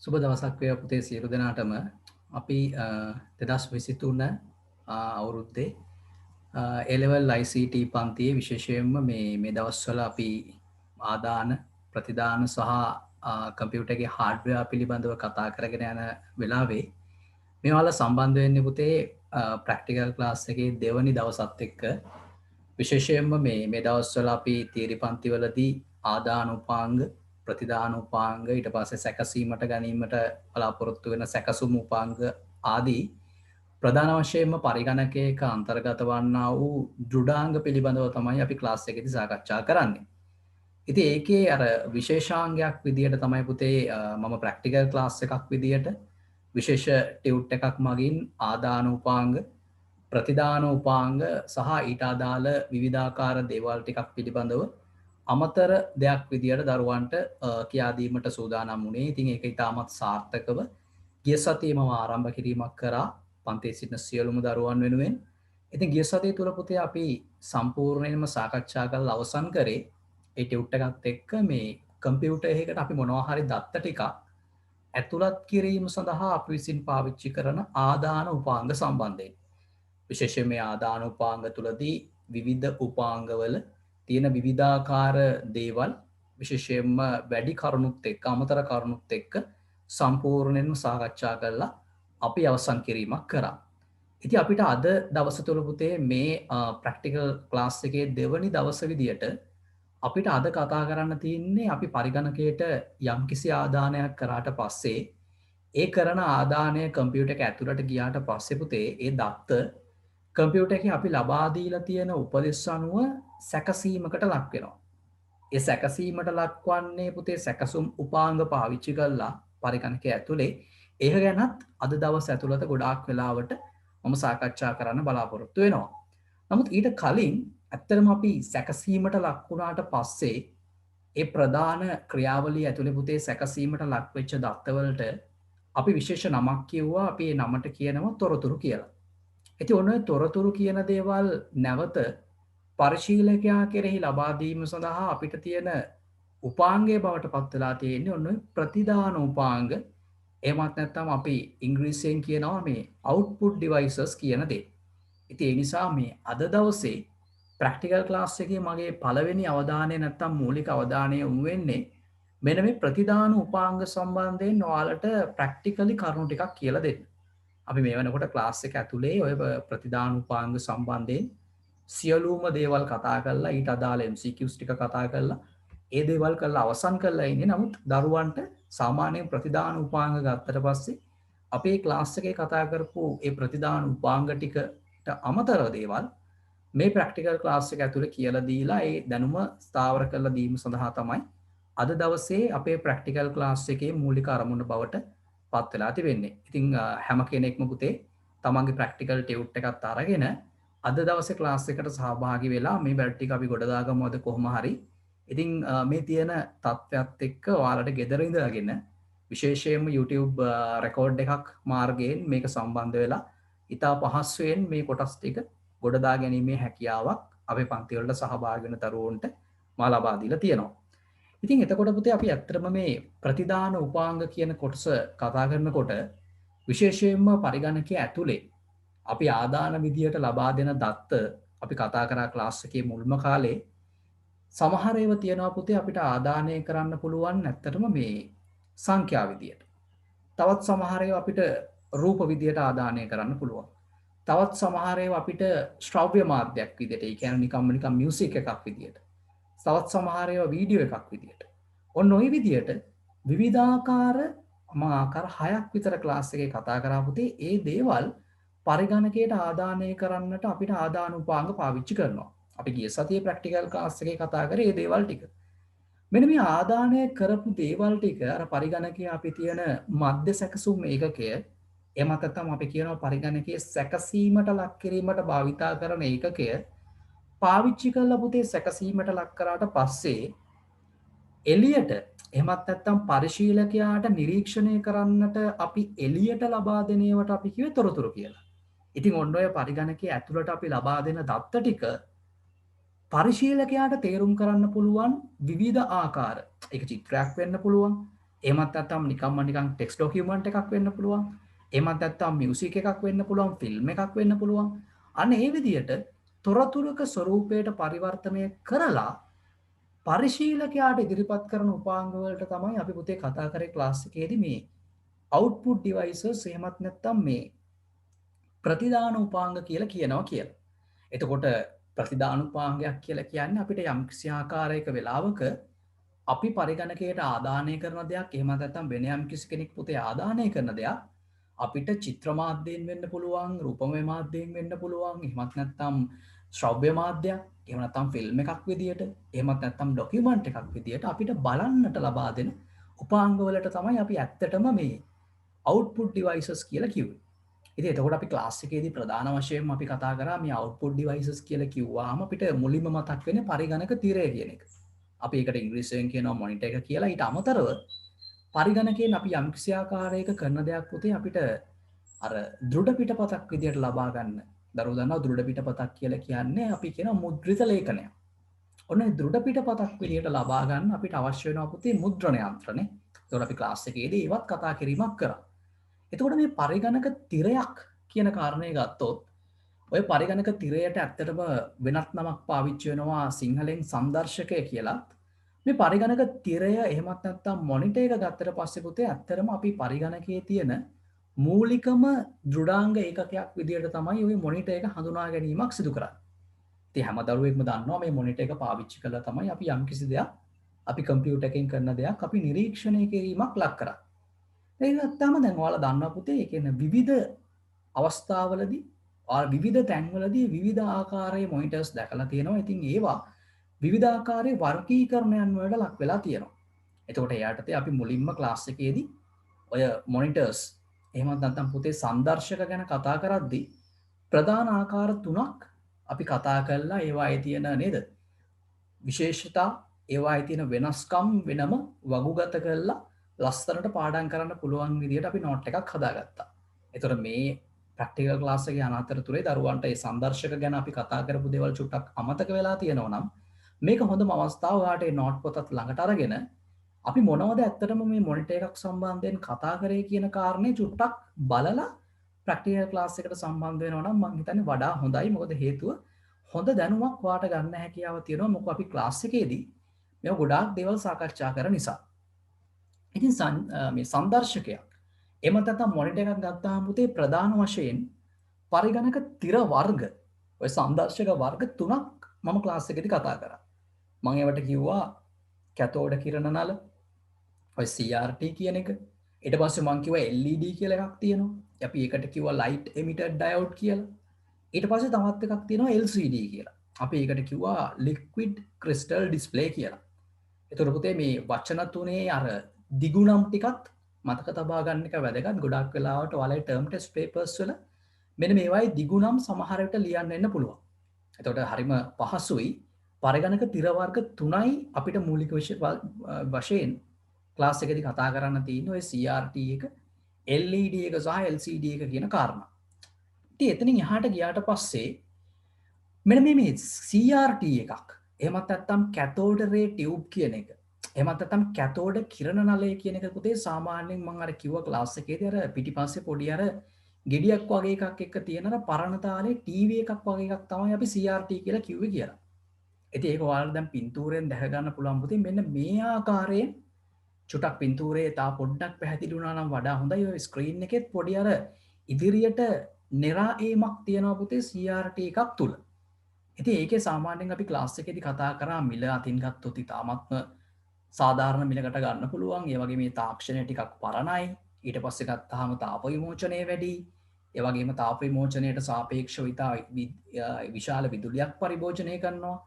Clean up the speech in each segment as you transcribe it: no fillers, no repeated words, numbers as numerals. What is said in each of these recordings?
සුබ දවසක් වේවා පුතේ සියලු දෙනාටම. අපි 2023 අවුරුද්දේ A-level ICT පන්තියේ විශේෂයෙන්ම මේ දවස්වල අපි ආදාන ප්‍රතිදාන සහ කම්පියුටර්ගේ හાર્ඩ්වෙයාර් පිළිබඳව කතා කරගෙන යන වෙලාවේ මේ ඔයාලා සම්බන්ධ වෙන්නේ පුතේ ප්‍රැක්ටිකල් ක්ලාස් එකේ දෙවනි දවසත් එක්ක. විශේෂයෙන්ම මේ දවස්වල අපි තියරි පන්තිවලදී ආදාන උපාංග ප්‍රතිදාන උපාංග ඊට පස්සේ සැකසීමට ගැනීමට බලාපොරොත්තු වෙන සැකසුම් උපාංග ආදී ප්‍රධාන වශයෙන්ම පරිගණකයක අන්තර්ගත වන්නා වූ දෘඩාංග පිළිබඳව තමයි අපි ක්ලාස් එකේදී සාකච්ඡා කරන්නේ. ඉතින් ඒකේ අර විශේෂාංගයක් විදියට තමයි පුතේ මම ප්‍රැක්ටිකල් ක්ලාස් එකක් විදියට විශේෂ ටියුට් එකක් මගින් ආදාන උපාංග ප්‍රතිදාන උපාංග සහ ඊට අදාළ විවිධාකාර දේවල් ටිකක් පිළිබඳව අමතර දෙයක් විදියට දරුවන්ට කියාදීමට සූදානම් වුණේ. ඉතින් ඒක ඉතාමත් සාර්ථකව ගිය සතියේ මම ආරම්භ කිරීමක් කරා පන්තියේ සිටින සියලුම දරුවන් වෙනුවෙන්. ඉතින් ගිය සතිය තුල පුතේ අපි සම්පූර්ණයෙන්ම සාකච්ඡා කරලා අවසන් කරේ ඒ ටියුට් එකත් එක්ක මේ කම්පියුටර් එකකට අපි මොනවා හරි දත්ත ටිකක් ඇතුළත් කිරීම සඳහා අපි විසින් පාවිච්චි කරන ආදාන උපාංග සම්බන්ධයෙන්. විශේෂයෙන් මේ ආදාන උපාංග තුලදී විවිධ උපාංගවල තියෙන විවිධාකාර දේවල් විශේෂයෙන්ම වැඩි කරුණුත් එක්ක අමතර කරුණුත් එක්ක සම්පූර්ණයෙන්ම සාකච්ඡා කරලා අපි අවසන් කිරීමක් කරා. ඉතින් අපිට අද දවස තුල පුතේ මේ ප්‍රැක්ටිකල් ක්ලාස් එකේ දෙවනි දවස විදියට අපිට අද කතා කරන්න තියෙන්නේ අපි පරිගණකයට යම්කිසි ආදානයක් කරාට පස්සේ ඒ කරන ආදානය කම්පියුටර් එක ඇතුළට ගියාට පස්සේ පුතේ ඒ දත්ත කම්පියුටර් එකේ අපි ලබා දීලා තියෙන උපදෙස් අනුව සැකසීමකට ලක් වෙනවා. ඒ සැකසීමට ලක්වන්නේ පුතේ සැකසුම් උපාංග පාවිච්චි කරලා පරිගණකය ඇතුලේ. ඒක ගැනත් අද දවස් ඇතුළත ගොඩාක් වෙලාවට මම සාකච්ඡා කරන්න බලාපොරොත්තු වෙනවා. නමුත් ඊට කලින් ඇත්තටම අපි සැකසීමට ලක් වුණාට පස්සේ ඒ ප්‍රධාන ක්‍රියාවලිය ඇතුලේ පුතේ සැකසීමට ලක් වෙච්ච දත්තවලට අපි විශේෂ නමක් කිව්වා. අපි ඒ නමට කියනවා තොරතුරු කියලා. ඉතින් ඔන්න ඔය තොරතුරු කියන දේවල් නැවත පරිශීලකයා කෙරෙහි ලබා දීම සඳහා අපිට තියෙන උපාංගය බවට පත් වෙලා තියෙන්නේ ඔන්න ඔය ප්‍රතිදාන උපාංග. එහෙමත් නැත්නම් අපි ඉංග්‍රීසියෙන් කියනවා මේ output devices කියන දේ. ඉතින් ඒ නිසා මේ අද දවසේ ප්‍රැක්ටිකල් ක්ලාස් එකේ මගේ පළවෙනි අවධානය නැත්නම් මූලික අවධානය යොමු වෙන්නේ මෙන්න මේ ප්‍රතිදාන උපාංග සම්බන්ධයෙන් ඔයාලට ප්‍රැක්ටිකලි කරුණු ටිකක් කියලා දෙන්න. අපි මේ වෙනකොට ක්ලාස් එක ඇතුලේ ඔය ප්‍රතිදාන උපාංග සම්බන්ධයෙන් සියලුම දේවල් කතා කරලා ඊට අදාළ MCQs ටික කතා කරලා ඒ දේවල් කරලා අවසන් කරලා ඉන්නේ. නමුත් දරුවන්ට සාමාන්‍යයෙන් ප්‍රතිදාන උපාංග ගත්තට පස්සේ අපේ ක්ලාස් එකේ කතා කරපු ඒ ප්‍රතිදාන උපාංග ටිකට අමතරව දේවල් මේ ප්‍රැක්ටිකල් ක්ලාස් එක ඇතුලේ කියලා දීලා ඒ දැනුම ස්ථාවර කරලා දීම සඳහා තමයි අද දවසේ අපේ ප්‍රැක්ටිකල් ක්ලාස් එකේ මූලික අරමුණ බවට පත් වෙලා තිබෙන්නේ. ඉතින් හැම කෙනෙක්ම පුතේ තමන්ගේ ප්‍රැක්ටිකල් ටියුට් එකත් අරගෙන අද දවසේ ක්ලාස් එකට සහභාගී වෙලා මේ වැඩ ටික අපි ගොඩ දාගමු අද කොහොම හරි. ඉතින් මේ තියෙන තත්ත්වයක් එක්ක ඔයාලට ගෙදර ඉඳලාගෙන විශේෂයෙන්ම YouTube රෙකෝඩ් එකක් මාර්ගයෙන් මේක සම්බන්ධ වෙලා ඉතා පහසුවෙන් මේ කොටස් ටික ගොඩ දා ගැනීමේ හැකියාවක් අපේ පන්ති වලට සහභාගී වෙන දරුවන්ට මා ලබා දීලා තියෙනවා. ඉතින් එතකොට පුතේ අපි ඇත්තටම මේ ප්‍රතිදාන උපාංග කියන කොටස කතා කරනකොට විශේෂයෙන්ම පරිගණකයේ ඇතුලේ අපි ආදාන විදියට ලබා දෙන දත්ත අපි කතා කරා ක්ලාස් එකේ මුල්ම කාලේ සමහර ඒවා තියෙනවා පුතේ අපිට ආදානය කරන්න පුළුවන් ඇත්තටම මේ සංඛ්‍යා විදියට. තවත් සමහර ඒවා අපිට රූප විදියට ආදානය කරන්න පුළුවන්. තවත් සමහර ඒවා අපිට ශ්‍රව්‍ය මාධ්‍යයක් විදියට, ඒ කියන්නේ නිකම් මියුසික් එකක් විදියට. තවත් සමහර ඒවා වීඩියෝ එකක් විදියට. ඔන්න ඔය විදියට විවිධාකාර ආකාර 6ක් විතර ක්ලාස් එකේ කතා කරා පුතේ. ඒ දේවල් පරිගණකයට ආදානය කරන්නට අපිට ආදාන උපාංග පාවිච්චි කරනවා. අපි ගිය සතියේ ප්‍රැක්ටිකල් ක්ලාස් එකේ කතා කරේ මේ දේවල් ටික. මෙන්න මේ ආදානය කරපු දේවල් ටික අර පරිගණකයේ අපි තියෙන මධ්‍ය සැකසුම් ඒකකය එමත් නැත්නම් අපි කියනවා පරිගණකයේ සැකසීමට ලක් කිරීමට භාවිතා කරන ඒකකය පාවිච්චි කරලා පුතේ සැකසීමට ලක් කරාට පස්සේ එළියට එහෙමත් නැත්නම් පරිශීලකයාට නිරීක්ෂණය කරන්නට අපි එළියට ලබා දෙන ඒවට අපි කියුවේ තොරතුරු කියලා. ඉතින් ඔන්න ඔය පරිගණකයේ ඇතුළට අපි ලබා දෙන දත්ත ටික පරිශීලකයාට තේරුම් කරන්න පුළුවන් විවිධ ආකාර. ඒක චිත්‍රයක් වෙන්න පුළුවන්. එහෙමත් නැත්නම් නිකන් ටෙක්ස්ට් ඩොකියුමන්ට් එකක් වෙන්න පුළුවන්. එහෙමත් නැත්නම් මියුසික් එකක් වෙන්න පුළුවන්, ෆිල්ම් එකක් වෙන්න පුළුවන්. අන්න ඒ විදිහට තොරතුරක ස්වරූපයට පරිවර්තනය කරලා පරිශීලකයාට ඉදිරිපත් කරන උපාංග වලට තමයි අපි පුතේ කතා කරේ ක්ලාස් එකේදී මේ output devices එහෙමත් නැත්නම් මේ ප්‍රතිදාන උපාංග කියලා කියනවා කියලා. එතකොට ප්‍රතිදාන උපාංගයක් කියලා කියන්නේ අපිට යම්කිසි ආකාරයක වෙලාවක අපි පරිගණකයට ආදානය කරන දෙයක් එහෙම නැත්නම් වෙන යම්කිසි කෙනෙක් පුතේ ආදානය කරන දෙයක් අපිට චිත්‍ර මාධ්‍යයෙන් වෙන්න පුළුවන්, රූපමය මාධ්‍යයෙන් වෙන්න පුළුවන්, එහෙමත් නැත්නම් ශ්‍රව්‍ය මාධ්‍යයක්, එහෙම නැත්නම් ෆිල්ම් එකක් විදියට, එහෙමත් නැත්නම් ඩොකියුමන්ට් එකක් විදියට අපිට බලන්නට ලබා දෙන උපාංග වලට තමයි අපි ඇත්තටම මේ output devices කියලා කිව්වේ. ඉතින් එතකොට අපි ක්ලාස් එකේදී ප්‍රධාන වශයෙන්ම අපි කතා කරා මේ output devices කියලා කිව්වාම අපිට මුලින්ම මතක් වෙන්නේ පරිගණක තිරය කියන එක. අපි ඒකට ඉංග්‍රීසියෙන් කියනවා මොනිටර් එක කියලා. ඊට අමතරව පරිගණකයෙන් අපි යම්කිසි ආකාරයක කරන දෙයක් පුතේ අපිට අර දෘඩ පිටපතක් විදියට ලබා ගන්න. දරුවෝ දන්නවා දෘඩ පිටපතක් කියලා කියන්නේ අපි කියන මුද්‍රිත ලේඛනයක්. ඔන්න දෘඩ පිටපතක් විදියට ලබා ගන්න අපිට අවශ්‍ය වෙනවා පුතේ මුද්‍රණ යන්ත්‍රනේ. ඒකට අපි ක්ලාස් එකේදී ඒවත් කතා කිරීමක් කරා. එතකොට මේ පරිගණක තිරයක් කියන කාරණය ගත්තොත් ඔය පරිගණක තිරයට ඇත්තටම වෙනත් නමක් පාවිච්චි වෙනවා සිංහලෙන් සංදර්ශකය කියලා. මේ පරිගණක තිරය එහෙමත් නැත්නම් මොනිටර් එක ගත්තට පස්සේ පුතේ ඇත්තටම අපි පරිගණකයේ තියෙන මූලිකම දෘඩාංග ඒකකයක් විදියට තමයි ওই මොනිටර් එක හඳුනා ගැනීමක් සිදු කරන්නේ. ඉතින් හැම දරුවෙක්ම දන්නවා මේ මොනිටර් එක පාවිච්චි කළා තමයි අපි යම්කිසි දෙයක් අපි කම්පියුටර් එකෙන් කරන දෙයක් අපි නිරීක්ෂණය කිරීමක් ලක් කරන්නේ. ඒක ගත්තාම දැන් ඔයාලා දන්නවා පුතේ ඒ කියන්නේ විවිධ අවස්ථාවලදී විවිධ තැන්වලදී විවිධ ආකාරයේ මොනිටර්ස් දැකලා තියෙනවා. ඉතින් ඒවා විවිධ ආකාරයේ වර්ගීකරණයන් වලට ලක් වෙලා තියෙනවා. එතකොට එයාටතේ අපි මුලින්ම ක්ලාස් එකේදී ඔය මොනිටර්ස් එහෙමත් නැත්නම් පුතේ සංදර්ශක ගැන කතා කරද්දී ප්‍රධාන ආකාර තුනක් අපි කතා කළා. ඒවායේ තියෙන නේද විශේෂතා, ඒවායේ තියෙන වෙනස්කම් වෙනම වගුගත කරලා ලස්සනට පාඩම් කරන්න පුළුවන් විදිහට අපි නෝට් එකක් හදාගත්තා. එතකොට මේ ප්‍රැක්ටිකල් ක්ලාස් එකේ අනතුරේ දරුවන්ට මේ සංදර්ශක ගැන අපි කතා කරපු දේවල් චුට්ටක් අමතක වෙලා තියෙනවා නම් මේක හොඳම අවස්ථාව ඔයාලට මේ නෝට් පොතත් ළඟට අරගෙන අපි මොනවද ඇත්තටම මේ මොනිටර් එකක් සම්බන්ධයෙන් කතා කරේ කියන කාරණේ චුට්ටක් බලලා ප්‍රැක්ටිකල් ක්ලාස් එකට සම්බන්ධ වෙනවා නම් මම හිතන්නේ වඩා හොඳයි. මොකද හේතුව හොඳ දැනුමක් ඔයාලට ගන්න හැකියාව තියෙනවා. මොකද අපි ක්ලාස් එකේදී මේ ගොඩාක් දේවල් සාකච්ඡා කරන නිසා. ඉතින් මේ සංදර්ශකයක් එමත් නැත්නම් මොනිටර් එකක් ගත්තාම පුතේ ප්‍රධාන වශයෙන් පරිගණක තිර වර්ග ඔය සංදර්ශක වර්ග තුනක් මම ක්ලාස් එකේදී කතා කරා. මම ඒවට කිව්වා කැතෝඩ කිරණ නල, ඔය CRT කියන එක. ඊට පස්සේ මම කිව්වා LED කියලා එකක් තියෙනවා. අපි ඒකට කිව්වා light emitter diode කියලා. ඊට පස්සේ තවත් එකක් තියෙනවා LCD කියලා. අපි ඒකට කිව්වා liquid crystal display කියලා. ඒතර පුතේ මේ වචන තුනේ අර දිගුනම් ටිකත් මතක තබා ගන්න එක වැදගත්. ගොඩක් වෙලාවට ඔයාලගේ ටර්ම් ටෙස්ට් පේපර්ස් වල මෙන්න මේවායි දිගුනම් සමහර විට ලියන්න එන්න පුළුවන්. එතකොට හරිම පහසුයි. පරිගණක තිර වර්ග තුනයි අපිට මූලික වශයෙන් ක්ලාස් එකේදී කතා කරන්න තියෙන්නේ ඔය CRT එක, LED එක සහ LCD එක කියන කාරණා. ඉතින් එතනින් එහාට ගියාට පස්සේ මෙන්න මේ CRT එකක් එහෙමත් නැත්නම් කැතෝඩ් රේ ටියුබ් කියන එක. එහෙමත් නැත්නම් කැතෝඩ කිරණ නලය කියන එක පුතේ සාමාන්‍යයෙන් මම අර කිව්ව ක්ලාස් එකේදී අර පිටිපස්සේ පොඩි අර ගෙඩියක් වගේ එකක් එක්ක තියෙන අර පරණ තාලේ ටීවී එකක් වගේ එකක් තමයි අපි CRT කියලා කිව්වේ කියලා. ඉතින් ඒක ඔයාලට දැන් පින්තූරයෙන් දැක ගන්න පුළුවන් පුතේ මෙන්න මේ ආකාරයෙන් චුටක් පින්තූරේ තා පොඩ්ඩක් පැහැදිලි වුණා නම් වඩා හොඳයි. ඔය ස්ක්‍රීන් එකෙත් පොඩි අර ඉදිරියට නෙරා ඒමක් තියෙනවා පුතේ CRT එකක් තුල. ඉතින් ඒකේ සාමාන්‍යයෙන් අපි ක්ලාස් එකේදී කතා කරා මිල අතින් ගත්තොත් ඉතාමත්ම සාධාරණ මිලකට ගන්න පුළුවන්. ඒ වගේ මේ තාක්ෂණය ටිකක් පරණයි. ඊට පස්සේ ගත්තාම තාප විමෝචනය වැඩි. ඒ වගේම තාප විමෝචනයට සාපේක්ෂව ඉතා විශාල විදුලියක් පරිභෝජනය කරනවා.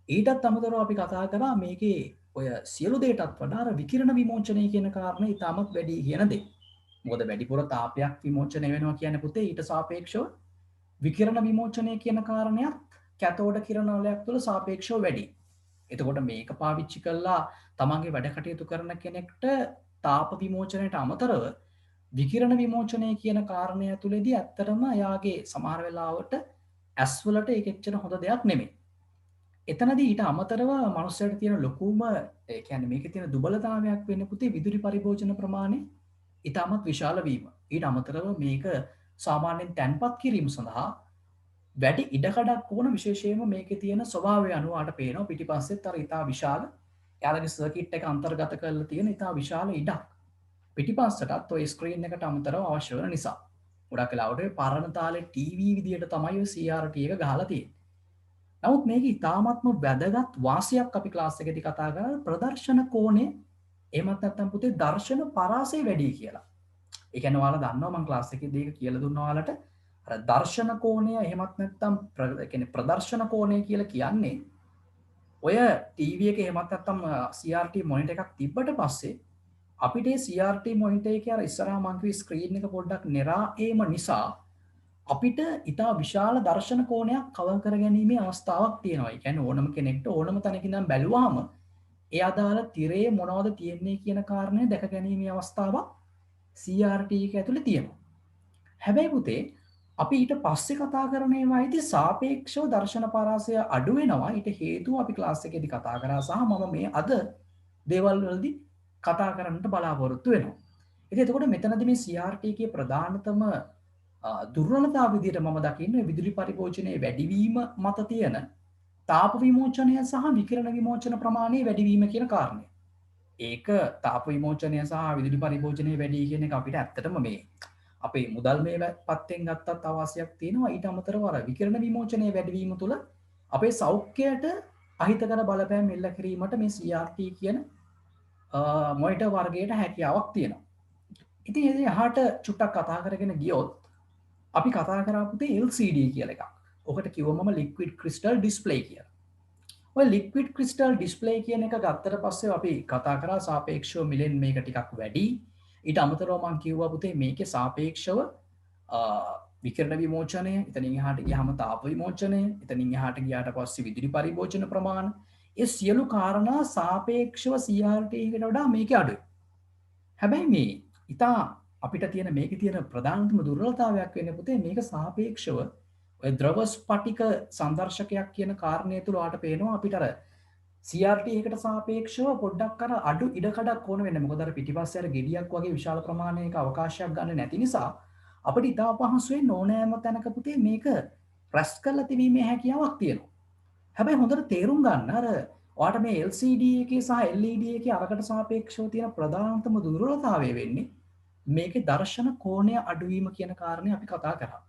ඊටත් අමතරව අපි කතා කරා මේකේ ඔය සියලු දේටත් වඩා අර විකිරණ විමෝචනය කියන කාරණේ ඉතාමත් වැඩි කියන දේ. මොකද වැඩිපුර තාපයක් විමෝචනය වෙනවා කියන්නේ පුතේ ඊට සාපේක්ෂව විකිරණ විමෝචනය කියන කාරණයක් කැතෝඩ කිරණ වලයක් තුළ සාපේක්ෂව වැඩි. එතකොට මේක පාවිච්චි කළා තමන්ගේ වැඩ කටයුතු කරන කෙනෙක්ට තාප විමෝචනයට අමතරව විකිරණ විමෝචනය කියන කාරණය ඇතුළේදී ඇත්තටම එයාගේ සමහර වෙලාවට ඇස් වලට ඒක එච්චර හොඳ දෙයක් නෙමෙයි. එතනදී ඊට අමතරව මනුස්සයට තියෙන ලොකුම ඒ කියන්නේ මේකේ තියෙන දුබලතාවයක් වෙන්නේ පුතේ විදුලි පරිභෝජන ප්‍රමාණය ඉතාමත් විශාල වීම. ඊට අමතරව මේක සාමාන්‍යයෙන් තැන්පත් කිරීම සඳහා වැඩි ඉඩකඩක් ඕන විශේෂයෙන්ම මේකේ තියෙන ස්වභාවය අනුව ආට පේනවා පිටිපස්සෙත් අර ඉතා විශාල එයාලගේ සර්කිට් එක අන්තර්ගත කරලා තියෙන ඉතා විශාල ඉඩක් පිටිපස්සටත් ඔය ස්ක්‍රීන් එකට අමතරව අවශ්‍ය වෙන නිසා. ගොඩක් වෙලාවට පරණ තාලේ ටීවී විදියට තමයි ඔය CRT එක ගහලා තියෙන්නේ. නමුත් මේක ඉතාමත්ම වැදගත් වාසියක් අපි ක්ලාස් එකේදී කතා කරා ප්‍රදර්ශන කෝණය එහෙමත් නැත්නම් පුතේ දර්ශන පරාසය වැඩි කියලා. ඒ කියන්නේ ඔයාලා දන්නවා මම ක්ලාස් එකේදී ඒක කියලා දුන්නා ඔයාලට අර දර්ශන කෝණය එහෙමත් නැත්නම් ඒ කියන්නේ ප්‍රදර්ශන කෝණය කියලා කියන්නේ ඔය ටීවී එක එහෙමත් නැත්නම් CRT මොනිටර් එකක් තිබ්බට පස්සේ අපිට ඒ CRT මොනිටර් එකේ අර ඉස්සරහා මං කිව්වේ ස්ක්‍රීන් එක පොඩ්ඩක් නෙරා ඒම නිසා අපිට ඉතා විශාල දර්ශන කෝණයක් කවර් කර ගැනීමේ අවස්ථාවක් තියෙනවා. ඒ කියන්නේ ඕනම කෙනෙක්ට ඕනම තැනකින් ඉඳන් බැලුවාම ඒ අදාළ තිරේ මොනවද තියෙන්නේ කියන කාරණය දැක ගැනීමේ අවස්ථාවක් CRT එක ඇතුලේ තියෙනවා. හැබැයි පුතේ අපි ඊට පස්සේ කතා කරන ඒවායිදී සාපේක්ෂව දර්ශන පරාසය අඩු වෙනවා. ඊට හේතුව අපි ක්ලාස් එකේදී කතා කරා සහ මම මේ අද දේවල් වලදී කතා කරන්නට බලාපොරොත්තු වෙනවා. ඉතින් එතකොට මෙතනදී මේ CRT එකේ ප්‍රධානතම දුර්වලතාව විදිහට මම දකින්නේ විදුලි පරිභෝජනයේ වැඩිවීම මත තියෙන තාප විමෝචනය සහ විකිරණ විමෝචන ප්‍රමාණය වැඩිවීම කියන කාරණය. ඒක තාප විමෝචනය සහ විදුලි පරිභෝජනය වැඩි කියන එක අපිට ඇත්තටම මේ අපේ මුදල් මේ පත්තෙන් ගත්තත් අවශ්‍යයක් තියෙනවා. ඊට අමතරව අර විකිරණ විමෝචනය වැඩිවීම තුළ අපේ සෞඛ්‍යයට අහිතකර බලපෑම් එල්ල කිරීමට මේ CRT කියන මොනිටර් වර්ගයට හැකියාවක් තියෙනවා. ඉතින් ඒ එහාට චුට්ටක් කතා කරගෙන ගියොත් අපි කතා කරා පුතේ LCD කියලා එකක්. ඔකට කිව්වමම ලික්විඩ් ක්‍රිස්ටල් ඩිස්ප්ලේ කියලා. ඔය ලික්විඩ් ක්‍රිස්ටල් ඩිස්ප්ලේ කියන එක ගත්තට පස්සේ අපි කතා කරා සාපේක්ෂව මිලෙන් මේක ටිකක් වැඩි. ඊට අමතරව මම කිව්වා පුතේ මේකේ සාපේක්ෂව විකිරණ විමෝචනය, එතනින් එහාට ගියාම තාප විමෝචනය, එතනින් එහාට ගියාට පස්සේ විදුලි පරිභෝජන ප්‍රමාණය, ඒ සියලු කාරණා සාපේක්ෂව CRT එකට වඩා මේකේ අඩුයි. හැබැයි මේ ඉතා අපිට තියෙන මේකේ තියෙන ප්‍රධානතම දුර්වලතාවයක් වෙන්නේ පුතේ මේක සාපේක්ෂව ඔය ද්‍රව ස්පටික සංදර්ශකයක් කියන කාරණය තුල ඔයාට පේනවා අපිට අර CRT එකට සාපේක්ෂව පොඩ්ඩක් අර අඩු ඉඩකඩක් ඕන වෙන්නේ. මොකද අර පිටිපස්සේ අර ගෙඩියක් වගේ විශාල ප්‍රමාණයක අවකාශයක් ගන්න නැති නිසා අපිට ඉතා පහසුවෙන් ඕනෑම තැනක පුතේ මේක රැස් කරලා තිබීමේ හැකියාවක් තියෙනවා. හැබැයි හොඳට තේරුම් ගන්න අර ඔයාට මේ LCD එකේ සහ LED එකේ අරකට සාපේක්ෂව තියෙන ප්‍රධානතම දුර්වලතාවය වෙන්නේ මේකේ දර්ශන කෝණය අඩුවීම කියන කාරණේ අපි කතා කරා.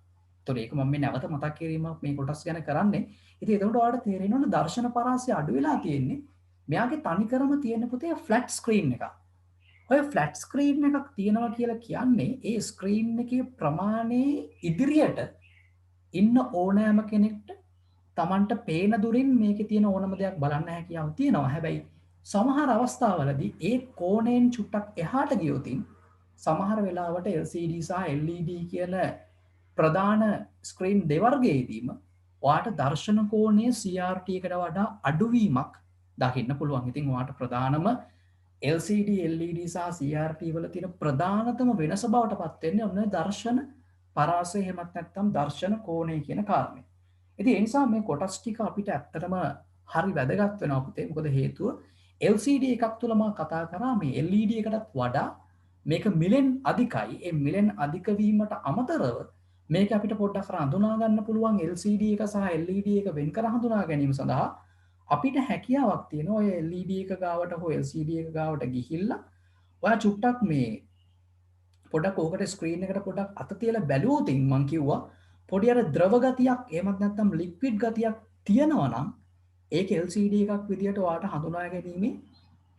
ඒතකොට ඒක මම මේ නැවත මතක් කිරීමක් මේ කොටස් ගැන කරන්නේ. ඉතින් එතකොට ඔයාලට තේරෙනවනේ දර්ශන පරාසය අඩු වෙලා තියෙන්නේ. මෙයාගේ තනිකරම තියෙන පුතේ ෆ්ලැට් ස්ක්‍රීන් එකක්. ඔය ෆ්ලැට් ස්ක්‍රීන් එකක් තියෙනවා කියලා කියන්නේ ඒ ස්ක්‍රීන් එකේ ප්‍රමාණයේ ඉදිරියට ඉන්න ඕනෑම කෙනෙක්ට Tamanට පේන දුරින් මේකේ තියෙන ඕනම දෙයක් බලන්න හැකියාව තියෙනවා. හැබැයි සමහර අවස්ථාවලදී ඒ කෝණයෙන් චුට්ටක් එහාට ගියොතින් සමහර වෙලාවට LCD සහ LED කියන ප්‍රධාන ස්ක්‍රීන් දෙවර්ගයේදීම ඔයාට දර්ශන කෝණයේ CRT එකට වඩා අඩුවීමක් දකින්න පුළුවන්. ඉතින් ඔයාට ප්‍රධානම LCD LED සහ CRT වල තියෙන ප්‍රධානතම වෙනස බවට පත් වෙන්නේ ඔන්න දර්ශන පරාසය එහෙමත් නැත්නම් දර්ශන කෝණය කියන කාරණය. ඉතින් ඒ නිසා මේ කොටස් ටික අපිට ඇත්තටම හරි වැදගත් වෙනවා පුතේ. මොකද හේතුව LCD එකක් තුල මම කතා කරා මේ LED එකටත් වඩා මේක මිලෙන් අධිකයි. ඒ මිලෙන් අධික වීමට අමතරව මේක අපිට පොඩ්ඩක් හඳුනා ගන්න පුළුවන් LCD එක සහ LED එක වෙන් කර හඳුනා ගැනීම සඳහා අපිට හැකියාවක් තියෙනවා ඔය LED එක ගාවට හෝ LCD එක ගාවට ගිහිල්ලා ඔයා චුට්ටක් මේ පොඩක් ඕකට ස්ක්‍රීන් එකට පොඩක් අත තියලා බැලුවොත් මම කිව්වා පොඩි අර ද්‍රව ගතියක් එහෙමත් නැත්නම් ලික්විඩ් ගතියක් තියෙනවා නම් ඒක LCD එකක් විදියට ඔයාට හඳුනා ගැනීමේ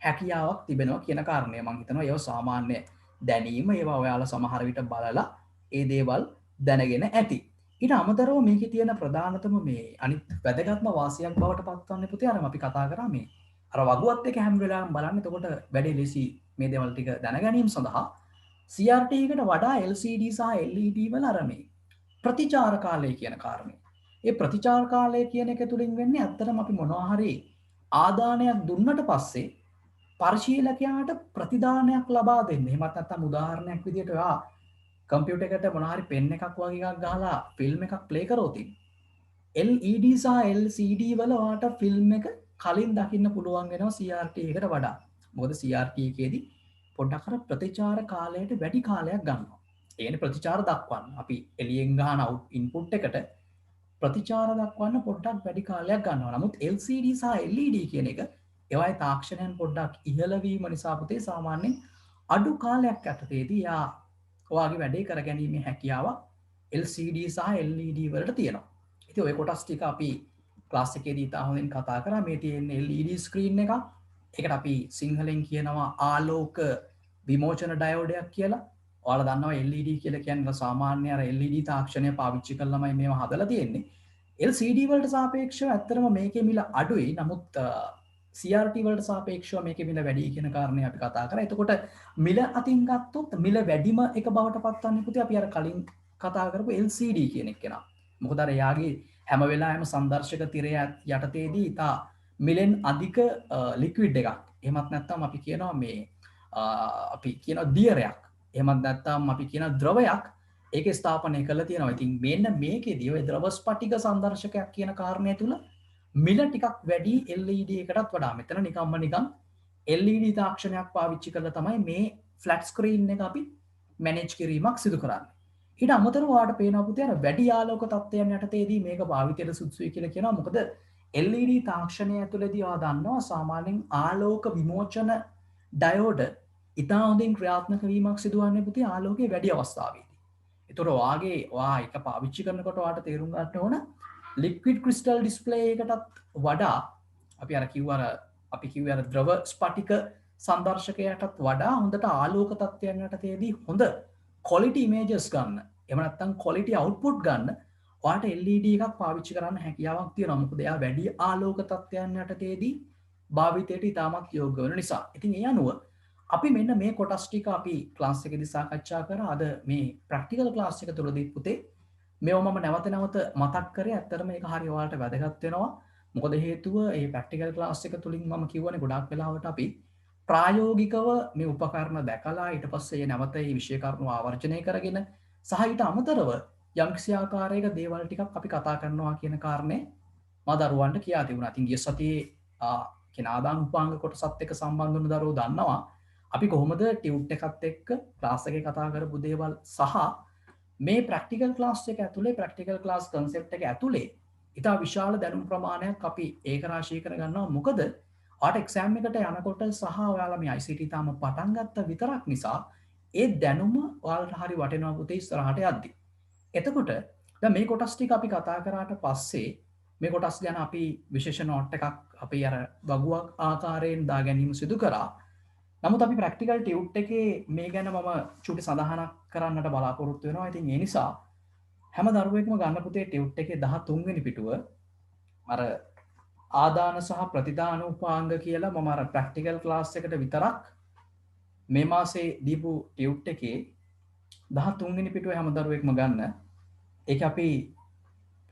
හැකියාවක් තිබෙනවා කියන කාරණය මම හිතනවා ඒව සාමාන්‍ය දැනීම ඒවා ඔයාලා සමහර විට බලලා ඒ දේවල් දැනගෙන ඇති. ඊට අමතරව මේකේ තියෙන ප්‍රධානතම මේ අනිත් වැදගත්ම වාසියක් බවට පත්වන්නේ පුතේ අර අපි කතා කරා මේ අර වගුවත් එක හැම වෙලාවෙම බලන්න. එතකොට වැඩි ලෙසි මේ දේවල් ටික දැන ගැනීම සඳහා CRT එකට වඩා LCD සහ LED වල අර මේ ප්‍රතිචාර කාලය කියන කාරණය. ඒ ප්‍රතිචාර කාලය කියන එක තුලින් වෙන්නේ ඇත්තටම අපි මොනවා හරි ආදානයක් දුන්නට පස්සේ පරිශීලකයාට ප්‍රතිදානයක් ලබා දෙන්න. එහෙමත් නැත්නම් උදාහරණයක් විදිහට ඔයා කම්පියුටර් එකට මොනවා හරි පෙන් එකක් වගේ එකක් ගහලා ෆිල්ම් එකක් ප්ලේ කරොත් LED සහ LCD වල වාට ෆිල්ම් එක කලින් දකින්න පුළුවන් වෙනවා CRT එකට වඩා. මොකද CRT එකේදී පොඩ්ඩක් අර ප්‍රතිචාර කාලයට වැඩි කාලයක් ගන්නවා. ඒ කියන්නේ ප්‍රතිචාර දක්වන්න. අපි එළියෙන් ගහන ඉන්පුට් එකට ප්‍රතිචාර දක්වන්න පොඩ්ඩක් වැඩි කාලයක් ගන්නවා. නමුත් LCD සහ LED කියන එක ඒවායේ තාක්ෂණයන් පොඩ්ඩක් ඉහළ වීම නිසා පුතේ සාමාන්‍යයෙන් අඩු කාලයක් යටතේදී යා ඔයාගේ වැඩේ කරගැනීමේ හැකියාව LCD සහ LED වලට තියෙනවා. ඉතින් ඔය කොටස් ටික අපි ක්ලාස් එකේදී ඉතා හොඳින් කතා කරා. මේ තියෙන LED ස්ක්‍රීන් එකක්. ඒකට අපි සිංහලෙන් කියනවා ආලෝක විමෝචන ඩයෝඩයක් කියලා. ඔයාලා දන්නවා LED කියලා කියන්නේ සාමාන්‍ය අර LED තාක්ෂණය පාවිච්චි කරලාමයි මේවා හදලා තියෙන්නේ. LCD වලට සාපේක්ෂව ඇත්තටම මේකේ මිල අඩුයි. නමුත් CRT වලට සාපේක්ෂව මේකේ මිල වැඩි කියන කාරණේ අපි කතා කරා. එතකොට මිල අතින් ගත්තොත් මිල වැඩිම එක බවට පත්වන්නේ පුතේ අපි අර කලින් කතා කරපු LCD කියන එක කෙනා. මොකද අර යාගේ හැම වෙලාවෙම සංදර්ශක තිරය යටතේදී ඉතා මිලෙන් අධික ලික්විඩ් එකක්. එහෙමත් නැත්නම් අපි කියනවා මේ අපි කියනවා දියරයක්. එහෙමත් නැත්නම් අපි කියන ද්‍රවයක් ඒකේ ස්ථාපනය කරලා තියෙනවා. ඉතින් මෙන්න මේකේදී ඔය ද්‍රව ස්පටික සංදර්ශකයක් කියන කාරණය තුල මිල ටිකක් වැඩි LED එකටත් වඩා. මෙතන නිකන් LED තාක්ෂණයක් පාවිච්චි කරලා තමයි මේ ෆ්ලැට් ස්ක්‍රීන් එක අපි මැනේජ් කිරීමක් සිදු කරන්නේ. ඊට අමතරව ඔයාලට පේනවා පුතේ අර වැඩි ආලෝක තත්ත්වයන් යටතේදී මේක භාවිතයට සුදුසුයි කියලා කියනවා. මොකද LED තාක්ෂණය ඇතුළේදී ඔයා දන්නවා සාමාන්‍යයෙන් ආලෝක විමෝචන ඩයෝඩ ඉතා හොඳින් ක්‍රියාත්මක වීමක් සිදුවන්නේ පුතේ ආලෝකයේ වැඩි අවස්ථාවේදී. ඒතර ඔයා එක පාවිච්චි කරනකොට ඔයාලට තේරුම් ගන්න ඕන ලික්විඩ් ක්‍රිස්ටල් ඩිස්ප්ලේ එකටත් වඩා අපි කිව්වේ අර ද්‍රව ස්පටික සංදර්ශකයටත් වඩා හොඳට ආලෝක තත්ත්වයන් යටතේදී හොඳ quality images ගන්න. එහෙම නැත්නම් quality output ගන්න ඔයාලට LED එකක් පාවිච්චි කරන්න හැකියාවක් තියෙනවා. මොකද එයා වැඩි ආලෝක තත්ත්වයන් යටතේදී භාවිතයට ඉතාමත් යෝග්‍ය වෙන නිසා. ඉතින් ඒ අනුව අපි මෙන්න මේ කොටස් ටික අපි ක්ලාස් එකේදී සාකච්ඡා කරා. අද මේ ප්‍රැක්ටිකල් ක්ලාස් එක තුළදී පුතේ මේව මම නැවත මතක් කරේ. ඇත්තටම මේක හරි ඔයාලට වැදගත් වෙනවා. මොකද හේතුව මේ ප්‍රැක්ටිකල් ක්ලාස් එක තුලින් මම කියවනේ ගොඩාක් වෙලාවට අපි ප්‍රායෝගිකව මේ උපකරණ දැකලා ඊට පස්සේ නැවත මේ විෂය කරුණු ආවර්ජනය කරගෙන සහ ඊට අමතරව යම්කිසි ආකාරයක දේවල් ටිකක් අපි කතා කරනවා කියන කාරණේ මා දරුවන්ට කියා තිබුණා. ඉතින් ගිය සතියේ කියන ආදාන උපාංග කොටසත් එක්ක සම්බන්ධ වුණු දරුවෝ දන්නවා අපි කොහොමද ටියුට් එකත් එක්ක ක්ලාස් එකේ කතා කරපු දේවල් සහ මේ ප්‍රැක්ටිකල් ක්ලාස් එක ඇතුලේ ප්‍රැක්ටිකල් ක්ලාස් කන්සෙප්ට් එක ඇතුලේ ඉතා විශාල දැනුම් ප්‍රමාණයක් අපි ඒක රාශී කරගන්නවා. මොකද ඔයාට එක්සෑම් එකට යනකොට සහ ඔයාලා මේ ICT තාම පටන් ගත්ත විතරක් නිසා ඒ දැනුම ඔයාලට හරි වටිනවා පුතේ ඉස්සරහට යද්දි. එතකොට දැන් මේ කොටස් ටික අපි කතා කරාට පස්සේ මේ කොටස් ගැන අපි විශේෂ නෝට් එකක් අපි අර වගුවක් ආකාරයෙන් දා ගැනීම සිදු කරා. නමුත් අපි ප්‍රැක්ටිකල් ටියුට් එකේ මේ ගැන මම චුටි සඳහනක් කරන්නට බලාපොරොත්තු වෙනවා. ඉතින් ඒ නිසා හැම දරුවෙක්ම ගන්න පුතේ ටියුට් එකේ 13 වෙනි පිටුව අර ආදාන සහ ප්‍රතිදාන උපාංග කියලා මම අර ප්‍රැක්ටිකල් ක්ලාස් එකට විතරක් මේ මාසේ දීපු ටියුට් එකේ 13 වෙනි පිටුවේ හැම දරුවෙක්ම ගන්න. ඒක අපි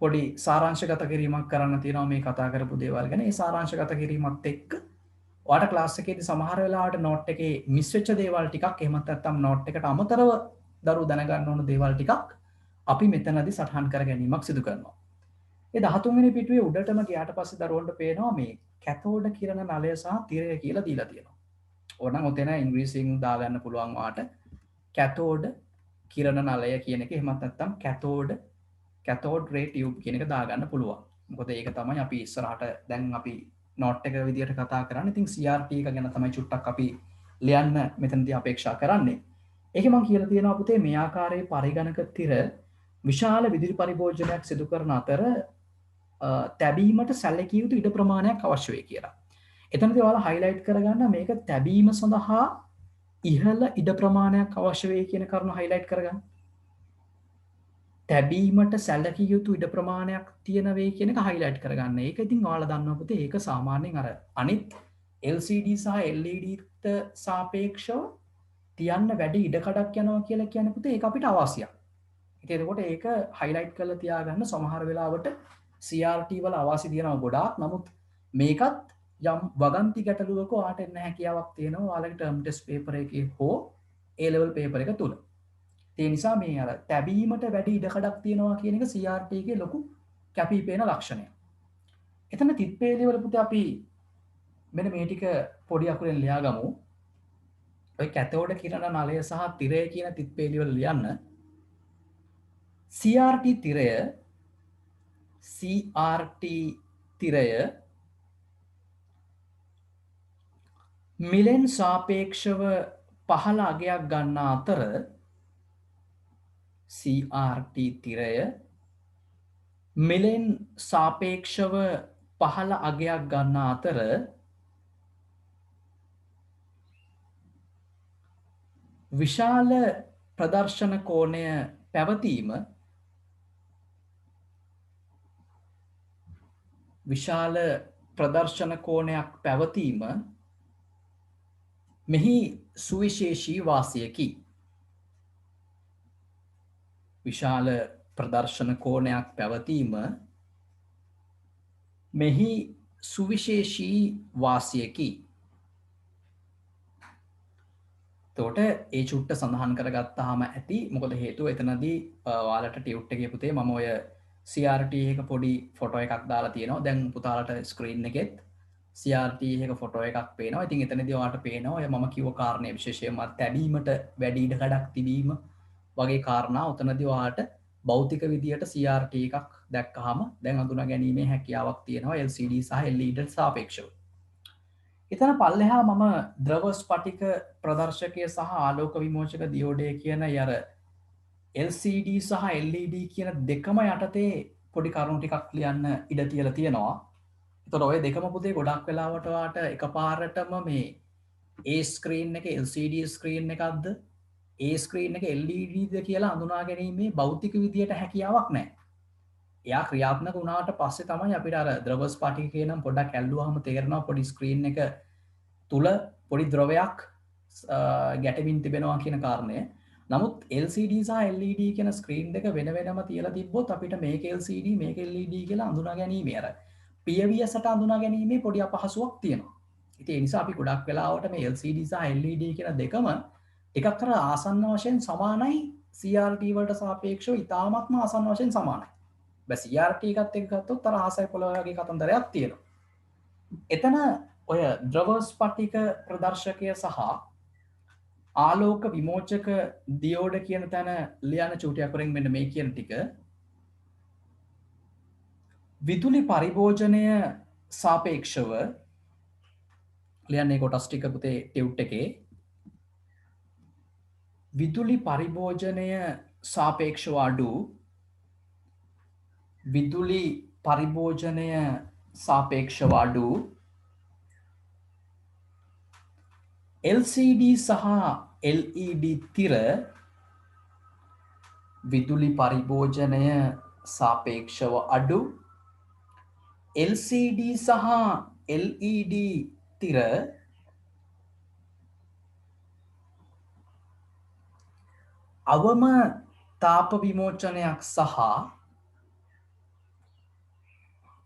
පොඩි සාරාංශගත කිරීමක් කරන්න තියෙනවා මේ කතා කරපු දේවල් ගැන. ඒ සාරාංශගත කිරීමත් එක්ක ඔයාට ක්ලාස් එකේදී සමහර වෙලාවට නෝට් එකේ මිස් වෙච්ච දේවල් ටිකක් එහෙමත් නැත්නම් නෝට් එකට අමතරව දරුවෝ දැනගන්න ඕන දේවල් ටිකක් අපි මෙතනදී සටහන් කර ගැනීමක් සිදු කරනවා. ඒ 13 වෙනි පිටුවේ උඩටම ගියාට පස්සේ දරුවන්ට පේනවා මේ කැතෝඩ කිරණ නලය සහ තිරය කියලා දීලා තියෙනවා. ඕනනම් ඔතන ඉංග්‍රීසියෙන් දාගන්න පුළුවන් වාට කැතෝඩ කිරණ නලය කියන එක එහෙමත් නැත්නම් කැතෝඩ් රේ ටියුබ් කියන එක දාගන්න පුළුවන්. මොකද ඒක තමයි අපි ඉස්සරහට දැන් අපි නෝට් එක විදියට කතා කරන්නේ. ඉතින් CRT එක ගැන තමයි චුට්ටක් අපි ලියන්න මෙතනදී අපේක්ෂා කරන්නේ. ඒකේ මම කියලා තියෙනවා පුතේ මේ ආකාරයේ පරිගණක තිර විශාල විදුලි පරිභෝජනයක් සිදු කරන අතර තැබීමට සැලකිය යුතු ඉඩ ප්‍රමාණයක් අවශ්‍ය වෙයි කියලා. එතනදී ඔයාලා හයිලයිට් කරගන්න මේක තැබීම සඳහා ඉහළ ඉඩ ප්‍රමාණයක් අවශ්‍ය වෙයි කියන කරුණ හයිලයිට් කරගන්න. තැබීමට සැලකිය යුතු ඉඩ ප්‍රමාණයක් තියෙන වෙයි කියන එක හයිලයිට් කරගන්න. ඒක ඉතින් ඔයාලා දන්නවා පුතේ ඒක සාමාන්‍යයෙන් අර අනිත් LCD සහ LED සාපේක්ෂව තියන්න වැඩි ඉඩ කඩක් යනවා කියලා කියන්නේ පුතේ ඒක අපිට අවශ්‍යයි. ඉතින් එතකොට ඒක හයිලයිට් කරලා තියාගන්න. සමහර වෙලාවට CRT වල අවශ්‍ය තියෙනවා ගොඩාක්. නමුත් මේකත් යම් වගන්ති ගැටලුවක ඔයාට එන්න හැකියාවක් තියෙනවා ඔයාලගේ ටර්ම් ටෙස්ට් පේපර් එකේ හෝ A level පේපර් එක තුල. ඒ නිසා මේ අර තැබීමට වැඩි ඉඩකඩක් තියෙනවා කියන එක CRT එකේ ලොකු කැපී පේන ලක්ෂණය. එතන තිත් පේලි වල පුතේ අපි මෙන්න මේ ටික පොඩි අකුරෙන් ලියා ගමු. ඔය කැතෝඩ කිරණ නලය සහ තිරය කියන තිත් පේලි වල ලියන්න. CRT තිරය මිලෙන් සාපේක්ෂව පහළ අගයක් ගන්නා අතර CRT තිරය මිලෙන් සාපේක්ෂව පහළ අගයක් ගන්නා අතර විශාල ප්‍රදර්ශන කෝණය පැවතීම විශාල ප්‍රදර්ශන කෝණයක් පැවතීම මෙහි සුවිශේෂී වාසියකි. විශාල ප්‍රදර්ශන කෝණයක් පැවතීම මෙහි සුවිශේෂී වාසියකි. තෝට ඒ චුට්ට සඳහන් කරගත්තාම ඇති මොකද හේතුව එතනදී ඔයාලට ටියුට් එකේ පුතේ මම ඔය CRT එක පොඩි ෆොටෝ එකක් දාලා තියෙනවා. දැන් පුතාලට ස්ක්‍රීන් එකෙත් CRT එක ෆොටෝ එකක් පේනවා. ඉතින් එතනදී ඔයාලට පේනවා ඔය මම කිව්ව කාරණේ විශේෂයෙන්ම තැබීමට වැඩි ඉඩකඩක් තිබීම වගේ කාරණා උතනදී ඔයාලට භෞතික විදියට CRT එකක් දැක්කහම දැන් අඳුනා ගැනීමේ හැකියාවක් තියෙනවා LCD සහ LED සාපේක්ෂව. එතන පල්ලෙහා මම ද්‍රව ස්පටික ප්‍රදර්ශකය සහ ආලෝක විමෝචක දියෝඩය කියන යර LCD සහ LED කියන දෙකම යටතේ පොඩි කරුණු ටිකක් ලියන්න ඉඩ තියලා තියෙනවා. එතකොට ඔය දෙකම පුතේ ගොඩක් වෙලාවට වාට එකපාරටම මේ A ස්ක්‍රීන් එක LCD ස්ක්‍රීන් එකක්ද A ස්ක්‍රීන් එක LED ද කියලා අඳුනා ගැනීමේ භෞතික විදියට හැකියාවක් නැහැ. එයා ක්‍රියාත්මක වුණාට පස්සේ තමයි අපිට අර ද්‍රව ස්පටිකය නම් පොඩ්ඩක් ඇල්ලුවාම තේරෙනවා පොඩි ස්ක්‍රීන් එක තුල පොඩි ද්‍රවයක් ගැටෙමින් තිබෙනවා කියන කාරණය. නමුත් LCD සහ LED කියන ස්ක්‍රීන් දෙක වෙන වෙනම තියලා තිබ්බොත් අපිට මේක LCD මේක LED කියලා අඳුනා ගැනීමේ අර පියවියසට අඳුනා ගැනීමේ පොඩි අපහසුාවක් තියෙනවා. ඉතින් ඒ නිසා අපි ගොඩක් වෙලාවට මේ LCD සහ LED කියන දෙකම එකක් අතර ආසන්න වශයෙන් සමානයි CRT වලට සාපේක්ෂව ඉතාමත්ම ආසන්න වශයෙන් සමානයි. CRT එකත් එක්ක ගත්තොත් අර ආසයි පොළොව වගේ කතන්දරයක් තියෙනවා. එතන ඔය ද්‍රව ස්පටික ප්‍රදර්ශකය සහ ආලෝක විමෝචක දියෝඩ කියන තැන ලියන චූටි අකුරෙන් මෙන්න මේ කියන ටික විදුලි පරිභෝජනය සාපේක්ෂව ලියන්නේ කොටස් ටික පුතේ ටියුට් එකේ විදුලි පරිභෝජනය සාපේක්ෂව අඩු විදුලි පරිභෝජනය සාපේක්ෂව අඩු LCD සහ LED තිර විදුලි පරිභෝජනය සාපේක්ෂව අඩු LCD සහ LED තිර අවම තාප විමෝචනයක් සහ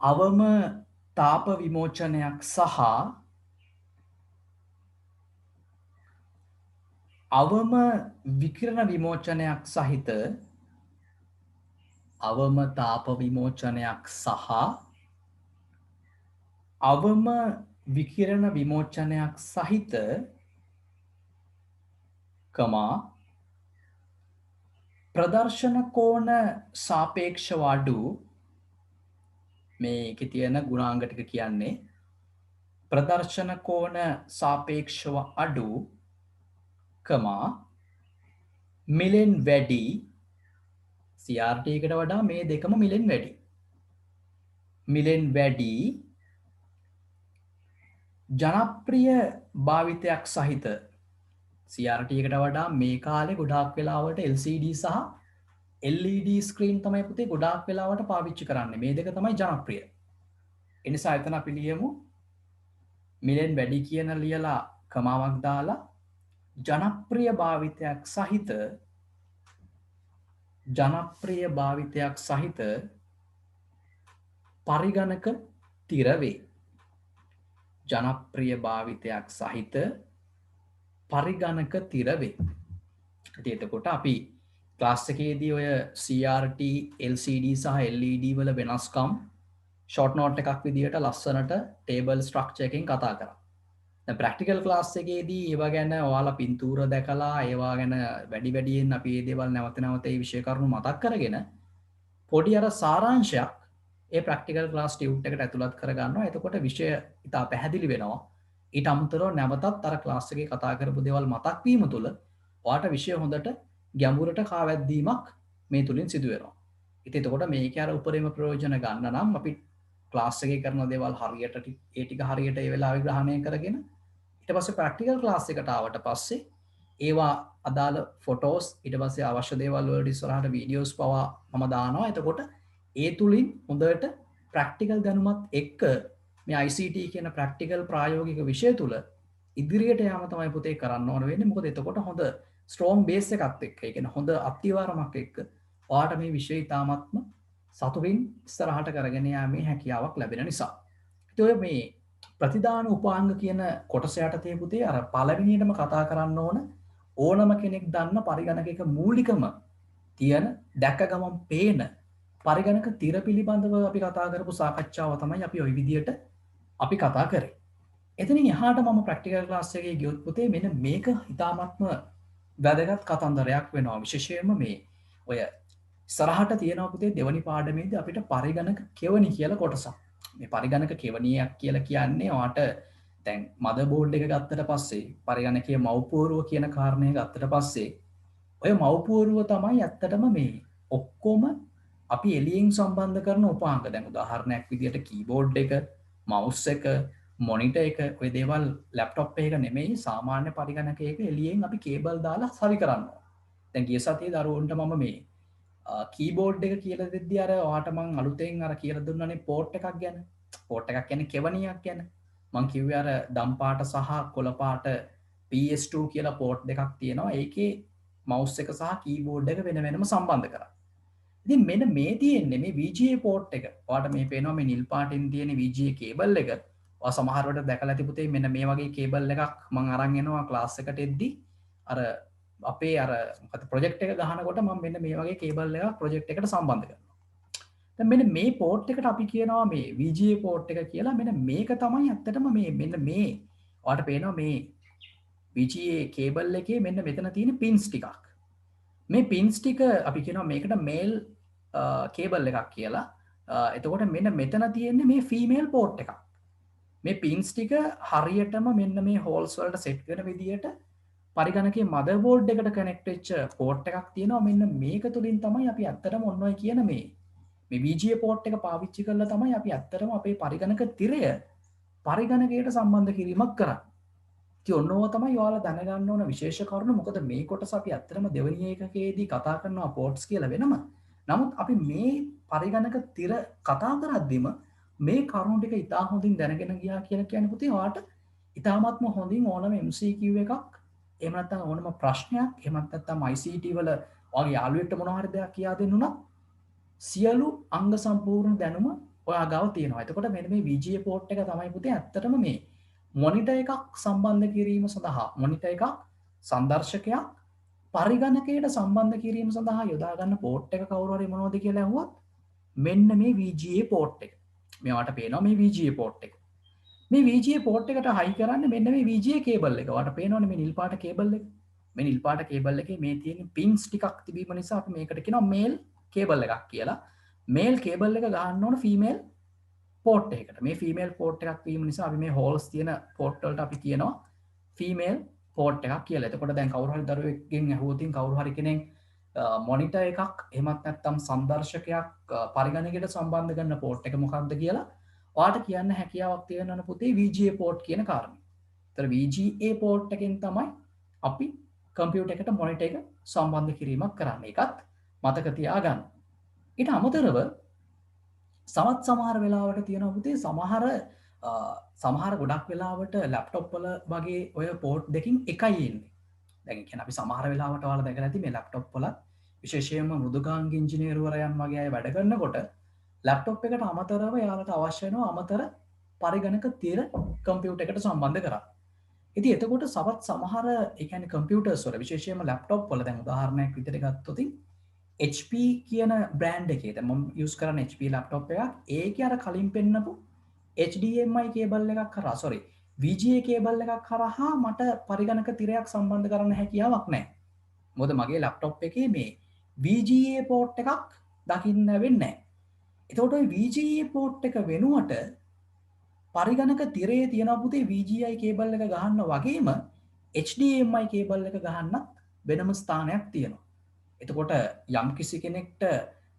අවම තාප විමෝචනයක් සහ අවම විකිරණ විමෝචනයක් සහිත අවම තාප විමෝචනයක් සහ අවම විකිරණ විමෝචනයක් සහිත ප්‍රදර්ශන කෝණ සාපේක්ෂව අඩු මේකේ තියෙන ගුණාංග ටික කියන්නේ ප්‍රදර්ශන කෝණ සාපේක්ෂව අඩු මිලෙන් වැඩි CRT එකට වඩා මේ දෙකම මිලෙන් වැඩි. මිලෙන් වැඩි ජනප්‍රිය භාවිතයක් සහිත CRT එකට වඩා මේ කාලේ ගොඩාක් වෙලාවට LCD සහ LED ස්ක්‍රීන් තමයි පුතේ ගොඩාක් වෙලාවට පාවිච්චි කරන්නේ. මේ දෙක තමයි ජනප්‍රිය. ඒ නිසා එතන අපි ලියමු මිලෙන් වැඩි කියන ලියලා කමාවක් දාලා ජනප්‍රිය භාවිතයක් සහිත පරිගණක තිර වේ. ජනප්‍රිය භාවිතයක් සහිත පරිගණක තිර වේ. එතකොට අපි ක්ලාස් එකේදී ඔය CRT LCD සහ LED වල වෙනස්කම් ෂෝට් නෝට් එකක් විදිහට ලස්සනට ටේබල් ස්ට්‍රක්චර් එකකින් කතා කරා. දැන් ප්‍රැක්ටිකල් ක්ලාස් එකේදී ඒවා ගැන ඔයාලා පින්තූර දැකලා ඒවා ගැන වැඩි වැඩියෙන් අපි මේ දේවල් නැවත නැවත මේ විෂය කරුණු මතක් කරගෙන පොඩි අර සාරාංශයක් ඒ ප්‍රැක්ටිකල් ක්ලාස් ටියුට් එකට ඇතුළත් කරගන්නවා. එතකොට විෂය ඉතා පැහැදිලි වෙනවා. ඊට අමතරව නැවතත් අර ක්ලාස් එකේ කතා කරපු දේවල් මතක් වීම තුළ ඔයාට විෂය හොඳට ගැඹුරට කාවැද්දීමක් මේ තුලින් සිදු වෙනවා. ඉතින් එතකොට මේකේ අර උපරිම ප්‍රයෝජන ගන්න නම් අපි ක්ලාස් එකේ කරන දේවල් හරියට ඒ ටික හරියට ඒ වෙලාවේ ග්‍රහණය කරගෙන ඊට පස්සේ ප්‍රැක්ටිකල් ක්ලාස් එකට ආවට පස්සේ ඒවා අදාළ ෆොටෝස් ඊට පස්සේ අවශ්‍ය දේවල් වලට ඉස්සරහට වීඩියෝස් පවා මම දානවා. එතකොට ඒ තුලින් හොඳට ප්‍රැක්ටිකල් දැනුමත් එක්ක මේ ICT කියන ප්‍රැක්ටිකල් ප්‍රායෝගික විෂය තුල ඉදිරියට යාම තමයි පුතේ කරන්න ඕන වෙන්නේ. මොකද එතකොට හොඳ ස්ට්‍රෝං බේස් එකක් එක්ක, ඒ කියන්නේ හොඳ අත්තිවාරමක් එක්ක ඔයාට මේ විෂය ඉතාමත්ම සතුටින් ඉස්සරහට කරගෙන යාමේ හැකියාවක් ලැබෙන නිසා. ඉතින් ඔය මේ ප්‍රතිදාන උපාංග කියන කොටස යටතේ පුතේ අර පළවෙනියටම කතා කරන්න ඕනම කෙනෙක් දන්න පරිගණකයක මූලිකම තියෙන දැක ගමන් පේන පරිගණක තිර පිළිබඳව අපි කතා කරපු සාකච්ඡාව තමයි අපි ওই විදියට අපි කතා කරේ. එතනින් එහාට මම ප්‍රැක්ටිකල් ක්ලාස් එකේ ගියොත් පුතේ මෙන්න මේක ඉතාමත්ම වැදගත් කතන්දරයක් වෙනවා. විශේෂයෙන්ම මේ ඔය ඉස්සරහට තියෙනවා පුතේ දෙවනි පාඩමේදී අපිට පරිගණක කෙවණි කියලා කොටසක්. මේ පරිගණක කෙවණියක් කියලා කියන්නේ ඔයාට දැන් මදර් බෝඩ් එක ගත්තට පස්සේ පරිගණකයේ මව්පුවරුව කියන කාරණය ගත්තට පස්සේ ඔය මව්පුවරුව තමයි ඇත්තටම මේ ඔක්කොම අපි එළියෙන් සම්බන්ධ කරන උපාංග. දැන් උදාහරණයක් විදිහට කීබෝඩ් එක, මවුස් එක, මොනිටර් එක, ඔය දේවල් ලැප්ටොප් එකක නෙමෙයි සාමාන්‍ය පරිගණකයක එළියෙන් අපි කේබල් දාලා සවි කරනවා. දැන් ගිය සතියේ දරුවන්ට මම මේ කීබෝඩ් එක කියලා දෙද්දී අර ඔයාට මං අලුතෙන් අර කියලා දුන්නානේ පෝට් එකක් ගැන. පෝට් එකක් කියන්නේ කෙවණියක් ගැන. මං කිව්වේ අර දම් පාට සහ කොළ පාට PS2 කියලා පෝට් දෙකක් තියෙනවා. ඒකේ මවුස් එක සහ කීබෝඩ් එක වෙන වෙනම සම්බන්ධ කරා. ඉතින් මෙන්න මේ තියෙන්නේ මේ VGA පෝට් එක. ඔයාට මේ පේනවා මේ නිල් පාටින් තියෙන VGA කේබල් එක. ඔයා සමහර වෙලට දැකලා ඇති පුතේ මෙන්න මේ වගේ කේබල් එකක් මං අරන් එනවා ක්ලාස් එකට එද්දි අර අපේ අර මොකද ප්‍රොජෙක්ට් එක ගහනකොට මම මෙන්න මේ වගේ කේබල් එකක් ප්‍රොජෙක්ට් එකට සම්බන්ධ කරනවා. දැන් මෙන්න මේ පෝට් එකට අපි කියනවා මේ VGA පෝට් එක කියලා. මෙන්න මේක තමයි ඇත්තටම මේ මෙන්න මේ ඔයාට පේනවා මේ VGA කේබල් එකේ මෙන්න මෙතන තියෙන පින්ස් ටිකක්. මේ පින්ස් ටික අපි කියනවා මේකට මේල් කේබල් එකක් කියලා. එතකොට මෙන්න මෙතන තියෙන්නේ මේ ෆීමේල් පෝට් එකක්. මේ පින්ස් ටික හරියටම මෙන්න මේ හෝල්ස් වලට සෙට් වෙන විදියට පරිගණකයේ මදර් බෝඩ් එකට කනෙක්ට් වෙච්ච පෝට් එකක් තියෙනවා. මෙන්න මේක තුලින් තමයි අපි ඇත්තටම ඔන්න ඔය කියන මේ VGA පෝට් එක පාවිච්චි කරලා තමයි අපි ඇත්තටම අපේ පරිගණක තිරය පරිගණකයට සම්බන්ධ කිරීමක් කරන්නේ. ඉතින් ඔන්න ඕවා තමයි ඔයාලා දැනගන්න ඕන විශේෂ කරුණු. මොකද මේ කොටස අපි ඇත්තටම දෙවෙනි ඒකකයේදී කතා කරනවා පෝට්ස් කියලා වෙනම. නමුත් අපි මේ පරිගණක තිර කතා කරද්දිම මේ කරුණු ටික ඉතා හොඳින් දැනගෙන ගියා කියලා කියන්නේ පුතේ ඔයාට ඉතාමත්ම හොඳින් ඕනම MCQ එකක් එහෙම නැත්නම් ඕනම ප්‍රශ්නයක් එහෙම නැත්නම් ICT වල ඔයාගේ යාළුවෙක්ට මොනවා හරි දෙයක් කියා දෙන්න උනත් සියලු අංග සම්පූර්ණ දැනුම ඔයා ගාව තියෙනවා. එතකොට මෙන්න මේ VGA පෝට් එක තමයි පුතේ ඇත්තටම මේ මොනිටර් එකක් සම්බන්ධ කිරීම සඳහා මොනිටර් එකක් සංදර්ශකයක් පරිගණකයට සම්බන්ධ කිරීම සඳහා යොදා ගන්න පෝට් එක කවුරු හරි මොනවද කියලා අහුවොත් මෙන්න මේ VGA පෝට් එක. මේවට පේනවා මේ VGA පෝට් එක. මේ VGA පෝට් එකට හයි කරන්නේ මෙන්න මේ VGA කේබල් එක. ඔයාලට පේනවනේ මේ නිල් පාට කේබල් එක. මේ නිල් පාට කේබල් එකේ මේ තියෙන පින්ස් ටිකක් තිබීම නිසා අපි මේකට කියනවා මේල් කේබල් එකක් කියලා. මේල් කේබල් එක ගහන්න ඕන ෆීමේල් පෝට් එකකට. මේ ෆීමේල් පෝට් එකක් වීම නිසා අපි මේ හෝල්ස් තියෙන පෝට් වලට අපි කියනවා ෆීමේල් පෝට් එකක් කියලා. එතකොට දැන් කවුරු හරි දරුවෙක්ගෙන් අහුවොත් කවුරු හරි කෙනෙක් මොනිටර් එකක් එහෙමත් නැත්නම් සංදර්ශකයක් පරිගණකයට සම්බන්ධ කරන පෝට් එක මොකක්ද කියලා ඔයාට කියන්න හැකියාවක් තියෙනවා පුතේ VGA පෝට් කියන කාරණේ. ඒතර VGA පෝට් එකෙන් තමයි අපි කම්පියුටර් එකට මොනිටර් එක සම්බන්ධ කිරීමක් කරන්නේ. ඒකත් මතක තියාගන්න. ඊට අමතරව සමහර වෙලාවට තියෙනවා පුතේ සමහර ගොඩක් වෙලාවට ලැප්ටොප් වල වගේ ඔය පෝට් දෙකකින් එකයි එන්නේ. දැන් කියන්නේ අපි සමහර වෙලාවට ඔයාලා දැකලා ඇති මේ ලැප්ටොප් වල විශේෂයෙන්ම මෘදුකාංග ඉංජිනේරුවරයන් වගේ අය වැඩ කරනකොට ලැප්ටොප් එකට අමතරව යාලට අවශ්‍ය වෙනවා අමතර පරිගණක තිර කම්පියුටර් එකට සම්බන්ධ කරන්න. ඉතින් එතකොට සමහර ඒ කියන්නේ කම්පියුටර්ස් වල විශේෂයෙන්ම ලැප්ටොප් වල දැන් උදාහරණයක් විදිහට ගත්තොත් HP කියන බ්‍රෑන්ඩ් එකේ දැන් මම යූස් කරන HP ලැප්ටොප් එකක් ඒකේ අර කලින් පෙන්නපු HDMI කේබල් එකක් කරා sorry VGA කේබල් එකක් කරහා මට පරිගණක තිරයක් සම්බන්ධ කරන්න හැකියාවක් නැහැ. මොකද මගේ ලැප්ටොප් එකේ මේ VGA පෝට් එකක් දකින්න වෙන්නේ නැහැ. එතකොට ওই VGA පෝට් එක වෙනුවට පරිගණක තිරේ තියෙන පුතේ VGA කේබල් එක ගහන්න වගේම HDMI කේබල් එක ගහන්නත් වෙනම ස්ථානයක් තියෙනවා. එතකොට යම් කිසි කෙනෙක්ට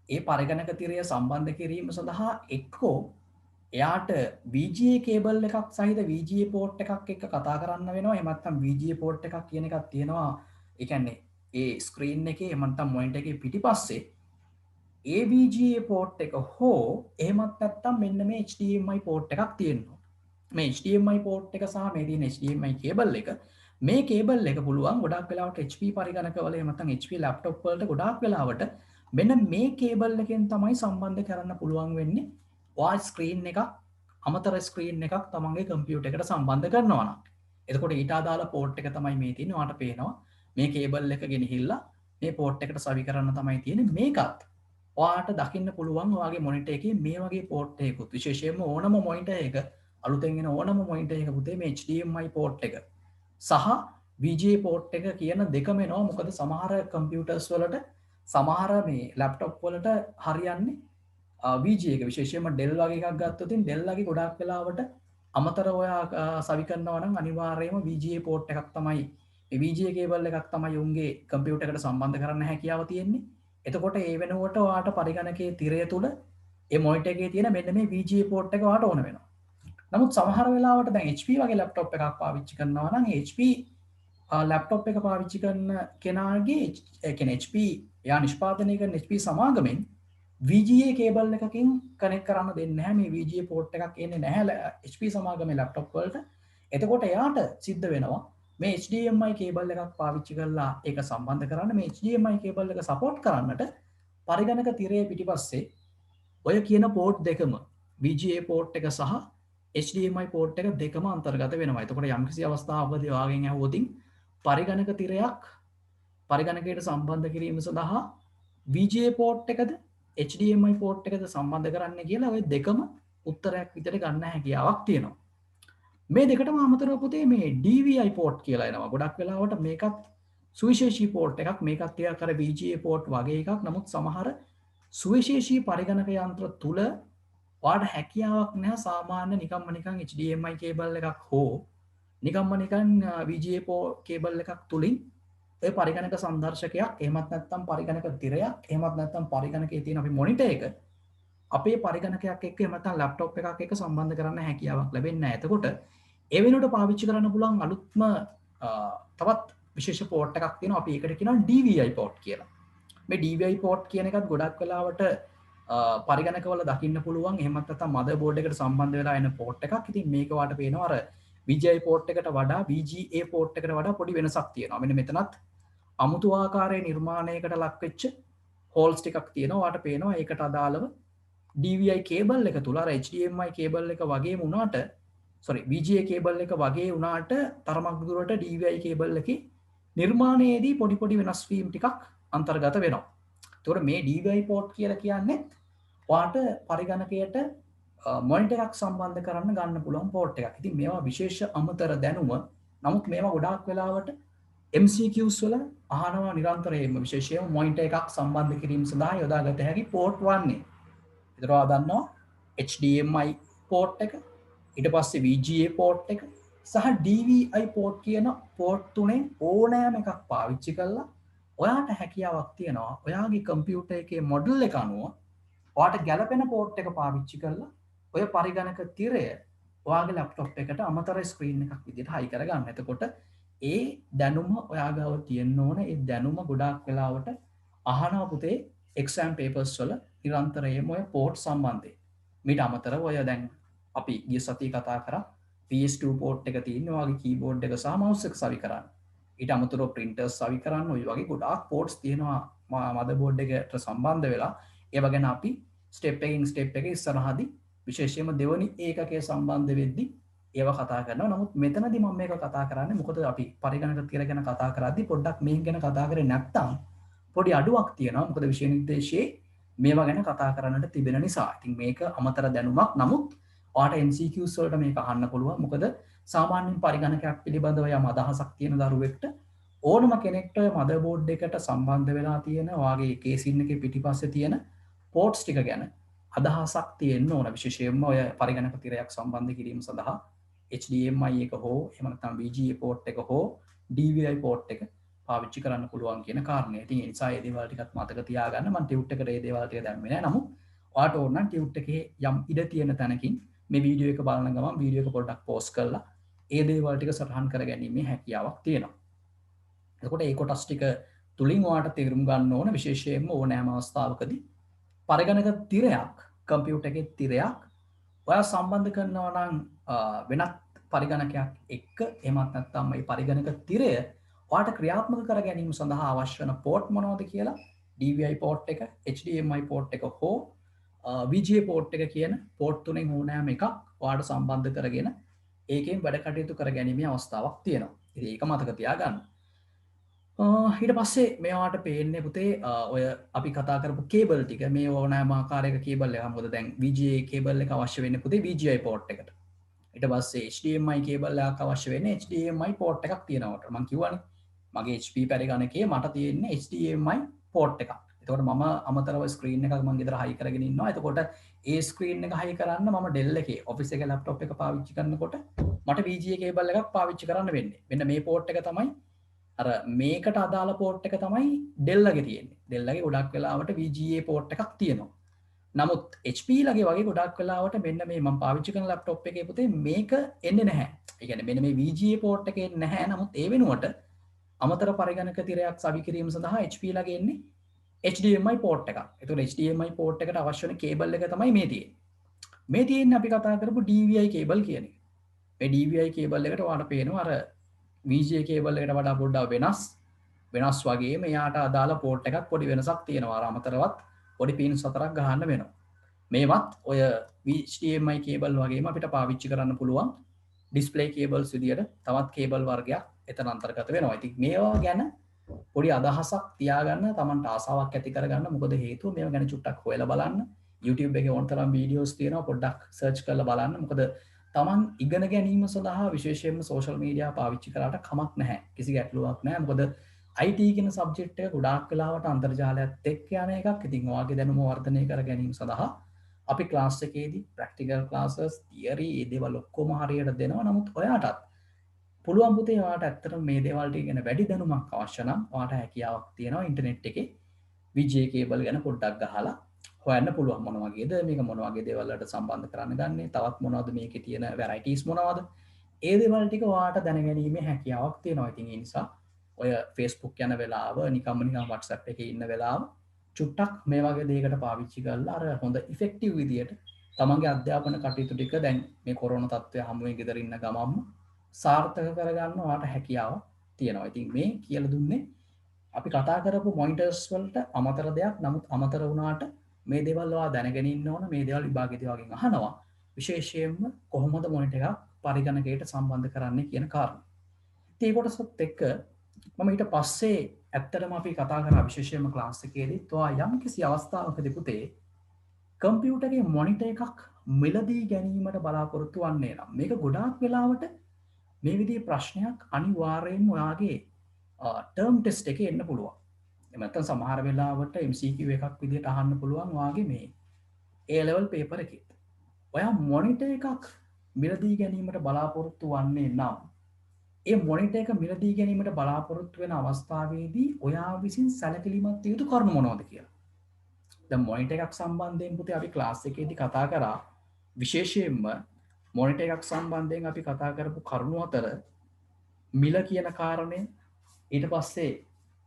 ඒ පරිගණක තිරය සම්බන්ධ කිරීම සඳහා එක්කෝ එයාට VGA කේබල් එකක් සහිත VGA පෝට් එකක් එක්ක කතා කරන්න වෙනවා. එහෙම නැත්නම් VGA පෝට් එකක් කියන එකක් තියෙනවා. ඒ කියන්නේ ඒ ස්ක්‍රීන් එකේ එහෙම නැත්නම් මොනිටර් එකේ පිටිපස්සේ ඒ VGA පෝට් එක හෝ එහෙමත් නැත්නම් මෙන්න මේ HDMI පෝට් එකක් තියෙනවා. මේ HDMI පෝට් එක සහ මේ තියෙන HDMI කේබල් එක මේ කේබල් එක පුළුවන් ගොඩක් වෙලාවට HP පරිගණකවල එහෙම නැත්නම් HP ලැප්ටොප් වලට ගොඩාක් වෙලාවට මෙන්න මේ කේබල් එකෙන් තමයි සම්බන්ධ කරන්න පුළුවන් වෙන්නේ. ඔයා ස්ක්‍රීන් එකක් අමතර ස්ක්‍රීන් එකක් තමන්ගේ කම්පියුටර් එකට සම්බන්ධ කරනවා නම්. එතකොට ඊට අදාළ පෝට් එක තමයි මේ තියෙන්නේ. ඔයාට පේනවා මේ කේබල් එක ගෙනහිල්ලා මේ පෝට් එකට සවි කරන්න තමයි තියෙන්නේ. මේකත් ඔයාට දකින්න පුළුවන් ඔයාගේ මොනිටර් එකේ මේ වගේ පෝට් එකකුත් විශේෂයෙන්ම ඕනම මොනිටර් එක අලුතෙන් එන ඕනම මොනිටර් එක පුතේ මේ HDMI පෝට් එක සහ VGA පෝට් එක කියන දෙකම එනවා. මොකද සමහර කම්පියුටර්ස් වලට සමහර මේ ලැප්ටොප් වලට හරියන්නේ VGA එක විශේෂයෙන්ම Dell වගේ එකක් ගත්තොත් Dell වගේ ගොඩාක් වෙලාවට අමතර ඔයා සවි කරනවා නම් අනිවාර්යයෙන්ම VGA පෝට් එකක් තමයි මේ VGA කේබල් එකක් තමයි උන්ගේ කම්පියුටර් එකට සම්බන්ධ කරන්න හැකියාව තියෙන්නේ. එතකොට ඒ වෙනුවට ඔයාට පරිගණකයේ තිරය තුල ඒ මොනිටර් එකේ තියෙන මෙන්න මේ VGA පෝට් එක ඔයාට ඕන වෙනවා. නමුත් සමහර වෙලාවට දැන් HP වගේ ලැප්ටොප් එකක් පාවිච්චි කරනවා නම් HP ලැප්ටොප් එක පාවිච්චි කරන කෙනාගේ ඒ කියන්නේ HP යා නිෂ්පාදනය කරන HP සමාගමෙන් VGA කේබල් එකකින් කනෙක්ට් කරන්න දෙන්නේ නැහැ. මේ VGA පෝට් එකක් එන්නේ නැහැ HP සමාගමේ ලැප්ටොප් වලට. එතකොට එයාට සිද්ධ වෙනවා මේ HDMI කේබල් එකක් පාවිච්චි කරලා ඒක සම්බන්ධ කරන්න මේ HDMI කේබල් එක සපෝට් කරන්නට පරිගණක තිරයේ පිටිපස්සේ ඔය කියන පෝට් දෙකම VGA පෝට් එක සහ HDMI පෝට් එක දෙකම අන්තර්ගත වෙනවා. එතකොට යම්කිසි අවස්ථාවකදී ඔයාගෙන් ඇහුවොත් පරිගණක තිරයක් පරිගණකයට සම්බන්ධ කිරීම සඳහා VGA පෝට් එකද HDMI පෝට් එකද සම්බන්ධ කරන්න කියලා ඔය දෙකම උත්තරයක් විදිහට ගන්න හැකියාවක් තියෙනවා. මේ දෙකටම අමතරව පුතේ මේ DVI පෝට් කියලා එනවා. ගොඩක් වෙලාවට මේකත් සුවිශේෂී පෝට් එකක්. මේකත් ටිකක් අර VGA පෝට් වගේ එකක්. නමුත් සමහර සුවිශේෂී පරිගණක යන්ත්‍ර තුල ඔයාට හැකියාවක් නැහැ සාමාන්‍ය නිකම්ම නිකන් HDMI කේබල් එකක් හෝ නිකම්ම නිකන් VGA කේබල් එකක් තුලින් ඔය පරිගණක සංදර්ශකයක් එහෙමත් නැත්නම් පරිගණක තිරයක් එහෙමත් නැත්නම් පරිගණකයේ තියෙන අපි මොනිටර් එක අපේ පරිගණකයක් එක්ක එහෙම නැත්නම් ලැප්ටොප් එකක් එක්ක සම්බන්ධ කරන්න හැකියාවක් ලැබෙන්නේ නැහැ. එතකොට ඒ වෙනුවට පාවිච්චි කරන්න පුළුවන් අලුත්ම තවත් විශේෂ පෝට් එකක් තියෙනවා. අපි ඒකට කියනවා DVI පෝට් කියලා. මේ DVI පෝට් කියන එකත් ගොඩක් වෙලාවට පරිගණකවල දකින්න පුළුවන්. එහෙමත් නැත්නම් මදර් බෝඩ් එකට සම්බන්ධ වෙලා එන පෝට් එකක්. ඉතින් මේක වාට පේනවා අර VGA පෝට් එකට වඩා VGA පෝට් එකට වඩා පොඩි වෙනසක් තියෙනවා. මෙන්න මෙතනත් අමුතු ආකාරයේ නිර්මාණයකට ලක් වෙච්ච හෝල්ස් ටිකක් තියෙනවා. වාට පේනවා ඒකට අදාළව DVI කේබල් එක තුල අර HDMI කේබල් එක වගේම වුණාට VGA කේබල් එක වගේ වුණාට තරමක් දුරට DVI කේබල් එකේ නිර්මාණයේදී පොඩි පොඩි වෙනස් වීම් ටිකක් අන්තර්ගත වෙනවා. ඒතකොට මේ DVI පෝට් කියලා කියන්නේ ඔයාට පරිගණකයට මොනිටර් එකක් සම්බන්ධ කරන්න ගන්න පුළුවන් පෝට් එකක්. ඉතින් මේවා විශේෂ අමතර දැනුම. නමුත් මේවා ගොඩාක් වෙලාවට MCQs වල අහනවා නිරන්තරයෙන්ම විශේෂයෙන්ම මොනිටර් එකක් සම්බන්ධ කිරීම සඳහා යොදාගත හැකි පෝට් 1. ඒතර ඔයා දන්නවා HDMI පෝට් එක, ඊට පස්සේ VGA පෝට් එක සහ DVI පෝට් කියන පෝට් තුනෙන් ඕනෑම එකක් පාවිච්චි කරලා ඔයාට හැකියාවක් තියෙනවා ඔයාගේ කම්පියුටර් එකේ මොඩල් එක අනුව ඔයාට ගැළපෙන පෝට් එක පාවිච්චි කරලා ඔය පරිගණක තිරය ඔයාගේ ලැප්ටොප් එකට අමතර ස්ක්‍රීන් එකක් විදිහට හයි කරගන්න. එතකොට ඒ දැනුම ඔයා ගාව තියෙන්න ඕන. ඒ දැනුම ගොඩාක් වෙලාවට අහනවා පුතේ එක්සෑම් පේපර්ස් වල නිරන්තරයෙන්ම ඔය පෝට් සම්බන්ධයෙන්. මීට අමතරව ඔය දැන් අපි ගිය සතියේ කතා කරා PS2 පෝට් එක තියෙන ඔයාගේ කීබෝඩ් එක සහ මවුස් එක සවි කරන්න. ඊට අමතරව printers සවි කරන්න ඔය වගේ ගොඩාක් පෝට්ස් තියෙනවා මදර්බෝඩ් එකට සම්බන්ධ වෙලා. ඒව ගැන අපි ස්ටෙප් එක ඉස්සරහදී විශේෂයෙන්ම දෙවනි ඒකකයේ සම්බන්ධ වෙද්දී ඒව කතා කරනවා. නමුත් මෙතනදී මම මේක කතා කරන්නේ මොකද අපි පරිගණක තිර ගැන කතා කරද්දී පොඩ්ඩක් මේක ගැන කතා කරේ නැත්නම් පොඩි අඩුවක් තියෙනවා. මොකද විෂය නිර්දේශයේ මේවා ගැන කතා කරන්නට තිබෙන නිසා. ඉතින් මේක අමතර දැනුමක්. නමුත් ඔයාට MCQs වලට මේක අහන්න පුළුවන්. මොකද සාමාන්‍යයෙන් පරිගණකයක් පිළිබඳව යම් අදහසක් තියෙන දරුවෙක්ට ඕනම කෙනෙක්ට මදර්බෝඩ් එකට සම්බන්ධ වෙලා තියෙන ඔයාගේ කේසින් එකේ පිටිපස්සේ තියෙන පෝට්ස් ටික ගැන අදහසක් තියෙන්න ඕන. විශේෂයෙන්ම ඔය පරිගණක තිරයක් සම්බන්ධ කිරීම සඳහා HDMI එක හෝ එහෙම නැත්නම් VGA පෝට් එක හෝ DVI පෝට් එක පාවිච්චි කරන්න පුළුවන් කියන කාරණය. ඉතින් ඒ නිසා මේ දේවල් ටිකත් මතක තියාගන්න. මම ටියුට් එකට මේ දේවල් ටික දැම්මේ නැහැ. නමුත් ඔයාට ඕන නම් ටියුට් එකේ යම් ඉඩ තියෙන තැනකින් මේ වීඩියෝ එක බලන ගමන් වීඩියෝ එක පොඩ්ඩක් පෝස් කරලා ඒ දේවල් ටික සටහන් කර ගැනීමේ හැකියාවක් තියෙනවා. එතකොට ඒ කොටස් ටික තුලින් ඔයාට තේරුම් ගන්න ඕන විශේෂයෙන්ම ඕනෑම අවස්ථාවකදී පරිගණක තිරයක් කම්පියුටර් එකේ තිරයක් ඔයා සම්බන්ධ කරනවා නම් වෙනත් පරිගණකයක් එක්ක එමත් නැත්නම් මේ පරිගණක තිරය ඔයාට ක්‍රියාත්මක කර ගැනීම සඳහා අවශ්‍ය වන පෝට් මොනවද කියලා DVI පෝට් එක, HDMI පෝට් එක හෝ VGA පෝට් එක කියන පෝට් තුනෙන් ඕනෑම එකක් ඔයාට සම්බන්ධ කරගෙන ඒකෙන් වැඩ කටයුතු කර ගැනීමේ අවස්ථාවක් තියෙනවා. ඉතින් ඒක මතක තියාගන්න. ඊට පස්සේ මේවාට පේන්නේ පුතේ ඔය අපි කතා කරපු කේබල් ටික මේ ඕනෑම ආකාරයක කේබල් එක. මොකද දැන් VGA කේබල් එක අවශ්‍ය වෙන්නේ පුතේ VGA පෝට් එකට. ඊට පස්සේ HDMI කේබල් එකක් අවශ්‍ය වෙන්නේ HDMI පෝට් එකක් තියෙනවට. මම කියවනේ මගේ HP පරිගණකයේ මට තියෙන්නේ HDMI පෝට් එකක්. එතකොට මම අමතරව ස්ක්‍රීන් එකක් මම ගෙදර හයි කරගෙන ඉන්නවා. එතකොට ඒ ස්ක්‍රීන් එක හයි කරන්න මම Dell එකේ ඔෆිස් එකේ ලැප්ටොප් එක පාවිච්චි කරනකොට මට VGA කේබල් එකක් පාවිච්චි කරන්න වෙන්නේ. මෙන්න මේ පෝට් එක තමයි අර මේකට අදාළ පෝට් එක තමයි Dell එකේ තියෙන්නේ. Dell එකේ ගොඩක් වෙලාවට VGA පෝට් එකක් තියෙනවා. නමුත් HP ලගේ වගේ ගොඩක් වෙලාවට මෙන්න මේ මම පාවිච්චි කරන ලැප්ටොප් එකේ පුතේ මේක එන්නේ නැහැ. ඒ කියන්නේ මෙන්න මේ VGA පෝට් එකේ එන්නේ නැහැ. නමුත් ඒ වෙනුවට අමතර පරිගණක තිරයක් සවි කිරීම සඳහා HP ලගේ එන්නේ HDMI පෝට් එකක්. ඒතකොට HDMI පෝට් එකට අවශ්‍ය වෙන කේබල් එක තමයි මේ තියෙන්නේ. මේ තියෙන්නේ අපි කතා කරපු DVI කේබල් කියන එක. මේ DVI කේබල් එකට ඔයාලට පේනවා අර VGA කේබල් එකට වඩා පොඩ්ඩක් වෙනස් වගේ මෙයාට අදාළ පෝට් එකක් පොඩි වෙනසක් තියෙනවා. අර අමතරවත් පොඩි පින් 4ක් ගහන්න වෙනවා. මේවත් ඔය HDMI කේබල් වගේම අපිට පාවිච්චි කරන්න පුළුවන් ඩිස්ප්ලේ කේබල්ස් විදියට තවත් කේබල් වර්ගයක් එතන අන්තර්ගත වෙනවා. ඉතින් මේවා ගැන පොඩි අදහසක් තියාගන්න, Tamanට ආසාවක් ඇති කරගන්න. මොකද හේතුව මේවා ගැන චුට්ටක් හොයලා බලන්න. YouTube එකේ ඕන තරම් වීඩියෝස් තියෙනවා. පොඩ්ඩක් සර්ච් කරලා බලන්න. මොකද Taman ඉගෙන ගැනීම සඳහා විශේෂයෙන්ම සෝෂල් මීඩියා පාවිච්චි කරාට කමක් නැහැ. කිසි ගැටලුවක් නැහැ. මොකද IT කියන සබ්ජෙක්ට් එක ගොඩාක් වෙලාවට අන්තර්ජාලයත් එක්ක යන එකක්. ඉතින් ඔයාගේ දැනුම වර්ධනය කර ගැනීම සඳහා අපි ක්ලාස් එකේදී ප්‍රැක්ටිකල් ක්ලාසස්, තියරි මේ දේවල් ඔක්කොම හරියට දෙනවා. නමුත් ඔයාටත් පුළුවන් පුතේ ඔයාට ඇත්තටම මේ දේවල් ටික ගැන වැඩි දැනුමක් අවශ්‍ය නම් ඔයාට හැකියාවක් තියෙනවා ඉන්ටර්නෙට් එකේ VGA කේබල් ගැන පොඩ්ඩක් ගහලා හොයන්න පුළුවන් මොන වගේද මේක මොන වගේ දේවල් වලට සම්බන්ධ කරන්න ගන්නේ, තවත් මොනවද මේකේ තියෙන වැරයිටිස් මොනවද, ඒ දේවල් ටික ඔයාට දැනගැනීමේ හැකියාවක් තියෙනවා. ඉතින් ඒ නිසා ඔය Facebook යන වෙලාව නිකම්ම WhatsApp එකේ ඉන්න වෙලාව චුට්ටක් මේ වගේ දෙයකට පාවිච්චි කරලා අර හොඳ ඉෆෙක්ටිව් විදියට තමන්ගේ අධ්‍යාපන කටයුතු ටික දැන් මේ කොරෝනා තත්ත්වය හැමුවේ ගෙදර ඉන්න ගමම්ම සාර්ථක කරගන්න ඔයාට හැකියාව තියෙනවා. ඉතින් මේ කියලා දුන්නේ අපි කතා කරපු මොනිටර්ස් වලට අමතර දෙයක්. නමුත් අමතර වුණාට මේ දේවල් ඔයා දැනගෙන ඉන්න ඕන. මේ දේවල් විභාගෙදී වගේ අහනවා. විශේෂයෙන්ම කොහොමද මොනිටර් එකක් පරිගණකයට සම්බන්ධ කරන්නේ කියන කාරණා. ඉතින් ඒ කොටසත් එක්ක මම ඊට පස්සේ ඇත්තටම අපි කතා කරා විශේෂයෙන්ම ක්ලාස් එකේදී ඔයා යම් කිසි අවස්ථාවකදී පුතේ කම්පියුටරේ මොනිටර් එකක් මිලදී ගැනීමට බලාපොරොත්තු වන්නේ නම් මේක ගොඩාක් වෙලාවට මේ විදිහේ ප්‍රශ්නයක් අනිවාර්යයෙන්ම ඔයාගේ ටර්ම් ටෙස්ට් එකේ එන්න පුළුවන්. එහෙම නැත්නම් සමහර වෙලාවට MCQ එකක් විදිහට අහන්න පුළුවන් ඔයාගේ මේ A level paper එකේ. ඔයා මොනිටර් එකක් මිලදී ගැනීමට බලාපොරොත්තු වන්නේ නම් ඒ මොනිටර් එක මිලදී ගැනීමට බලාපොරොත්තු වෙන අවස්ථාවේදී ඔයා විසින් සැලකිලිමත් යුතු කරුණු මොනවද කියලා. දැන් මොනිටර් එකක් සම්බන්ධයෙන් පුතේ අපි ක්ලාස් එකේදී කතා කරා විශේෂයෙන්ම මොනිටර් එකක් සම්බන්ධයෙන් අපි කතා කරපු කරුණු අතර මිල කියන කාරණය, ඊට පස්සේ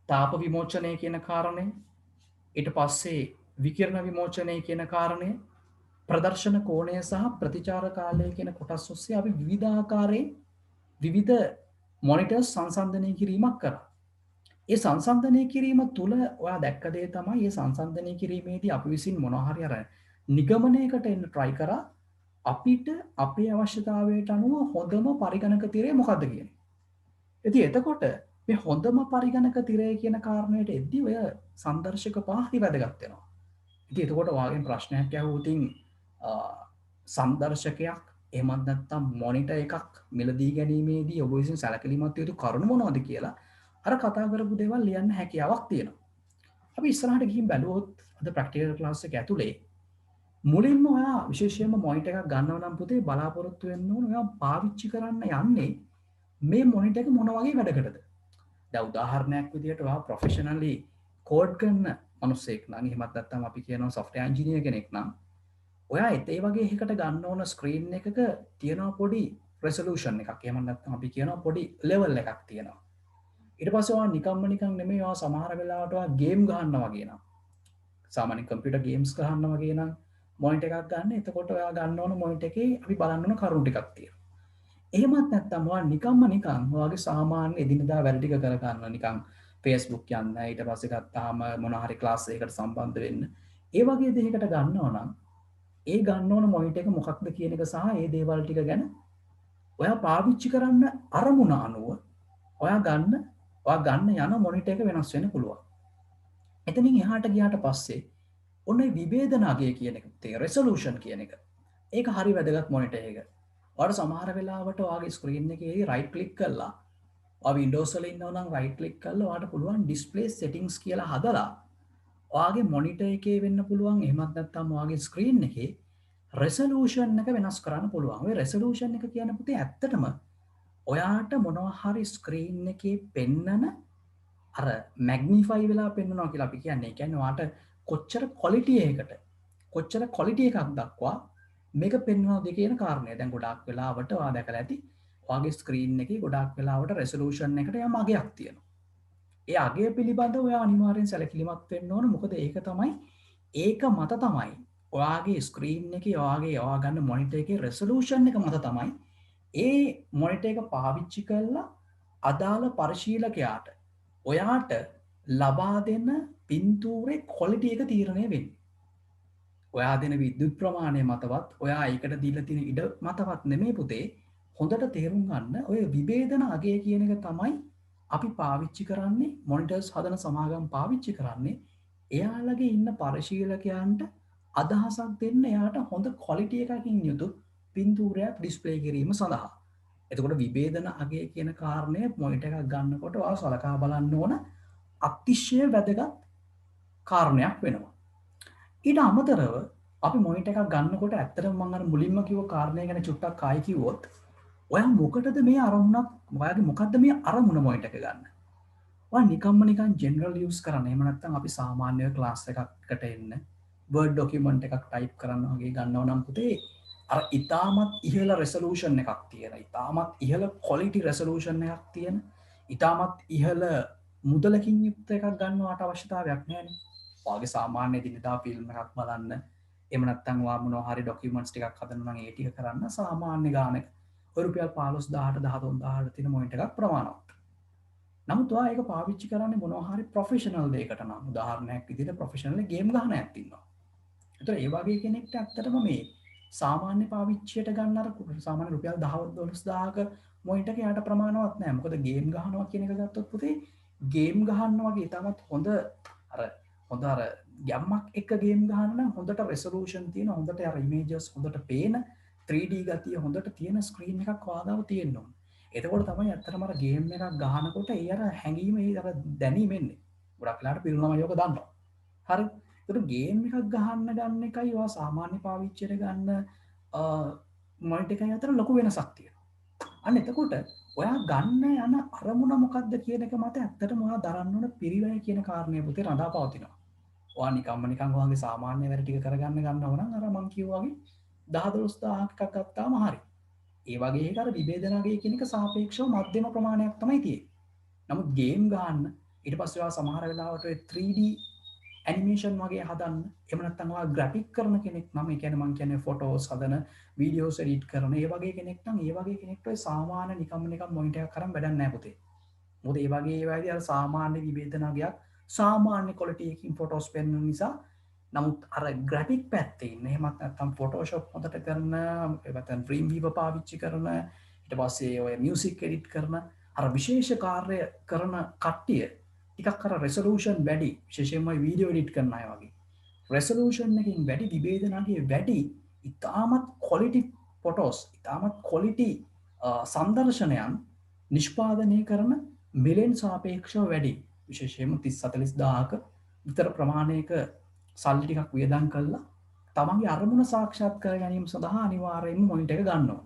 තාප විමෝචනය කියන කාරණය, ඊට පස්සේ විකිරණ විමෝචනය කියන කාරණය, ප්‍රදර්ශන කෝණය සහ ප්‍රතිචාර කාලය කියන කොටස් ඔස්සේ අපි විවිධාකාරයෙන් විවිධ මොනිටර්ස් සංසන්දනය කිරීමක් කරා. ඒ සංසන්දනය කිරීම තුළ ඔයා දැක්ක දේ තමයි මේ සංසන්දනය කිරීමේදී අපි විසින් මොනවා හරි අර නිගමනයකට එන්න try කරා අපිට අපේ අවශ්‍යතාවයට අනුව හොඳම පරිගණක තිරය මොකක්ද කියන්නේ. ඉතින් එතකොට මේ හොඳම පරිගණක තිරය කියන කාරණයට එද්දි ඔය සංදර්ශක පහරි වැදගත් වෙනවා. ඉතින් එතකොට ඔයාගෙන් ප්‍රශ්නයක් ඇහුවොතින් සංදර්ශකයක් එහෙමත් නැත්නම් මොනිටර් එකක් මිලදී ගැනීමේදී ඔබ විසින් සැලකිලිමත් යුතු කරුණු මොනවද කියලා අර කතා කරපු දේවල් ලියන්න හැකියාවක් තියෙනවා. අපි ඉස්සරහට ගිහින් බැලුවොත් අද ප්‍රැක්ටිකල් ක්ලාස් එක ඇතුලේ මුලින්ම ඔයා විශේෂයෙන්ම මොනිටර් එකක් ගන්නව නම් පුතේ බලාපොරොත්තු වෙන්න ඕන ඔයා පාවිච්චි කරන්න යන්නේ මේ මොනිටර් එක මොන වගේ වැඩකටද? දැන් උදාහරණයක් විදිහට ඔයා ප්‍රොෆෙෂනලි කෝඩ් කරන මිනිස්සෙක් නම් එහෙමත් නැත්නම් අපි කියනවා සොෆ්ට්වෙයාර් ඉංජිනේර් කෙනෙක් නම් ඔයා ඒ වගේ එකකට ගන්න ඕන ස්ක්‍රීන් එකක තියෙනවා පොඩි රෙසලූෂන් එකක්. එහෙම නැත්නම් අපි කියනවා පොඩි ලෙවල් එකක් තියෙනවා. ඊට පස්සේ ඔයා නිකම්ම නිකන් නෙමෙයි ඔයා සමහර වෙලාවට ඔයා ගේම් ගහනවා වගේ නම් සාමාන්‍ය කම්පියුටර් ගේම්ස් ගහනවා වගේ නම් මොනිටර් එකක් ගන්න. එතකොට ඔයා ගන්න ඕන මොනිටර් එකේ අපි බලන්න ඕන කරුණු ටිකක් තියෙනවා. එහෙමත් නැත්නම් ඔයා නිකම්ම නිකන් ඔයාගේ සාමාන්‍ය එදිනදා වැඩ ටික කර ගන්න නිකන් Facebook යන්න ඊට පස්සේ ගත්තාම මොන හරි ක්ලාස් එකකට සම්බන්ධ වෙන්න ඒ වගේ දෙයකට ගන්නවා නම් ඒ ගන්න ඕන මොනිටර් එක මොකක්ද කියන එක සහ ඒ දේවල් ටික ගැන ඔයා පාවිච්චි කරන්න අරමුණ අනුව ඔයා ගන්න යන මොනිටර් එක වෙනස් වෙන්න පුළුවන්. එතනින් එහාට ගියාට පස්සේ ඔන්න විභේදන අගය කියන එක තේ රෙසලූෂන් කියන එක ඒක හරි වැදගත් මොනිටර් එක. ඔයාලට සමහර වෙලාවට ඔයාගේ ස්ක්‍රීන් එකේ රයිට් ක්ලික් කරලා ඔයා වින්ඩෝස් වල ඉන්නවා නම් රයිට් ක්ලික් කරලා ඔයාලට පුළුවන් ඩිස්ප්ලේ සෙටින්ග්ස් කියලා හදලා ඔයාගේ මොනිටර් එකේ වෙන්න පුළුවන් එහෙමත් නැත්නම් ඔයාගේ ස්ක්‍රීන් එකේ රෙසලූෂන් එක වෙනස් කරන්න පුළුවන්. ඔය රෙසලූෂන් එක කියන පුතේ ඇත්තටම ඔයාට මොනවා හරි ස්ක්‍රීන් එකේ පෙන්නන අර මැග්නිෆයි වෙලා පෙන්වනවා කියලා අපි කියන්නේ. ඒ කියන්නේ ඔයාට කොච්චර ක්වොලිටි එකක් දක්වා මේක පෙන්වනවද කියන කාරණය. දැන් ගොඩාක් වෙලාවට ඔයා දැකලා ඇති ඔයාගේ ස්ක්‍රීන් එකේ ගොඩාක් වෙලාවට රෙසලූෂන් එකට යම් අගයක් තියෙනවා. ඒ අගය පිළිබඳව ඔයා අනිවාර්යෙන් සැලකිලිමත් වෙන්න ඕන. මොකද ඒක මත තමයි ඔයාගේ ස්ක්‍රීන් එකේ ඔයා ගන්න මොනිටර් එකේ රෙසලූෂන් එක මත තමයි ඒ මොනිටර් එක පාවිච්චි කරලා අදාළ පරිශීලකයාට ඔයාට ලබා දෙන පින්තූරේ ක්වොලිටි එක තීරණය වෙන්නේ. ඔයා දෙන විද්‍යුත් ප්‍රමාණය මතවත් ඔයා ඒකට දීලා තියෙන ඉඩ මතවත් නෙමෙයි පුතේ. හොඳට තේරුම් ගන්න ඔය විභේදන අගය කියන එක තමයි අපි පාවිච්චි කරන්නේ මොනිටර්ස් හදන සමාගම් පාවිච්චි කරන්නේ එයාලගේ ඉන්න පරිශීලකයන්ට අදහසක් දෙන්න එයාට හොඳ ක්වොලිටි එකකින් යුතු පින්තූරයක් ඩිස්ප්ලේ කිරීම සඳහා. එතකොට විභේදන අගය කියන කාරණය මොනිටර් එකක් ගන්නකොට ඔයා සලකා බලන්න ඕන අතිශය වැදගත් කාරණයක් වෙනවා. ඊට අමතරව අපි මොනිටර් එකක් ගන්නකොට ඇත්තටම මම අර මුලින්ම කිව්ව කාරණය ගැන චුට්ටක් ආයි කිව්වොත් ඔයා මොකටද මේ අරමුණක් ඔයාගේ මොකද්ද මේ අරමුණ මොනිටර් එක ගන්න? ඔයා නිකන් ජෙනරල් යූස් කරන්න. එහෙම නැත්නම් අපි සාමාන්‍ය ක්ලාස් එකකට එන්න Word document එකක් ටයිප් කරන්න වගේ ගන්නව නම් පුතේ අර ඉතාමත් ඉහළ රෙසලූෂන් එකක් තියෙන, ඉතාමත් ඉහළ ක්වොලිටි රෙසලූෂන් එකක් තියෙන, ඉතාමත් ඉහළ මුදලකින් යුක්ත එකක් ගන්නවට අවශ්‍යතාවයක් නැහැනේ. ඔයාගේ සාමාන්‍ය දිනදා ෆිල්ම් එකක් බලන්න, එහෙම නැත්නම් ඔයා මොනවා හරි ડોකියුමන්ට්ස් ටිකක් හදනවා නම් ඒ ටික කරන්න සාමාන්‍ය ගානක රුපියල් 15000ට 14000ට තියෙන මොනිටර් එකක් ප්‍රමාණවත්. නමුත් ඔයා ඒක පාවිච්චි කරන්නේ මොනවා හරි ප්‍රොෆෙෂනල් දෙයකට නම්. උදාහරණයක් විදිහට ප්‍රොෆෙෂනල් ගේම් ගහන අයත් ඉන්නවා. ඒතර ඒ වගේ කෙනෙක්ට ඇත්තටම මේ සාමාන්‍ය පාවිච්චියට ගන්න අර සාමාන්‍ය රුපියල් 10-12000ක මොනිටර් එක යාට ප්‍රමාණවත් නෑ. මොකද ගේම් ගහනවා කියන එක ගත්තොත් පුතේ ගේම් ගහන්න වගේ තාමත් හොඳ ගැම්මක් එක ගේම් ගහන්න නම් හොඳට රෙසලූෂන් තියෙන, හොඳට අර ඉමේජස් හොඳට පේන 3D ගතිය හොඳට තියෙන ස්ක්‍රීන් එකක් වාදාව තියෙන්න ඕන. එතකොට තමයි ඇත්තටම අර ගේම් එකක් ගහනකොට ඒ අර හැඟීම ඒ අර දැනීම එන්නේ. ගොඩක් වෙලාවට පිරුණම යෝග දන්නවා. හරි. ඒකට ගේම් එකක් ගන්න එකයි ඔයා සාමාන්‍ය පාවිච්චියට ගන්න මොනිටර් එකයි අතර ලොකු වෙනසක් තියෙනවා. අන්න එතකොට ඔයා ගන්න යන අරමුණ මොකක්ද කියන එක මත ඇත්තටම ඔයා දරන්න ඕන පිරිවැය කියන කාරණය පුතේ රඳා පවතිනවා. ඔයා නිකන් ඔයාගේ සාමාන්‍ය වැඩ ටික කරගන්න ගන්නව නම් අර මං කිව්වා වගේ 10-12000ක් ගත්තාම හරි. ඒ වගේ එක අර විභේදනගේ කියන එක සාපේක්ෂව මධ්‍යම ප්‍රමාණයක් තමයි තියෙන්නේ. නමුත් ගේම් ගන්න ඊට පස්සේ ඔයා සමහර වෙලාවට 3D ඇනිමේෂන් වගේ හදන්න, එහෙම නැත්නම් ඔයා ග්‍රැෆික් කරන කෙනෙක් නම්, ඒ කියන්නේ මං කියන්නේ ෆොටෝස් හදන, වීඩියෝස් එඩිට් කරන, ඒ වගේ කෙනෙක් නම් ඒ වගේ කෙනෙක්ට ඔය සාමාන්‍ය නිකම් මොනිටර් එකක් කරන් වැඩක් නැහැ පුතේ. මොකද ඒ වගේ ඒවාදී අර සාමාන්‍ය විභේදනගයක් සාමාන්‍ය ක්වොලිටි එකකින් ෆොටෝස් පෙන්වන නිසා. නමුත් අර ග්‍රැෆික් පැත්තේ ඉන්න, එහෙමත් නැත්නම් ෆොටෝෂොප් හොඳට කරන, එහෙම නැත්නම් ඩ්‍රීම් වීවර් පාවිච්චි කරන, ඊට පස්සේ ඔය මියුසික් එඩිට් කරන අර විශේෂ කාර්ය කරන කට්ටිය ටිකක් අර රෙසලූෂන් වැඩි, විශේෂයෙන්ම වීඩියෝ එඩිට් කරන අය වගේ. රෙසලූෂන් එකකින් වැඩි, විභේදනගේ වැඩි, ඉතාමත් ක්වොලිටි ෆොටෝස්, ඉතාමත් ක්වොලිටි සංදර්ශනයන් නිෂ්පාදනය කරන මිලෙන් සාපේක්ෂව වැඩි. විශේෂයෙන්ම 30-40,000ක විතර ප්‍රමාණයක සල්ලි ටිකක් වියදම් කළා තමන්ගේ අරමුණ සාක්ෂාත් කර ගැනීම සඳහා අනිවාර්යයෙන්ම මොනිටර් එක ගන්නවා.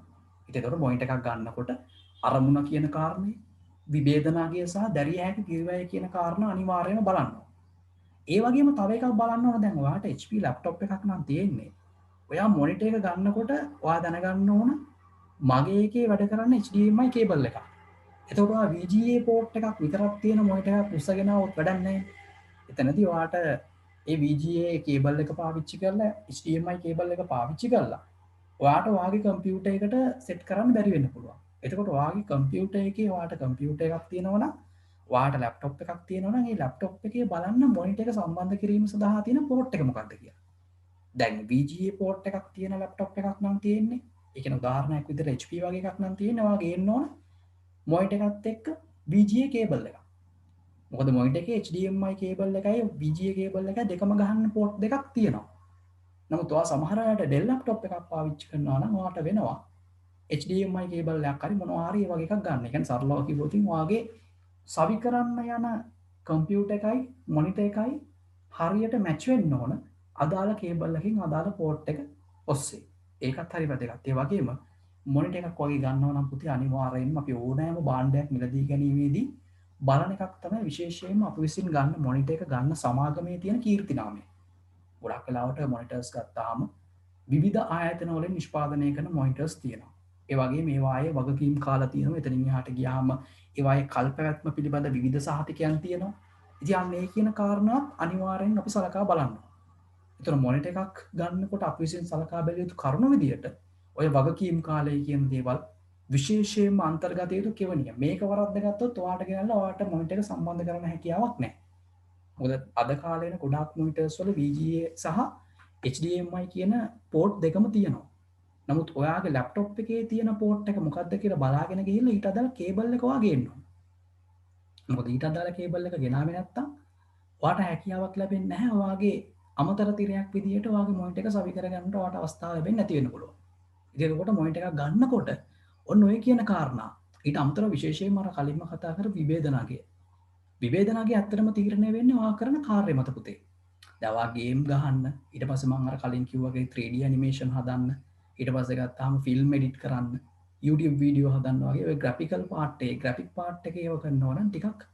ඒතකොට මොනිටර් එකක් ගන්නකොට අරමුණ කියන කාරණේ, විභේදනාගේ සහ දැරිය හැකි කිරිවැය කියන කාරණා අනිවාර්යයෙන්ම බලන්න. ඒ වගේම තව එකක් බලන්න ඕන. දැන් ඔයාට HP ලැප්ටොප් එකක් නම් තියෙන්නේ. ඔයා මොනිටර් එක ගන්නකොට ඔයා දැනගන්න ඕන මගේ එකේ වැඩ කරන්න HDMI කේබල් එකක්. එතකොට ඔයා VGA පෝට් එකක් විතරක් තියෙන මොනිටර් එකක් උස්සගෙන આવොත් වැඩක් නැහැ. එතනදී ඔයාට ඒ VGA කේබල් එක පාවිච්චි කරලා HDMI කේබල් එක පාවිච්චි කරලා ඔයාට ඔයාගේ කම්පියුටර් එකට සෙට් කරන්න බැරි වෙන්න පුළුවන්. එතකොට ඔයාගේ කම්පියුටර් එකේ ඔයාට කම්පියුටර් එකක් තියෙනවා නම් ඔයාට ලැප්ටොප් එකක් තියෙනවා නම් ඒ ලැප්ටොප් එකේ බලන්න මොනිටර් එක සම්බන්ධ කිරීම සඳහා තියෙන පෝට් එක මොකක්ද කියලා. දැන් VGA පෝට් එකක් තියෙන ලැප්ටොප් එකක් නම් තියෙන්නේ. ඒ කියන්නේ උදාහරණයක් විදිහට HP වගේ එකක් නම් තියෙන්නේ. ඔයා ගේන්න ඕන මොනිටර් එකත් එක්ක VGA කේබල් එකක්. මොකද මොනිටර් එකේ HDMI කේබල් එකයි VGA කේබල් එකයි දෙකම ගහන්න පෝට් දෙකක් තියෙනවා. නමුත් ඔයා සමහර අයට Dell laptop එකක් පාවිච්චි කරනවා නම් ඔයාට වෙනවා HDMI කේබල් එකක් හරි මොනවා හරි ඒ වගේ එකක් ගන්න. ඒ කියන්නේ සරලව කිව්වොත් ඔයාගේ සවි කරන්න යන කම්පියුටර් එකයි මොනිටර් එකයි හරියට මැච් වෙන්න ඕන අදාළ කේබල් එකකින් අදාළ පෝට් එක ඔස්සේ. ඒකත් හරි වැදගත්. ඒ වගේම මොනිටර් එකක් වගේ ගන්නවා නම් පුතේ අනිවාර්යයෙන්ම අපි ඕනෑම භාණ්ඩයක් මිලදී ගැනීමේදී බලන එකක් තමයි විශේෂයෙන්ම අපි විසින් ගන්න මොනිටර් එක ගන්න සමාගමේ තියෙන කීර්තිනාමය. ගොඩක් වෙලාවට මොනිටර්ස් ගත්තාම විවිධ ආයතන වලින් නිෂ්පාදනය කරන මොනිටර්ස් තියෙනවා. ඒ වගේ මේවායේ වගකීම් කාලා තියෙනවා. එතනින් එහාට ගියාම ඒවායේ කල්පැවැත්ම පිළිබඳ විවිධ සහතිකයන් තියෙනවා. ඉතින් අන්න ඒ කියන කාරණාත් අනිවාර්යෙන් අපි සලකා බලන්න. ඒතර මොනිටර් එකක් ගන්නකොට අපි විසින් සලකා බැලිය යුතු කරුණු විදියට ඔය වගකීම් කාලය කියන දේවල් විශේෂයෙන්ම අන්තර්ගත යුතු කෙවනිය. මේක වරද්දගත්තොත් ඔයාට ගෙනල්ලා ඔයාට මොනිටර් එක සම්බන්ධ කරන්න හැකියාවක් නැහැ. මොකද අද කාලේන ගොඩාක් මොනිටර්ස් වල VGA සහ HDMI කියන පෝට් දෙකම තියෙනවා. නමුත් ඔයාගේ ලැප්ටොප් එකේ තියෙන පෝට් එක මොකක්ද කියලා බලාගෙන ගිහිල්ලා ඊට අදාළ කේබල් එක ඔයා ගේන්න ඕන. මොකද ඊට අදාළ කේබල් එක ගෙනාවේ නැත්තම් ඔයාට හැකියාවක් ලැබෙන්නේ නැහැ ඔයාගේ අමතර තිරයක් විදියට ඔයාගේ මොනිටර් එක සවි කරගන්නට ඔයාට අවස්ථාව ලැබෙන්නේ නැති වෙන්න පුළුවන්. ඉතින් ඒකට මොනිටර් එකක් ගන්නකොට ඔන්න ඔය කියන කාරණා ඊට අමතරව විශේෂයෙන්ම අර කලින්ම කතා කරපු විභේදනාගේ ඇත්තටම තීරණය වෙන්නේ ඔයා කරන කාර්ය මත පුතේ. දැන් ඔයා ගේම් ගහන්න, ඊට පස්සේ මම අර කලින් කිව්වා වගේ 3D ඇනිමේෂන් හදන්න, ඊට පස්සේ ගත්තාම ෆිල්ම් එඩිට් කරන්න, YouTube වීඩියෝ හදන්න වගේ ඔය ග්‍රැෆිකල් පාර්ට් එක, ග්‍රැෆික් පාර්ට් එක ඒව කරනවා නම් ටිකක්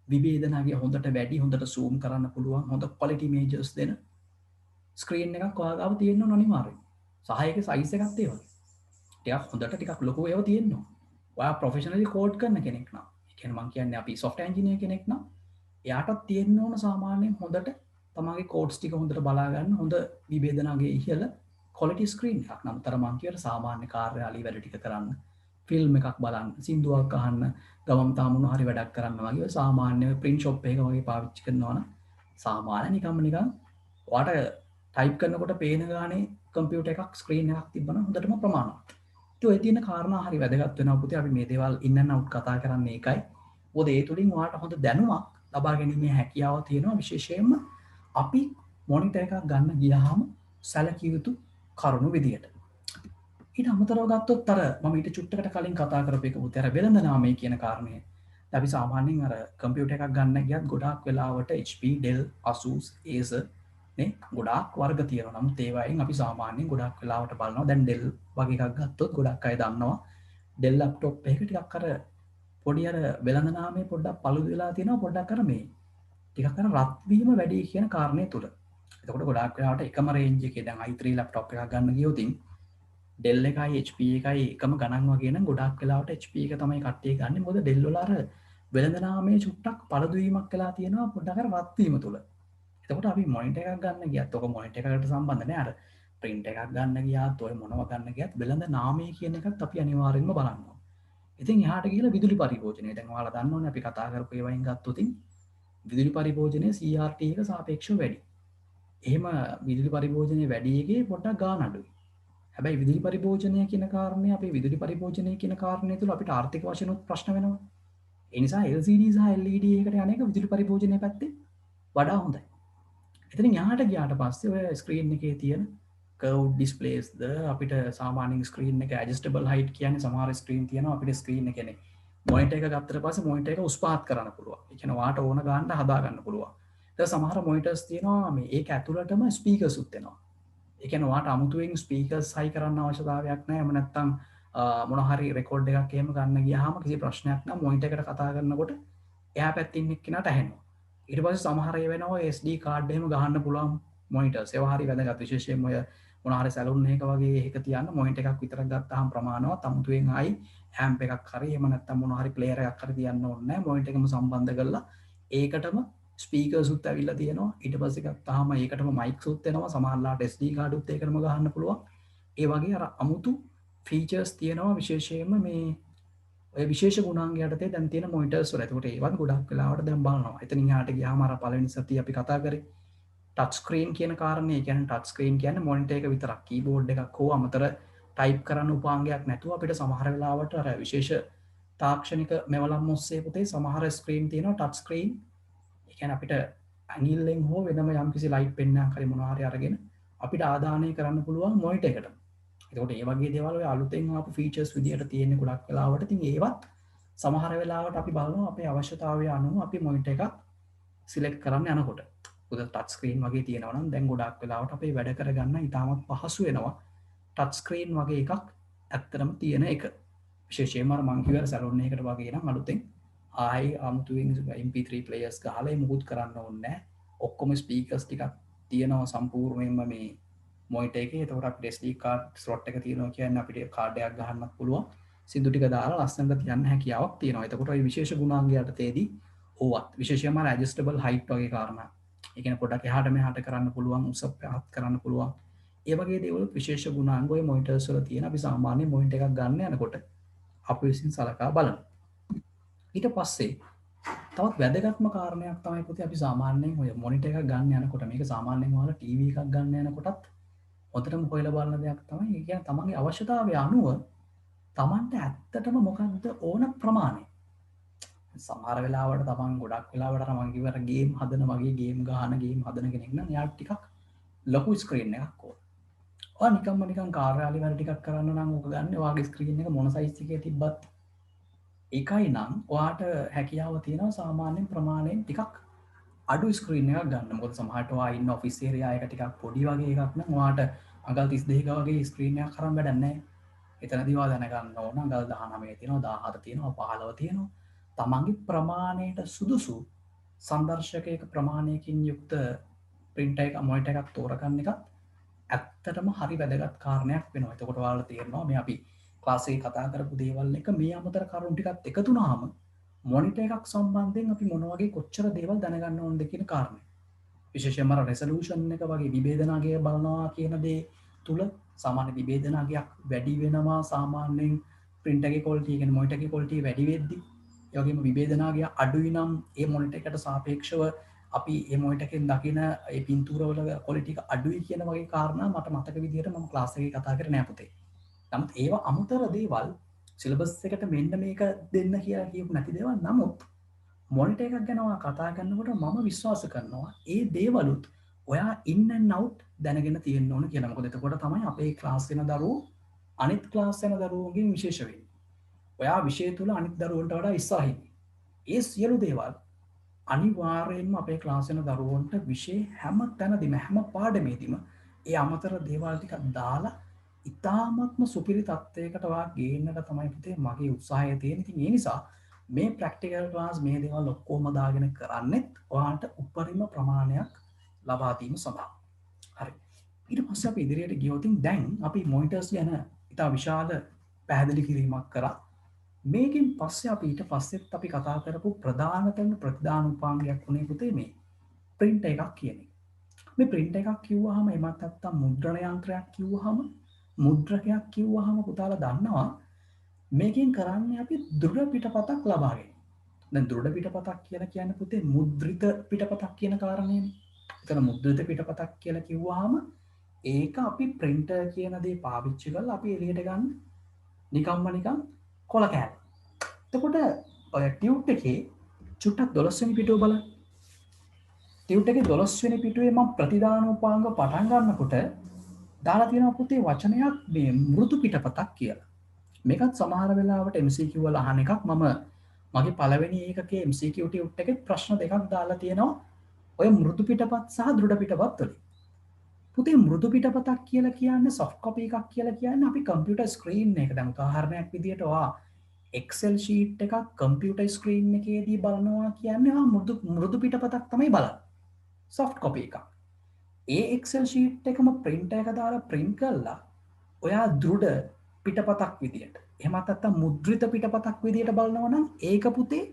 විභේදනාගේ හොඳට වැඩි, හොඳට zoom කරන්න පුළුවන්, හොඳ quality images දෙන ස්ක්‍රීන් එකක් ඔයා ගාව තියෙන්න ඕන අනිවාර්යයෙන්. සහ ඒකේ size එකත් ඒ වගේ. ටිකක් හොඳට ටිකක් ලොකු ඒවා තියෙන්න ඕන. ඔයා ප්‍රොෆෙෂනලි කෝඩ් කරන කෙනෙක් නම්, ඒ කියන්නේ මම කියන්නේ අපි software engineer කෙනෙක් නම් එයාටත් තියෙන්න ඕන සාමාන්‍යයෙන් හොඳට තමගේ කෝඩ්ස් ටික හොඳට බලා ගන්න හොඳ විභේදනාගේ ඉහළ quality screen එකක්. නමුතර මම කියන සාමාන්‍ය කාර්යාලී වැඩ ටික කරන්න, ෆිල්ම් එකක් බලන්න, සින්දුවක් අහන්න, ගමම් තාමුණු හරි වැඩක් කරන්න වගේ සාමාන්‍ය print shop එක වගේ පාවිච්චි කරනවා නම් සාමාන්‍ය නිකන් ඔයාට ටයිප් කරනකොට පේන ගානේ කම්පියුටර් එකක් ස්ක්‍රීන් එකක් තිබ්බනම් හොඳටම ප්‍රමාණවත්. ඉතින් ඔය තියෙන කාරණා හරි වැදගත් වෙනවා පුතේ. අපි මේ දේවල් ඉන් ඇන්ඩ් අවුට් කතා කරන්නේ ඒකයි. මොකද ඒ තුලින් ඔයාට හොඳ දැනුමක් ලබා ගැනීමේ හැකියාව තියෙනවා. විශේෂයෙන්ම අපි මොනිටර් එකක් ගන්න ගියාම සැලකිය යුතු කරුණු විදියට. ඊට අමතරව ගත්තොත් අර මම ඊට චුට්ටකට කලින් කතා කරපු එක පුතේ අර වෙළඳ නාමය කියන කාරණය. අපි සාමාන්‍යයෙන් අර කම්පියුටර් එකක් ගන්න ගියත් ගොඩාක් වෙලාවට HP, Dell, Asus, Acer නේ ගොඩාක් වර්ග තියෙනවා. නමුත් ඒ වයින් අපි සාමාන්‍යයෙන් ගොඩාක් වෙලාවට බලනවා දැන් Dell වගේ එකක් ගත්තොත් ගොඩක් අය දන්නවා Dell laptop එක ටිකක් අර පොඩි අර වෙළඳ නාමයේ පොඩ්ඩක් පළුදු වෙලා තියෙනවා. පොඩ්ඩක් අර මේ ටිකක් අර රත් වීම වැඩි කියන කාරණේ තුල. එතකොට ගොඩාක් වෙලාවට එකම රේන්ජ් එකේ දැන් i3 laptop එකක් ගන්න ගියොත් Dell එකයි HP එකයි එකම ගණන් වගේ නම් ගොඩාක් වෙලාවට HP එක තමයි කට්ටිය ගන්න. මොකද Dell වල අර වෙළඳ නාමයේ චුට්ටක් පළුදු වීමක් වෙලා තියෙනවා පොඩ්ඩක් අර රත් වීම තුල. එතකොට අපි මොනිටර් එකක් ගන්න ගියත් ඔක මොනිටර් එකකට සම්බන්ධ නැහැ. අර print එකක් ගන්න ගියාත් ඔය මොනවා ගන්න ගියත් වෙළඳ නාමය කියන එකත් අපි අනිවාර්යෙන්ම බලන්න ඕනේ. ඉතින් එහාට ගිහලා විදුලි පරිභෝජනය දැන් ඔයාලා දන්නවනේ අපි කතා කරපු ඒවායින් ගත්තොත් විදුලි පරිභෝජනය CRT එක සාපේක්ෂව වැඩි. එහෙම විදුලි පරිභෝජනය වැඩි එකේ පොඩ්ඩක් ගාණ අඩුයි. හැබැයි විදුලි පරිභෝජනය කියන කාරණේ අපේ විදුලි පරිභෝජනය කියන කාරණේ තුල අපිට ආර්ථික වශයෙන් උත් ප්‍රශ්න වෙනවා. එනිසා LCD සහ LED එකට යන එක විදුලි පරිභෝජනය පැත්තේ වඩා හොඳයි. එතනින් යාට ගියාට පස්සේ ඔය ස්ක්‍රීන් එකේ තියෙන කව් ඩිස්පලේස්ද අපිට සාමාන්‍ය ස්ක්‍රීන් එක ඇඩජස්ටබල් හයිට් කියන්නේ සමහර ස්ක්‍රීන් තියෙනවා අපිට ස්ක්‍රීන් එක කියන්නේ මොනිටර් එක ගත්තට පස්සේ මොනිටර් එක උස් පහත් කරන්න පුළුවන්. ඒ කියන්නේ වාට ඕන ගානට හදා ගන්න පුළුවන්. ඊට සමහර මොනිටර්ස් තියෙනවා මේ ඒක ඇතුළටම ස්පීකර්ස් උත් වෙනවා. ඒ කියන්නේ වාට අමුතුවෙන් ස්පීකර්ස් හයි කරන්න අවශ්‍යතාවයක් නැහැ. එහෙම නැත්නම් මොන හරි රෙකෝඩ් එකක් එහෙම ගන්න ගියාම කිසි ප්‍රශ්නයක් නැහැ. මොනිටර් එකට කතා කරනකොට එයා පැත්තේ ඉන්න එක්කෙනාට ඇහෙනවා. ඊට පස්සේ සමහර ඒවා වෙනවා SD කාඩ් එහෙම ගහන්න පුළුවන් මොනිටර්ස්. ඒවා හරි වැදගත්. විශේෂයෙන්ම ඔය මොන හරි සැලුන් එකක වගේ එක තියන්න මොනිටර් එකක් විතරක් ගත්තාම ප්‍රමාණවත්. අමුතුවෙන් ආයි ඇම්ප් එකක් හරි එහෙම නැත්නම් මොන හරි ප්ලේයර් එකක් හරි තියන්න ඕනේ නැහැ. මොනිටර් එකම සම්බන්ධ කරලා ඒකටම ස්පීකර්ස් උත් ඇවිල්ලා තියෙනවා. ඊට පස්සේ ගත්තාම ඒකටම මයික්ස් උත් එනවා. සමහරලාට SD කාඩ් උත් ඒකටම ගහන්න පුළුවන්. ඒ වගේ අර අමුතු ෆීචර්ස් තියෙනවා විශේෂයෙන්ම මේ ඔය විශේෂ ගුණාංග යටතේ දැන් තියෙන මොනිටර්ස් වල. ඒකට ඒවත් ගොඩක් වෙලාවට දැන් බලනවා. එතනින් එහාට ගියාම අර පළවෙනි සතිය අපි කතා කරේ ටච් ස්ක්‍රීන් කියන කාරණේ. ඒ කියන්නේ ටච් ස්ක්‍රීන් කියන්නේ මොනිටර් එක විතරක් කීබෝඩ් එකක් හෝ අමතර ටයිප් කරන්න උපාංගයක් නැතුව අපිට සමහර වෙලාවට අර විශේෂ තාක්ෂණික මෙවලම් ඔස්සේ පුතේ සමහර ස්ක්‍රීන් තියෙනවා ටච් ස්ක්‍රීන්. ඒ කියන්නේ අපිට ඇඟිල්ලෙන් හෝ වෙනම යම්කිසි ලයිට් පෙන්නයක් හරි මොනවා හරි අරගෙන අපිට ආදානය කරන්න පුළුවන් මොනිටර් එකට. එතකොට ඒ වගේ දේවල් ඔය අලුතෙන් ආපු ෆීචර්ස් විදියට තියෙන ගොඩක් වෙලාවට ඉතින් ඒවත් සමහර වෙලාවට අපි බලනවා අපේ අවශ්‍යතාවය අනුව අපි මොනිටර් එකක් සිලෙක්ට් කරන්න යනකොට. උදේ ටච් ස්ක්‍රීන් වගේ තියෙනවා නම් දැන් ගොඩක් වෙලාවට අපේ වැඩ කරගන්න ඉතාමත් පහසු වෙනවා ටච් ස්ක්‍රීන් වගේ එකක් ඇත්තටම තියෙන එක. විශේෂයෙන්ම අර මං කිව්ව සැලොන් එකකට වගේ නම් අලුතෙන් ආයි අමුතුවෙන් MP3 ප්ලේයර්ස් ගහලා මුකුත් කරන්න ඕනේ නැහැ. ඔක්කොම ස්පීකර්ස් ටිකක් තියෙනවා සම්පූර්ණයෙන්ම මේ මොනිටර් එකේ. ඒතකොට අපිට SD කාඩ් ස්ලොට් එක තියෙනවා කියන්නේ අපිට කාඩ් එකක් ගහන්නත් පුළුවන්. සින්දු ටික දාලා ලස්සනට තියන්න හැකියාවක් තියෙනවා. එතකොට ওই විශේෂ ගුණාංග යටතේදී ඕවත් විශේෂයෙන්ම ඇඩ්ජස්ටබල් හයිට් වගේ කාරණා. ඒ කියන්නේ පොඩක් එහාට මෙහාට කරන්න පුළුවන්, උස පහත් කරන්න පුළුවන්. ඒ වගේ දේවල් විශේෂ ගුණාංග ඔය මොනිටර්ස් වල තියෙන අපි සාමාන්‍ය මොනිටර් එකක් ගන්න යනකොට අපි විසින් සලකා බලනවා. ඊට පස්සේ තවත් වැදගත්ම කාරණයක් තමයි පුතේ අපි සාමාන්‍යයෙන් ඔය මොනිටර් එකක් ගන්න යනකොට මේක සාමාන්‍යයෙන් ඔයාලා ටීවී එකක් ගන්න යනකොටත් හොඳටම හොයලා බලන දෙයක් තමයි. ඒ කියන්නේ තමන්ගේ අවශ්‍යතාවය අනුව තමන්ට ඇත්තටම මොකක්ද ඕන ප්‍රමාණය. සමහර වෙලාවට තමන් ගොඩක් වෙලාවට අර මං කිව්ව ගේම් හදන වගේ ගේම් ගහන ගේම් හදන කෙනෙක් නම් එයාට ටිකක් ලොකු ස්ක්‍රීන් එකක් ඕන. ඔයා නිකන් කාර්යාලේ වැඩ ටිකක් කරන්න නම් ඕක ගන්න. ඔයාගේ ස්ක්‍රීන් එක මොන සයිස් එකේ තිබ්බත් එකයි නම් ඔයාට හැකියාව තියෙනවා සාමාන්‍යයෙන් ප්‍රමාණයෙන් ටිකක් අඩු ස්ක්‍රීන් එකක් ගන්න. මොකද සමහරට ඔයා ඉන්න ඔෆිස් ඒරියා එක ටිකක් පොඩි වගේ එකක් නම් ඔයාට අඟල් 32 වගේ ස්ක්‍රීන් එකක් කරන් වැඩක් නැහැ. එතනදී ඔයා දැනගන්න ඕන අඟල් 19 තියෙනවා 17 තියෙනවා 15 තියෙනවා. තමන්ගේ ප්‍රමාණයට සුදුසු සංදර්ශකයක ප්‍රමාණයකින් යුක්ත ප්‍රින්ටර් එක මොනිටර් එකක් තෝරගන්න එකත් ඇත්තටම හරි වැදගත් කාරණයක් වෙනවා. එතකොට ඔයාලට තේරෙනවා මේ අපි ක්ලාස් එකේ කතා කරපු දේවල් එක මේ අමතර කරුණු ටිකත් එකතු වුණාම මොනිටර් එකක් සම්බන්ධයෙන් අපි මොන වගේ කොච්චර දේවල් දැනගන්න ඕනද කියන කාරණය. විශේෂයෙන්ම රෙසලූෂන් එක වගේ විභේදනාගය බලනවා කියන දේ තුල සාමාන්‍ය විභේදනාගයක් වැඩි වෙනවා සාමාන්‍යයෙන් ප්‍රින්ටර් එකේ ක්වොලිටි කියන්නේ මොනිටර් එකේ ක්වොලිටි වැඩි වෙද්දී ඒ වගේම විභේදනාගය අඩුයි නම් ඒ මොනිටර් එකට සාපේක්ෂව අපි ඒ මොනිටර් එකෙන් දකින ඒ පින්තූරවල ක්වොලිටි එක අඩුයි කියන වගේ කාරණා මට මතක විදිහට මම ක්ලාස් එකේ කතා කරේ නෑ පුතේ. නමුත් ඒවා අමුතර දේවල් සිලබස් එකට මෙන්න මේක දෙන්න කියලා කියපු නැති දේවල්. නමුත් මොනිටර් එකක් ගැන කතා කරනකොට මම විශ්වාස කරනවා ඒ දේවලුත් ඔයා ඉන් ඇන්ඩ් අවුට් දැනගෙන තියෙන්න ඕන කියලා. මොකද එතකොට තමයි අපේ ක්ලාස් වෙන දරුවෝ අනිත් ක්ලාස් වෙන දරුවෝගෙන් විශේෂ වෙන්නේ. ඔයා විෂය තුල අනිත් දරුවන්ට වඩා ඉස්සරහින්. ඒ සියලු දේවල් අනිවාර්යයෙන්ම අපේ ක්ලාස් වෙන දරුවන්ට විෂය හැම තැනදීම හැම පාඩමේදීම ඒ අමතර දේවල් ටිකක් දාලා ඉතාමත්ම සුපිරි තත්ත්වයකට ඔයා ගේන්නට තමයි පුතේ මගේ උත්සාහය තියෙන්නේ. ඉතින් ඒ නිසා මේ ප්‍රැක්ටිකල් ක්ලාස් මේ දේවල් ඔක්කොම දාගෙන කරන්නෙත් ඔයාට උපරිම ප්‍රමාණයක් ලබා දීම සඳහා. හරි. ඊට පස්සේ අපි ඉදිරියට ගියොත් දැන් අපි මොනිටර්ස් ගැන ඉතා විශාල පැහැදිලි කිරීමක් කරා. මේකෙන් පස්සේ අපි ඊට පස්සෙත් අපි කතා කරපු ප්‍රධානතම ප්‍රතිදාන උපාංගයක් වුණේ පුතේ මේ ප්‍රින්ටර් එකක් කියන එක. මේ ප්‍රින්ටර් එකක් කිව්වහම එමත් නැත්තම් මුද්‍රණ යන්ත්‍රයක් කිව්වහම මුද්‍රකයක් කිව්වහම පුතාලා දන්නවා මේකෙන් කරන්නේ අපි දෘಢ පිටපතක් ලබා ගැනීම. දැන් දෘಢ පිටපතක් කියලා කියන්නේ පුතේ මුද්‍රිත පිටපතක් කියන කාරණේනේ. එතන මුද්‍රිත පිටපතක් කියලා කිව්වහම ඒක අපි ප්‍රින්ටර් කියන දේ පාවිච්චි කරලා අපි එළියට ගන්න නිකන් කොල කෑල්ල. එතකොට ඔය ටියුට් එකේ චුට්ටක් 12 වෙනි පිටුව බලන්න. ටියුට් එකේ 12 වෙනි පිටුවේ මම ප්‍රතිදානෝපාංග පටන් ගන්නකොට දාලා තියෙනවා පුතේ වචනයක් මේ මෘදු පිටපතක් කියලා. මේකත් සමහර වෙලාවට MCQ වල අහන එකක්. මම මගේ පළවෙනි ඒකකේ MCQ ටියුට් එකේ ප්‍රශ්න දෙකක් දාලා තියෙනවා ඔය මෘදු පිටපත් සහ දෘඩ පිටපත් වලින්. පුතේ මෘදු පිටපතක් කියලා කියන්නේ soft copy එකක් කියලා කියන්නේ අපි computer screen එක දැන් උදාහරණයක් විදියට ඔයා Excel sheet එකක් computer screen එකේදී බලනවා කියන්නේ මෘදු පිටපතක් තමයි බලන්නේ. soft copy එකක්. ඒ Excel sheet එකම print එක දාලා print කරලා ඔයා දෘඩ පිටපතක් විදියට එහෙමත් නැත්නම් මුද්‍රිත පිටපතක් විදියට බලනවා නම් ඒක පුතේ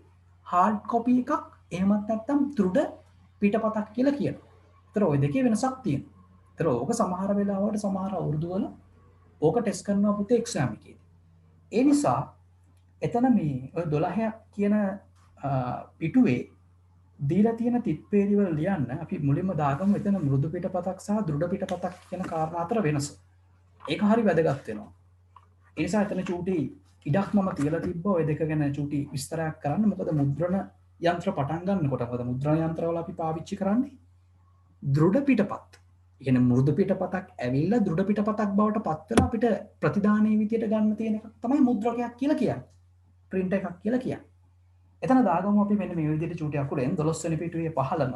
hard copy එකක් එහෙමත් නැත්නම් දෘඩ පිටපතක් කියලා කියනවා. ඒතර ওই දෙකේ වෙනසක් තියෙනවා. ඒතර ඕක සමහර වෙලාවට සමහර අවුරුදු වල ඕක ටෙස්ට් කරනවා පුතේ එක්සෑම් එකේදී. ඒ නිසා එතන මේ ඔය 12 කියන පිටුවේ දීලා තියෙන තිත්පේදී වල ලියන්න අපි මුලින්ම දාගමු එතන මෘදු පිටපතක් සහ දෘඩ පිටපතක් කියන කාරණා අතර වෙනස. ඒක හරි වැදගත් වෙනවා. ඒ නිසා එතන චූටි ඉඩක් මම තියලා තිබ්බා ඔය දෙක ගැන චූටි විස්තරයක් කරන්න. මොකද මුද්‍රණ යන්ත්‍ර පටන් ගන්නකොට මොකද මුද්‍රණ යන්ත්‍රවල අපි පාවිච්චි කරන්නේ දෘඩ පිටපත්. ඒ කියන්නේ මෘදු පිටපතක් ඇවිල්ලා දෘඩ පිටපතක් බවට පත් වෙලා අපිට ප්‍රතිදානයේ විදියට ගන්න තියෙන එකක් තමයි මුද්‍රකයක් කියලා කියන්නේ. print එකක් කියලා කියන්නේ. එතන දාගමු අපි මෙන්න මේ විදිහට චූටි අකුරෙන් 12 වෙනි පිටුවේ පහළම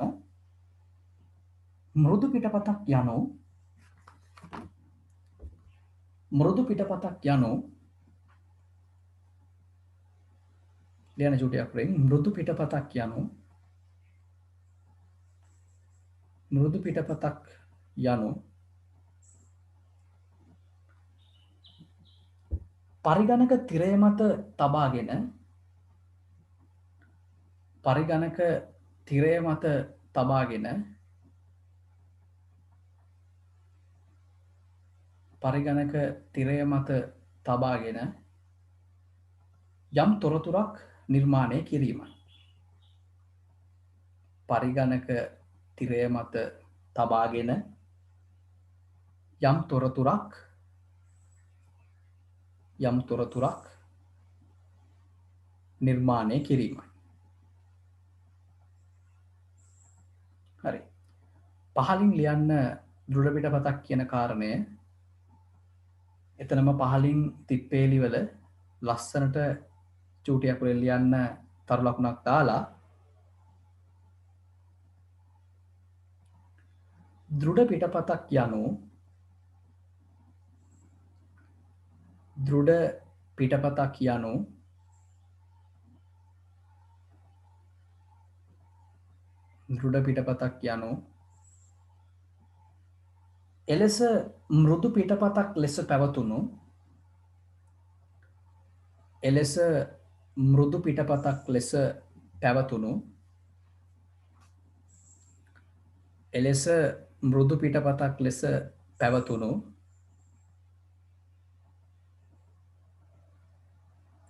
මෘදු පිටපතක් යනු ලියන චූටි අකුරෙන් මෘදු පිටපතක් යනු පරිගණක තිරය මත තබාගෙන යම් තොරතුරක් නිර්මාණය කිරීමයි. පරිගණක තිරය මත තබාගෙන යම් තොරතුරක් නිර්මාණය කිරීමයි. හරි. පහලින් ලියන්න දෘඩ පිටපතක් කියන කාරණය එතනම පහලින් තිප්පේලි වල ලස්සනට චූටි අකුරෙන් ලියන්න තරු ලකුණක් දාලා දෘඩ පිටපතක් යනු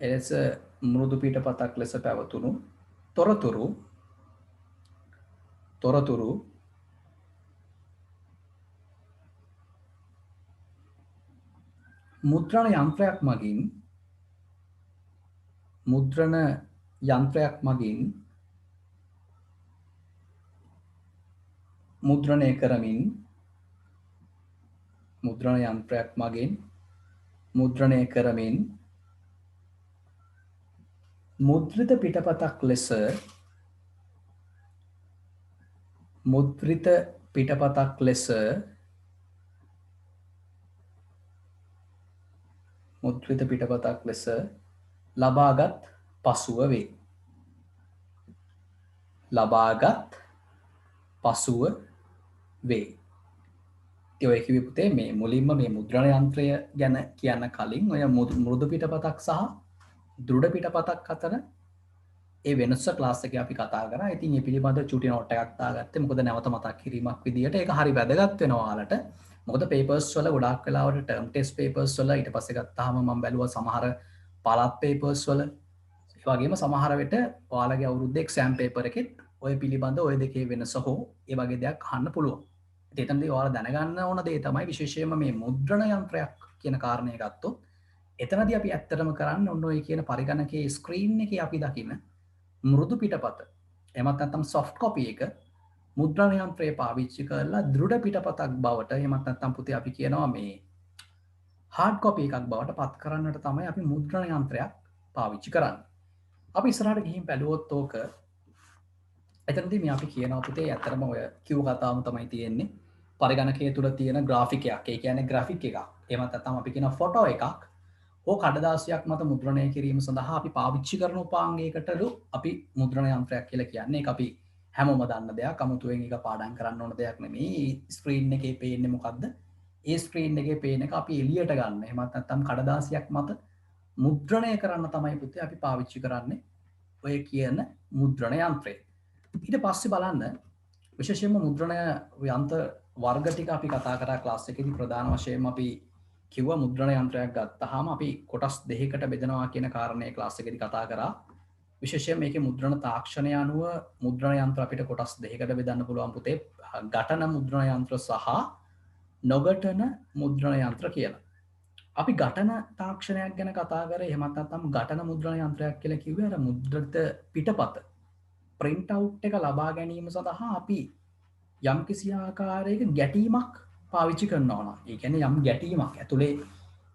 එලෙස මෘදු පිටපතක් ලෙස පැවතුණු තොරතුරු මුද්‍රණ යන්ත්‍රයක් මගින් මුද්‍රණය කරමින් මුද්‍රිත පිටපතක් ලෙස ලබාගත් පසුව වේ. ඔය කිව්වේ පුතේ මේ මුලින්ම මේ මුද්‍රණ යන්ත්‍රය ගැන කියන්න කලින් ඔය මෘදු පිටපතක් සහ දෘඩ පිටපතක් අතර ඒ වෙනස ක්ලාස් එකේ අපි කතා කරා. ඉතින් මේ පිළිබඳ චූටි නෝට් එකක් දාගත්තේ. මොකද නැවත මතක් කිරීමක් විදියට ඒක හරි වැදගත් වෙනවා ඔයාලට. මොකද පේපර්ස් වල ගොඩාක් වෙලාවට ටර්ම් ටෙස්ට් පේපර්ස් වල ඊට පස්සේ ගත්තාම මම බැලුවා සමහර පළාත් පේපර්ස් වල ඒ වගේම සමහර වෙලට ඔයාලගේ අවුරුද්දේ එක්සෑම් පේපර් එකෙත් ඔය පිළිබඳ ඔය දෙකේ වෙනස හෝ ඒ වගේ දෙයක් අහන්න පුළුවන්. එතනදී ඔයාලා දැනගන්න ඕන දේ තමයි විශේෂයෙන්ම මේ මුද්‍රණ යන්ත්‍රයක් කියන කාරණය ගත්තොත් එතනදී අපි ඇත්තටම කරන්න ඔන්න ඔය කියන පරිගණකයේ ස්ක්‍රීන් එකේ අපි දකින මෘදු පිටපත එමත් නැත්නම් සොෆ්ට් කොපි එක මුද්‍රණ යන්ත්‍රය පාවිච්චි කරලා දෘಢ පිටපතක් බවට එමත් නැත්නම් පුතේ අපි කියනවා මේ හાર્ඩ් කොපි එකක් බවට පත් කරන්නට තමයි අපි මුද්‍රණ යන්ත්‍රයක් පාවිච්චි කරන්නේ. අපි ඉස්සරහට ගිහින් බැලුවොත් ඕක එතනදී මේ අපි කියනවා පුතේ ඇත්තටම ඔය කිව් කතාවම තමයි තියෙන්නේ. පරිගණකයේ තුල තියෙන ග්‍රාෆික් එකක්. ඒ කියන්නේ ග්‍රැෆික් එකක්. එහෙමත් නැත්නම් අපි කියන ෆොටෝ එකක්. ඕක කඩදාසියක් මත මුද්‍රණය කිරීම සඳහා අපි පාවිච්චි කරන උපාංගයකටලු අපි මුද්‍රණ යන්ත්‍රයක් කියලා කියන්නේ. ඒක අපි හැමෝම දන්න දෙයක්. අමුතුවෙන් ඒක පාඩම් කරන්න ඕන දෙයක් නෙමෙයි. ස්ක්‍රීන් එකේ පේන්නේ මොකද්ද? ඒ ස්ක්‍රීන් එකේ පේන එක අපි එළියට ගන්න. එහෙමත් නැත්නම් කඩදාසියක් මත මුද්‍රණය කරන්න තමයි පුතේ අපි පාවිච්චි කරන්නේ ඔය කියන මුද්‍රණ යන්ත්‍රය. ඊට පස්සේ බලන්න විශේෂයෙන්ම මුද්‍රණ යන්ත්‍ර වර්ග ටික අපි කතා කරා ක්ලාස් එකේදී ප්‍රධාන වශයෙන් අපි කිව්වා මුද්‍රණ යන්ත්‍රයක් ගත්තාම අපි කොටස් දෙකකට බෙදනවා කියන කාරණේ ක්ලාස් එකේදී කතා කරා. විශේෂයෙන් මේකේ මුද්‍රණ තාක්ෂණය අනුව මුද්‍රණ යන්ත්‍ර අපිට කොටස් දෙකකට බෙදන්න පුළුවන් පුතේ. ඝටන මුද්‍රණ යන්ත්‍ර සහ නොඝටන මුද්‍රණ යන්ත්‍ර කියලා. අපි ඝටන තාක්ෂණයක් ගැන කතා කරේ. එහෙමත් නැත්නම් ඝටන මුද්‍රණ යන්ත්‍රයක් කියලා කිව්වේ අර මුද්‍රිත පිටපත print out එක ලබා ගැනීම සඳහා අපි යම් කිසි ආකාරයක ගැටීමක් පාවිච්චි කරනවා නම් ඒ කියන්නේ යම් ගැටීමක් ඇතුලේ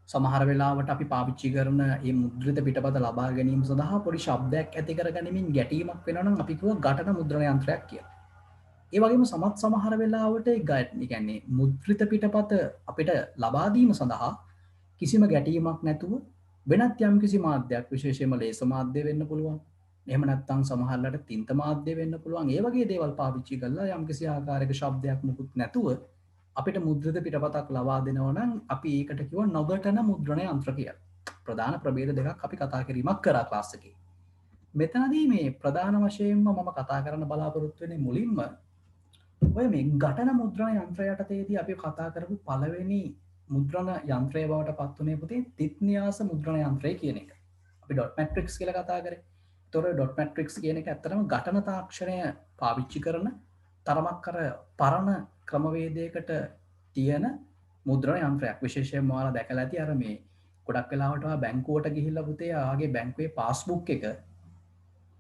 සමහර වෙලාවට අපි පාවිච්චි කරන මේ මුද්‍රිත පිටපත ලබා ගැනීම සඳහා පොඩි ශබ්දයක් ඇති කරගනිමින් ගැටීමක් වෙනවා නම් අපි කියුවා ඝටන මුද්‍රණ යන්ත්‍රයක් කියලා. ඒ වගේම සමහර වෙලාවට ඒ කියන්නේ මුද්‍රිත පිටපත අපිට ලබා දීම සඳහා කිසිම ගැටීමක් නැතුව වෙනත් යම් කිසි මාධ්‍යයක් විශේෂයෙන්ම ලේස මාධ්‍ය වෙන්න පුළුවන්. එහෙම නැත්නම් සමහරවිට තින්ත මාධ්‍ය වෙන්න පුළුවන්. ඒ වගේ දේවල් පාවිච්චි කරලා යම් කිසි ආකාරයක ශබ්දයක් මුකුත් නැතුව අපිට මුද්‍රිත පිටපතක් ලබා දෙනවා නම් අපි ඒකට කියව නොඝටන මුද්‍රණ යන්ත්‍ර කියලා. ප්‍රධාන ප්‍රභේද දෙකක් අපි කතා කිරීමක් කරා ක්ලාස් එකේ. මෙතනදී මේ ප්‍රධාන වශයෙන්ම මම කතා කරන්න බලාපොරොත්තු වෙන්නේ මුලින්ම ඔය මේ ඝටන මුද්‍රණ යන්ත්‍රය යටතේදී අපි කතා කරපු පළවෙනි මුද්‍රණ යන්ත්‍රය බවට පත් වුණේ පුතේ තිත්න්‍යාස මුද්‍රණ යන්ත්‍රය කියන එක. අපි ඩොට් මැට්‍රික්ස් කියලා කතා කරේ. තොර ඩොට් මැට්‍රික්ස් කියන එක ඇත්තටම ඝටන තාක්ෂණය පාවිච්චි කරන තරමක් අර පරණ ක්‍රමවේදයකට තියෙන මුද්‍රණ යන්ත්‍රයක්. විශේෂයෙන්ම ඔයාලා දැකලා ඇති අර මේ ගොඩක් වෙලාවට ඔයා බැංකුවට ගිහිල්ලා පුතේ ආගේ බැංකුවේ පාස්බුක් එක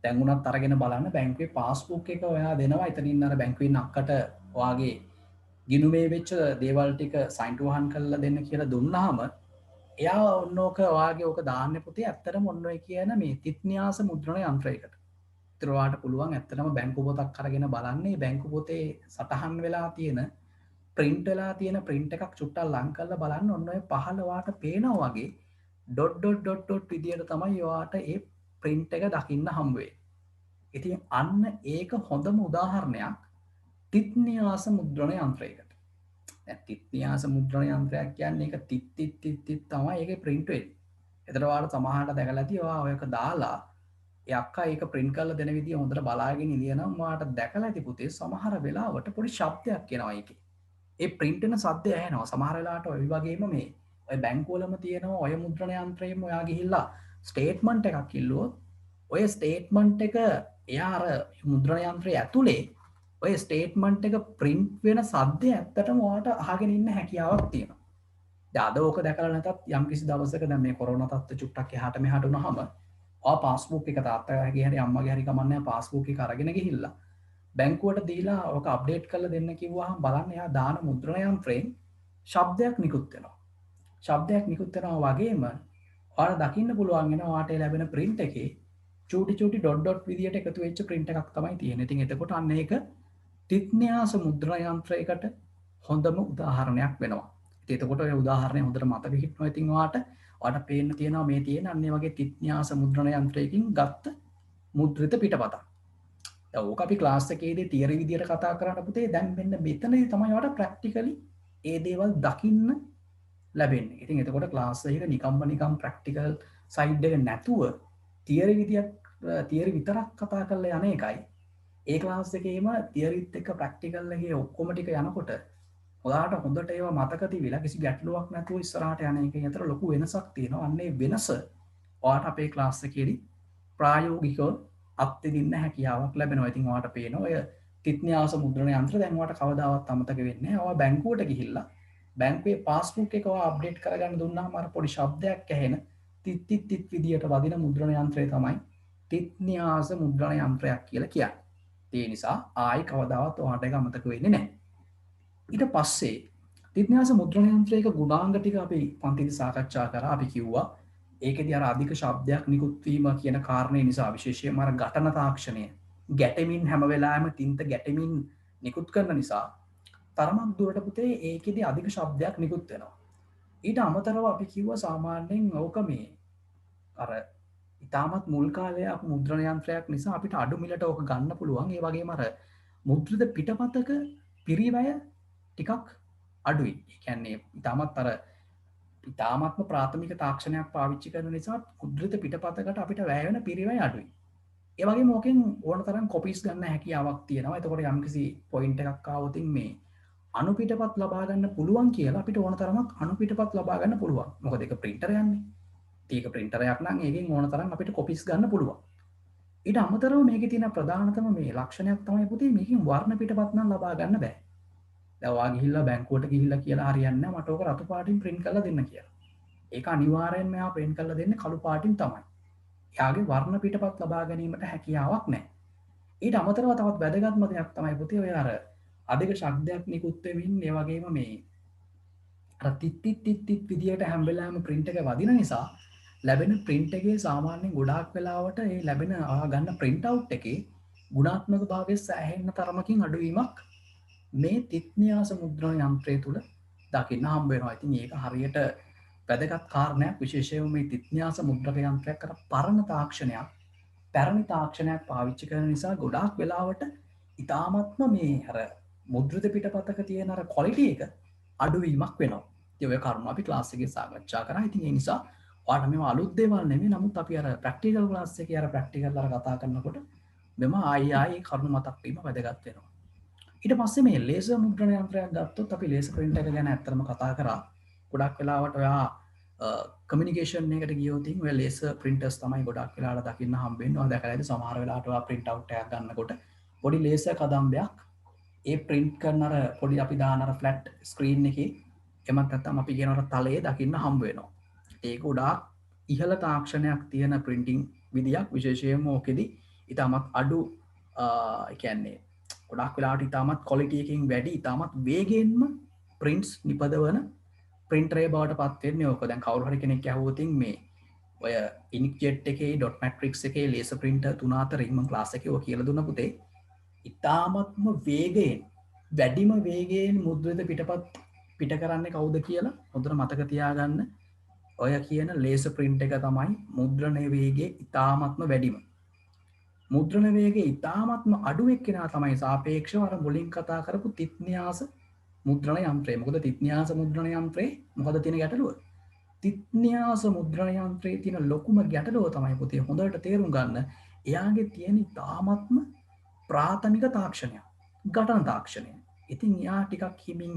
දැන් උනත් අරගෙන බලන්න බැංකුවේ පාස්බුක් එක ඔයා දෙනවා. එතනින් අර බැංකුවේ නක්කට ඔයාගේ ගිණුමේ වෙච්ච දේවල් ටික සයින්ටුවහන් කරලා දෙන්න කියලා දුන්නාම එයා ඔන්න ඕක ඔයාගේ ඕක දාන්න පුතේ ඇත්තටම ඔන්න ඔය කියන මේ තිත්න්‍යාස මුද්‍රණ යන්ත්‍රයකට. ඒතර ඔයාලට පුළුවන් ඇත්තටම බැංකු පොතක් අරගෙන බලන්නේ බැංකු පොතේ සටහන් වෙලා තියෙන print වෙලා තියෙන print එකක් චුට්ටක් ලං කරලා බලන්න ඔන්න ඔය පහළ ඔයාට පේනවා වගේ ඩොට් විදියට තමයි ඔයාට ඒ print එක දකින්න හම්බ වෙන්නේ. ඉතින් අන්න ඒක හොඳම උදාහරණයක් තිත්න්‍යාස මුද්‍රණ යන්ත්‍රයකට. තිත්න්‍යාස මුද්‍රණ යන්ත්‍රයක් කියන්නේ ඒක තිත් තමයි ඒකේ print වෙන්නේ. එතකොට ඔයාලා සමහරට දැකලා ඇති ඔයා ඔයක දාලා ඒ අක්කා ඒක print කරලා දෙන විදිය හොඳට බලාගෙන ඉඳියනම් ඔයාට දැකලා ඇති පුතේ සමහර වෙලාවට පොඩි ශබ්දයක් එනවා ඒකේ. ඒ print වෙන සද්දය ඇහෙනවා. සමහර වෙලාවට ඔය වගේම මේ ඔය බැංකුවලම තියෙනවා ඔය මුද්‍රණ යන්ත්‍රයෙම ඔයා ගිහිල්ලා ස්ටේට්මන්ට් එකක් ඉල්ලුවොත් ඔය ස්ටේට්මන්ට් එක එයා අර මුද්‍රණ යන්ත්‍රය ඇතුලේ ඔය ස්ටේට්මන්ට් එක print වෙන සද්දය ඇත්තටම ඔයාට අහගෙන ඉන්න හැකියාවක් තියෙනවා. දැන් අද ඕක දැකලා නැතත් යම් කිසි දවසක දැන් මේ කොරෝනා තත්ත්ව චුට්ටක් එහාට මෙහාට වුණාම ඔයා පාස්බුක් එක තාත්තගේ හරි අම්මගේ හරි කමන්නේ පාස්බුක් එක අරගෙන ගිහිල්ලා බැංකුවට දීලා ඔක අප්ඩේට් කරලා දෙන්න කිව්වහම බලන්න එයා දාන මුද්‍රණ යන්ත්‍රයෙන් ශබ්දයක් නිකුත් වෙනවා. ශබ්දයක් නිකුත් වෙනවා වගේම ඔයාලා දකින්න පුළුවන් වෙනවා ඔයාට ලැබෙන print එකේ චූටි ඩොට් විදියට එකතු වෙච්ච print එකක් තමයි තියෙන්නේ. ඉතින් එතකොට අන්න ඒක තිත්න්‍යාස මුද්‍රණ යන්ත්‍රයකට හොඳම උදාහරණයක් වෙනවා. ඉතින් එතකොට ඔය උදාහරණය හොඳට මතක හිටිනවා. ඉතින් ඔයාට පේන්න තියෙනවා මේ තියෙන අන්න ඒ වගේ තිත්න්‍යාස මුද්‍රණ යන්ත්‍රයකින් ගත්ත මුද්‍රිත පිටපතක්. දැන් ඕක අපි ක්ලාස් එකේදී තියරි විදියට කතා කරන්න පුතේ. දැන් මෙන්න මෙතනදී තමයි ඔයාට ප්‍රැක්ටිකලි ඒ දේවල් දකින්න ලැබෙන්නේ. ඉතින් එතකොට ක්ලාස් එකේ නිකම් ප්‍රැක්ටිකල් සයිඩ් එක නැතුව තියරි විතරක් කතා කරලා යන එකයි. ඒ ක්ලාස් එකේම තියරිත් එක්ක ප්‍රැක්ටිකල් එකේ ඔක්කොම ටික යනකොට ඔයාලට හොඳට ඒවා මතක තිබිලා කිසි ගැටලුවක් නැතුව ඉස්සරහට යන එකේ අතර ලොකු වෙනසක් තියෙනවා. අන්න ඒ වෙනස ඔයාට අපේ ක්ලාස් එකේදී ප්‍රායෝගිකව අත්විඳින්න හැකියාවක් ලැබෙනවා. ඉතින් ඔයාට පේනවා ඔය තිත්න්‍යාස මුද්‍රණ යන්ත්‍ර දැන් ඔයාට කවදාවත් අමතක වෙන්නේ නැහැ. ඔයා බැංකුවට ගිහිල්ලා බැංකුවේ පාස්බුක් එක අප්ඩේට් කරගන්න දුන්නාම අර පොඩි ශබ්දයක් ඇහෙන තිත් තිත් තිත් විදියට වදින මුද්‍රණ යන්ත්‍රය තමයි තිත්න්‍යාස මුද්‍රණ යන්ත්‍රයක් කියලා කියන්නේ. ඒ නිසා ආයි කවදාවත් ඔයාට ඒක අමතක වෙන්නේ නැහැ. ඊට පස්සේ තිත්න්‍යාස මුද්‍රණ යන්ත්‍රයක ගුණාංග ටික අපි පන්තිදී සාකච්ඡා කරා. අපි කිව්වා ඒකෙදී අර අධික ශබ්දයක් නිකුත් වීම කියන කාරණේ නිසා විශේෂයෙන්ම අර ඝටන තාක්ෂණය ගැටෙමින් හැම වෙලාවෙම තින්ත ගැටෙමින් නිකුත් කරන නිසා තරමක් දුරට පුතේ ඒකෙදී අධික ශබ්දයක් නිකුත් වෙනවා. ඊට අමතරව අපි කිව්වා සාමාන්‍යයෙන් ඕක මේ අර ඉතාමත් මුල් කාලයක් මුද්‍රණ යන්ත්‍රයක් නිසා අපිට අඩු මිලට ඕක ගන්න පුළුවන්. ඒ වගේම අර මුද්‍රිත පිටපතක පිරිවැය ටිකක් අඩුයි. ඒ කියන්නේ ඉතාමත් අර ඉතාමත්ම ප්‍රාථමික තාක්ෂණයක් පාවිච්චි කරන නිසා මුද්‍රිත පිටපතකට අපිට වැය වෙන පිරිවැය අඩුයි. ඒ වගේම ඕකෙන් ඕන තරම් කොපිස් ගන්න හැකියාවක් තියෙනවා. එතකොට යම්කිසි පොයින්ට් එකක් ආවොත් මේ අණු පිටපත් ලබා ගන්න පුළුවන් කියලා අපිට ඕන තරමක් අණු පිටපත් ලබා ගන්න පුළුවන්. මොකද ඒක printer යන්නේ. ඒක printerයක් නම් ඒකෙන් ඕන තරම් අපිට කොපිස් ගන්න පුළුවන්. ඊට අමතරව මේකේ තියෙන ප්‍රධානතම මේ ලක්ෂණයක් තමයි පුතේ මේකෙන් වර්ණ පිටපත් නම් ලබා ගන්න බෑ. දැන් ඔයා ගිහිල්ලා බැංකුවට ගිහිල්ලා කියලා හරියන්නේ නැහැ මට ඕක රතු පාටින් print කරලා දෙන්න කියලා. ඒක අනිවාර්යෙන්ම එයා print කරලා දෙන්නේ කළු පාටින් තමයි. එයාගේ වර්ණ පිටපත් ලබා ගැනීමට හැකියාවක් නැහැ. ඊට අමතරව තවත් වැදගත්ම දෙයක් තමයි පුතේ ඔය අර අධික ශබ්දයක් නිකුත් වෙමින් ඒ වගේම මේ අර තිත් තිත් තිත් තිත් විදියට හැම වෙලාවෙම print එක වදින නිසා ලැබෙන print එකේ සාමාන්‍යයෙන් ගොඩාක් වෙලාවට ඒ ලැබෙන ගන්න print out එකේ ගුණාත්මක භාවය සෑහෙන්න තරමකින් අඩුවීමක් මේ තිත්න්‍යාස මුද්‍රණ යන්ත්‍රය තුල දකින්න හම්බ වෙනවා. ඉතින් ඒක හරියට වැදගත් කාරණයක්. විශේෂයෙන්ම මේ තිත්න්‍යාස මුද්‍රක යන්ත්‍රයක් අර පරණ තාක්ෂණයක් පැරණි තාක්ෂණයක් පාවිච්චි කරන නිසා ගොඩාක් වෙලාවට ඉතාමත්ම මේ අර මුද්‍රිත පිටපතක තියෙන අර ක්වොලිටි එක අඩුවීමක් වෙනවා. ඉතින් ඔය කරුණු අපි ක්ලාස් එකේ සාකච්ඡා කරා. ඉතින් ඒ නිසා ඔයාලට මේවා අලුත් දේවල් නෙමෙයි. නමුත් අපි අර ප්‍රැක්ටිකල් ක්ලාස් එකේ අර ප්‍රැක්ටිකල් අර කතා කරනකොට මෙම ආයි කරුණු මතක් වීම වැදගත් වෙනවා. ඊට පස්සේ මේ ලේසර් මුද්‍රණ යන්ත්‍රයක් ගත්තොත් අපි ලේසර් printer එක ගැන ඇත්තටම කතා කරා. ගොඩක් වෙලාවට ඔයා කමියුනිකේෂන් එකට ගියොත් ඔය ලේසර් printers තමයි ගොඩක් වෙලාවට දකින්න හම්බ වෙන්නේ. ඔයා දැකලා ඇති සමහර වෙලාවට ඔයා print out එකක් ගන්නකොට පොඩි ලේසර් කදම්බයක් ඒ print කරන අර පොඩි අපි දාන අර flat screen එකේ එමත් නැත්නම් අපි කියන අර තලයේ දකින්න හම්බ වෙනවා. ඒක ගොඩාක් ඉහළ තාක්ෂණයක් තියෙන printing විදියක්. විශේෂයෙන්ම ඕකෙදි ඉතාමත් අඩු කියන්නේ ගොඩක් වෙලාවට ඉතාමත් quality එකකින් වැඩි ඉතාමත් වේගෙන්ම prints නිපදවන printer බවට පත් වෙන්නේ ඕක. දැන් කවුරු හරි කෙනෙක් ඇහුවොත් මේ ඔය inkjet එකේ dot matrix එකේ laser printer තුන අතරින් මම ක්ලාස් එකේ ඔය කියලා දුන්න පුතේ ඉතාමත්ම වේගයෙන් වැඩිම වේගයෙන් මුද්‍රිත පිටපත් පිට කරන්නේ කවුද කියලා හොඳට මතක තියාගන්න. ඔය කියන laser print එක තමයි මුද්‍රණ වේගයේ ඉතාමත්ම වැඩිම. මුද්‍රණ වේගයේ ඉතාමත්ම අඩු එක්කෙනා තමයි සාපේක්ෂව අර මුලින් කතා කරපු තිත්න්‍යාස මුද්‍රණ යන්ත්‍රය. මොකද තිත්න්‍යාස මුද්‍රණ යන්ත්‍රේ මොකද තියෙන ගැටලුව? තිත්න්‍යාස මුද්‍රණ යන්ත්‍රයේ තියෙන ලොකුම ගැටලුව තමයි පුතේ හොඳට තේරුම් ගන්න. එයාගේ තියෙන ඉතාමත්ම ප්‍රාථමික තාක්ෂණයක්. ඝටන තාක්ෂණය. ඉතින් එයා ටිකක් හිමින්